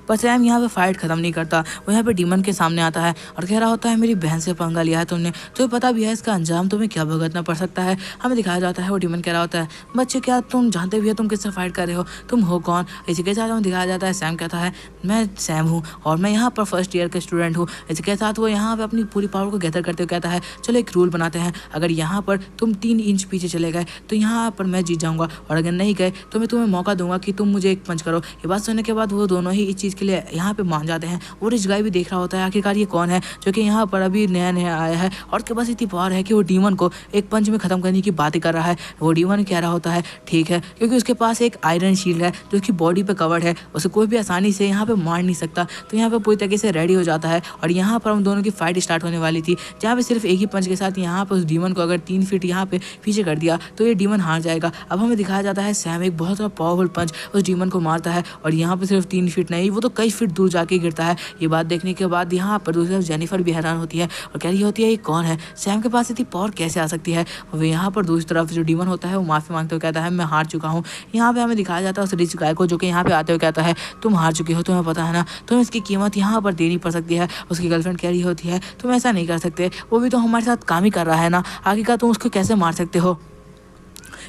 पर सैम यहाँ पे फाइट खत्म नहीं करता। वो यहाँ पे डीमन के सामने आता है और कह रहा होता है मेरी बहन से पंगा लिया है तुमने, तुम्हें पता भी है इसका अंजाम तुम्हें क्या भुगतना पड़ सकता है। हमें दिखाया जाता है वो डीमन कह रहा होता है बच्चे क्या तुम जानते भी हो तुम किससे फाइट कर रहे हो, तुम हो कौन। इसी के साथ हमें दिखाया जाता है सैम कहता है मैं सैम हूँ और मैं यहाँ पर फर्स्ट ईयर का स्टूडेंट हूँ। इसी के साथ वो यहाँ पे अपनी पूरी पावर को गैदर करते हुए कहता है चलो एक रूल बनाते हैं, अगर यहाँ पर तुम 3 इंच पीछे चले गए तो यहाँ पर मैं जीत जाऊंगा और अगर नहीं गए तो मैं तुम्हें मौका दूंगा कि तुम मुझे एक पंच करो। ये बात सुनने के बाद वो दोनों ही इस चीज़ के लिए यहाँ पे मान जाते हैं। वो रिच गाय भी देख रहा होता है आखिरकार ये कौन है जो कि यहाँ पर अभी नया नया आया है और उसके पास इतनी पावर है कि वो डीमन को एक पंच में खत्म करने की बात कर रहा है। वो डीमन कह रहा होता है ठीक है, क्योंकि उसके पास एक आयरन शील्ड है जो उसकी बॉडी पे कवर्ड है, उसे कोई भी आसानी से यहाँ पे मार नहीं सकता। तो यहाँ पे पूरी तरीके से रेडी हो जाता है और यहाँ पर हम दोनों की फाइट स्टार्ट होने वाली थी, जहाँ पे सिर्फ एक ही पंच के साथ यहाँ पे उस डीमन को अगर 3 फीट यहाँ पे पीछे कर दिया तो ये डीमन हार जाएगा। अब हमें दिखाया जाता है सैम एक बहुत ज़्यादा पावरफुल पंच उस डीमन को मारता है और यहाँ पे सिर्फ 3 फीट नहीं वो तो कई फीट दूर जाके गिरता है। ये बात देखने के बाद यहाँ पर दूसरी तरफ जेनिफर भी हैरान होती है और कह रही होती है ये कौन है, सैम के पास इतनी पावर कैसे आ सकती है। और यहाँ पर दूसरी तरफ जो डीमन होता है वो माफ़ी मांगते हुए कहता है मैं हार चुका हूँ। यहाँ पे हमें दिखाया जाता है उस रिच गाय को जो कि यहाँ पे आते हुए कहता है तुम हार चुके हो, तुम्हें पता है ना तुम्हें इसकी कीमत यहाँ पर देनी पड़ सकती है। उसकी गर्लफ्रेंड कह रही होती है तुम ऐसा नहीं कर सकते, वो भी तो हमारे साथ काम ही कर रहा है ना, आगे का तुम उसको कैसे मार सकते हो।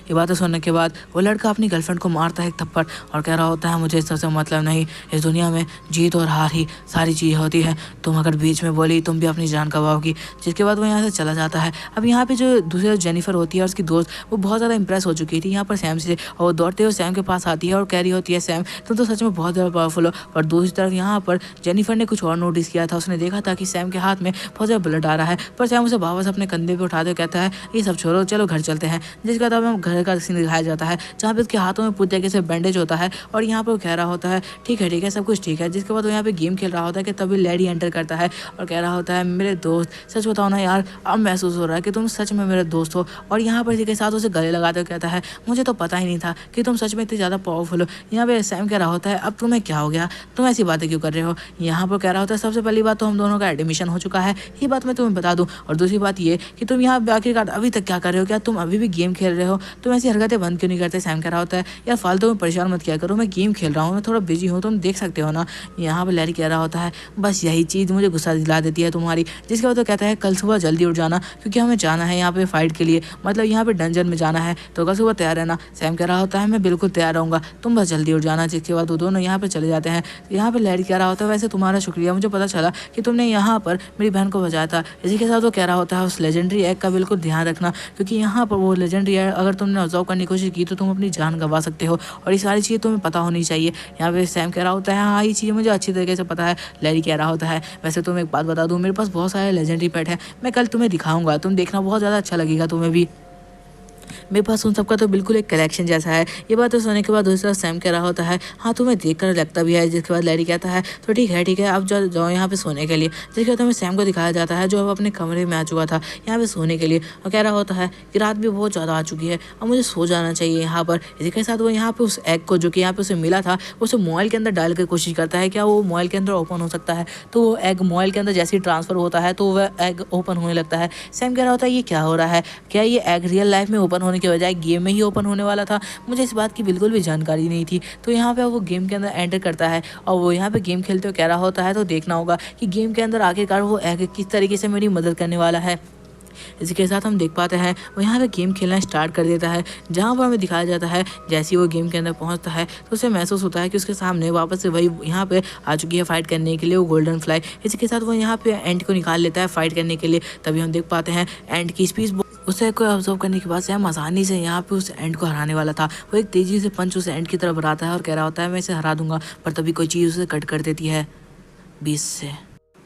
ये बातें सुनने के बाद वो लड़का अपनी गर्लफ्रेंड को मारता है एक थप्पड़ और कह रहा होता है मुझे इस सबसे मतलब नहीं, इस दुनिया में जीत और हार ही सारी चीज़ होती है, तुम अगर बीच में बोली तुम भी अपनी जान गंवाओगी। जिसके बाद वो यहाँ से चला जाता है। अब यहाँ पे जो दूसरी जेनिफर होती है और उसकी दोस्त वो बहुत ज़्यादा इंप्रेस हो चुकी थी यहाँ पर सैम से और वो दौड़ते हुए सैम के पास आती है और कह रही होती है सैम तुम तो सच में बहुत ज़्यादा पावरफुल हो। और दूसरी तरफ यहाँ पर जेनिफर ने कुछ और नोटिस किया था, उसने देखा था कि सैम के हाथ में बहुत ज़्यादा ब्लड आ रहा है, पर सैम उसे वापस अपने कंधे पर उठाते हुए कहता है ये सब छोड़ो चलो घर चलते हैं। जिसके बाद हम घर का सीन दिखाया जाता है जहाँ पे उसके हाथों में पूरी तरीके से बैंडेज होता है और यहाँ पर वो कह रहा होता है ठीक है सब कुछ ठीक है। जिसके बाद वो यहाँ पे गेम खेल रहा होता है कि तभी लैरी एंटर करता है और कह रहा होता है मेरे दोस्त सच बताओ ना यार, अब महसूस हो रहा है कि तुम सच में मेरे दोस्त हो। और यहाँ पर इसी के साथ उसे गले लगाते हुए कहता है मुझे तो पता ही नहीं था कि तुम सच में इतनी ज़्यादा पावरफुल हो। यहाँ पे सैम कह रहा होता है अब तुम्हें क्या हो गया, तुम ऐसी बातें क्यों कर रहे हो। यहाँ पर कह रहा होता है सबसे पहली बात तो हम दोनों का एडमिशन हो चुका है, ये बात मैं तुम्हें बता दूँ, और दूसरी बात ये कि तुम यहाँ आखिरकार अभी तक क्या कर रहे हो, क्या तुम अभी भी गेम खेल रहे हो, तुम ऐसी हरकतें बंद क्यों नहीं करते। सैम कह रहा होता है यार फालतू में परेशान मत किया करो, मैं गेम खेल रहा हूँ, मैं थोड़ा बिजी हूँ, तुम देख सकते हो ना। यहाँ पर लैरी कह रहा होता है बस यही चीज़ मुझे गुस्सा दिला देती है तुम्हारी। जिसके बाद तो कहता है कल सुबह जल्दी उठ जाना क्योंकि हमें जाना है यहाँ पे फाइट के लिए, मतलब यहाँ पे डंजन में जाना है, तो कल सुबह तैयार रहना। सैम कह रहा होता है मैं बिल्कुल तैयार रहूँगा, तुम बस जल्दी उठ जाना। जिसके बाद वो दोनों यहाँ पे चले जाते हैं। यहाँ पे लैरी कह रहा होता है वैसे तुम्हारा शुक्रिया, मुझे पता चला कि तुमने यहाँ पर मेरी बहन को बचाया था। इसी के साथ वो कह रहा होता है उस लेजेंडरी एग का बिल्कुल ध्यान रखना क्योंकि यहाँ पर वो लेजेंडरी एग अगर तुमने ऑब्जर्व करने की कोशिश की तो तुम अपनी जान गंवा सकते हो और ये सारी चीज़ें तुम्हें पता होनी चाहिए। यहाँ पे सैम कह रहा होता है हाँ ये चीज़ मुझे अच्छी तरीके से पता है। लैरी कह रहा होता है वैसे तुम्हें एक बात बता दूँ, मेरे पास बहुत सारे लेजेंडरी पेट हैं, मैं कल तुम्हें दिखाऊंगा, तुम देखना बहुत ज़्यादा अच्छा लगेगा तुम्हें भी। मेरे पास उन सबका तो बिल्कुल एक कलेक्शन जैसा है। ये बात तो सुनने के बाद दूसरा सैम कह रहा होता है हाँ तुम्हें देखकर लगता भी है। जिसके बाद लैरी कहता है तो ठीक है अब जाओ यहाँ पे सोने के लिए। जिसके बाद हमें सैम को दिखाया जाता है जो अब अपने कमरे में आ चुका था यहाँ पे सोने के लिए और कह रहा होता है कि रात भी बहुत ज़्यादा आ चुकी है, अब मुझे सो जाना चाहिए यहाँ पर। इसी के साथ वो यहाँ पे उस एग को जो कि यहाँ पे उसे मिला था उसे मोबाइल के अंदर डाल कर कोशिश करता है क्या वो मोबाइल के अंदर ओपन हो सकता है। तो वो एग मोबाइल के अंदर जैसे ही ट्रांसफर होता है तो वह एग ओपन होने लगता है। सैम कह रहा होता है ये क्या हो रहा है, क्या ये एग रियल लाइफ में ओपन होने के बजाय गेम में ही ओपन होने वाला था, मुझे इस बात की बिल्कुल भी जानकारी नहीं थी। तो यहाँ पे वो गेम के अंदर एंटर करता है और वो यहाँ पे गेम खेलते हुए कह रहा होता है तो देखना होगा कि गेम के अंदर आखिरकार वो एग किस तरीके से मेरी मदद करने वाला है। इसी के साथ हम देख पाते हैं वो यहाँ पे गेम खेलना स्टार्ट कर देता है जहाँ पर हमें दिखाया जाता है जैसे ही वो गेम के अंदर पहुँचता है तो उसे महसूस होता है कि उसके सामने वापस से वही यहाँ पे आ चुकी है फाइट करने के लिए वो गोल्डन फ्लाई। इसी के साथ वो यहाँ पे एंड को निकाल लेता है फाइट करने के लिए। तभी हम देख पाते हैं एंड की स्पीड उसे को ऑब्जर्व करने के बाद सैम आसानी से यहाँ पे उस एंड को हराने वाला था। वो एक तेजी से पंच उस एंड की तरफ बढ़ाता है और कह रहा होता है मैं इसे हरा दूंगा, पर तभी कोई चीज़ उसे कट कर देती है 20 से।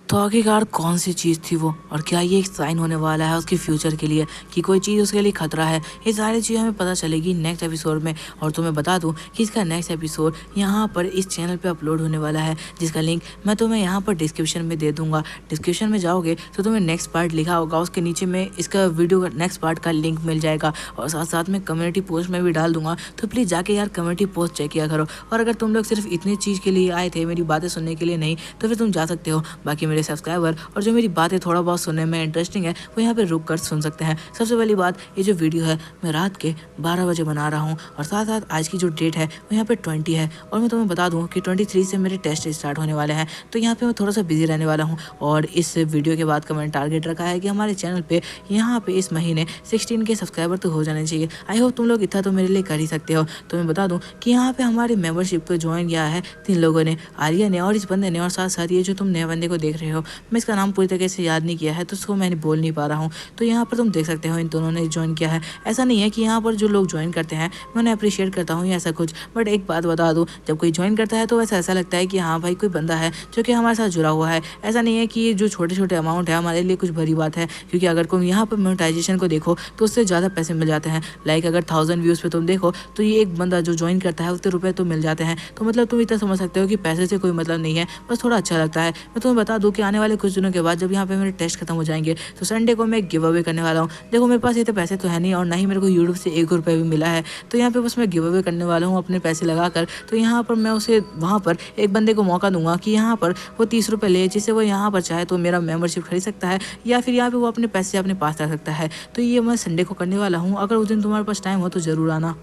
तो आखिरकार कौन सी चीज़ थी वो और क्या ये एक साइन होने वाला है उसके फ्यूचर के लिए कि कोई चीज़ उसके लिए खतरा है। ये सारी चीज़ें हमें पता चलेगी नेक्स्ट एपिसोड में। और तुम्हें बता दूं कि इसका नेक्स्ट एपिसोड यहाँ पर इस चैनल पे अपलोड होने वाला है जिसका लिंक मैं तुम्हें यहाँ पर डिस्क्रिप्शन में दे दूँगा। डिस्क्रिप्शन में जाओगे तो तुम्हें नेक्स्ट पार्ट लिखा होगा, उसके नीचे में इसका वीडियो का नेक्स्ट पार्ट का लिंक मिल जाएगा और साथ साथ में कम्युनिटी पोस्ट में भी डाल दूंगा। तो प्लीज़ जाके यार कम्युनिटी पोस्ट चेक किया करो। और अगर तुम लोग सिर्फ इतनी चीज़ के लिए आए थे मेरी बातें सुनने के लिए नहीं तो फिर तुम जा सकते हो। बाकी मेरे सब्सक्राइबर और जो मेरी बातें थोड़ा बहुत सुनने में इंटरेस्टिंग है वो यहाँ पे रुक कर सुन सकते हैं। सबसे पहली बात, ये जो वीडियो है मैं रात के 12 बजे बना रहा हूँ और साथ साथ आज की जो डेट है वो यहाँ पे 20 है और मैं तुम्हें बता दूँ कि 23 से मेरे टेस्ट स्टार्ट होने वाले हैं। तो यहाँ पे मैं थोड़ा सा बिजी रहने वाला हूँ और इस वीडियो के बाद का मैंने टारगेट रखा है कि हमारे चैनल पे यहाँ पे इस महीने 16 के सब्सक्राइबर तो हो जाने चाहिए। आई होप तुम लोग इतना तो मेरे लिए कर ही सकते हो। तो मैं बता दूं कि यहाँ पे हमारे मेंबरशिप पे ज्वाइन किया है 3 लोगों ने, आर्या ने और इस बंदे ने, और साथ साथ ये जो तुम नए बंदे को देख रहे हो, मैं इसका नाम पूरी तरीके से याद नहीं किया है तो उसको मैंने बोल नहीं पा रहा हूँ। तो यहाँ पर तुम देख सकते हो इन दोनों ने ज्वाइन किया है। ऐसा नहीं है कि यहाँ पर जो लोग ज्वाइन करते हैं मैं उन्हें अप्रिशिएट करता हूँ या ऐसा कुछ, बट एक बात बता दूँ, जब कोई ज्वाइन करता है तो वैसा ऐसा लगता है कि हाँ भाई कोई बंदा है जो कि हमारे साथ जुड़ा हुआ है। ऐसा नहीं है कि ये जो छोटे छोटे अमाउंट है हमारे लिए कुछ बड़ी बात है, क्योंकि अगर तुम यहाँ पर मोनेटाइजेशन को देखो तो उससे ज़्यादा पैसे मिल जाते हैं। लाइक अगर 1000 व्यूज़ पे तुम देखो तो ये एक बंदा जो ज्वाइन करता है उतने रुपए तो मिल जाते हैं। तो मतलब तुम इतना समझ सकते हो कि पैसे से कोई मतलब नहीं है, बस थोड़ा अच्छा लगता है। मैं तुम्हें बता दूं कि आने वाले कुछ दिनों के बाद जब यहाँ पे मेरे टेस्ट खत्म हो जाएंगे तो संडे को मैं गिव अवे करने वाला हूँ। देखो मेरे पास इतने पैसे तो है नहीं और ना ही मेरे को यूट्यूब से 1 रुपये भी मिला है, तो यहाँ पे बस मैं गिव अवे करने वाला हूँ अपने पैसे लगाकर। तो यहाँ पर मैं उसे वहाँ पर एक बंदे को मौका दूंगा कि यहाँ पर वो 30 रुपये ले, जिससे वो यहाँ पर चाहे तो मेरा मेंबरशिप खरीद सकता है या फिर यहाँ पे वो अपने पैसे अपने पास रख सकता है। तो ये मैं संडे को करने वाला हूँ। अगर उस दिन तुम्हारे पास टाइम हो तो ज़रूर आना।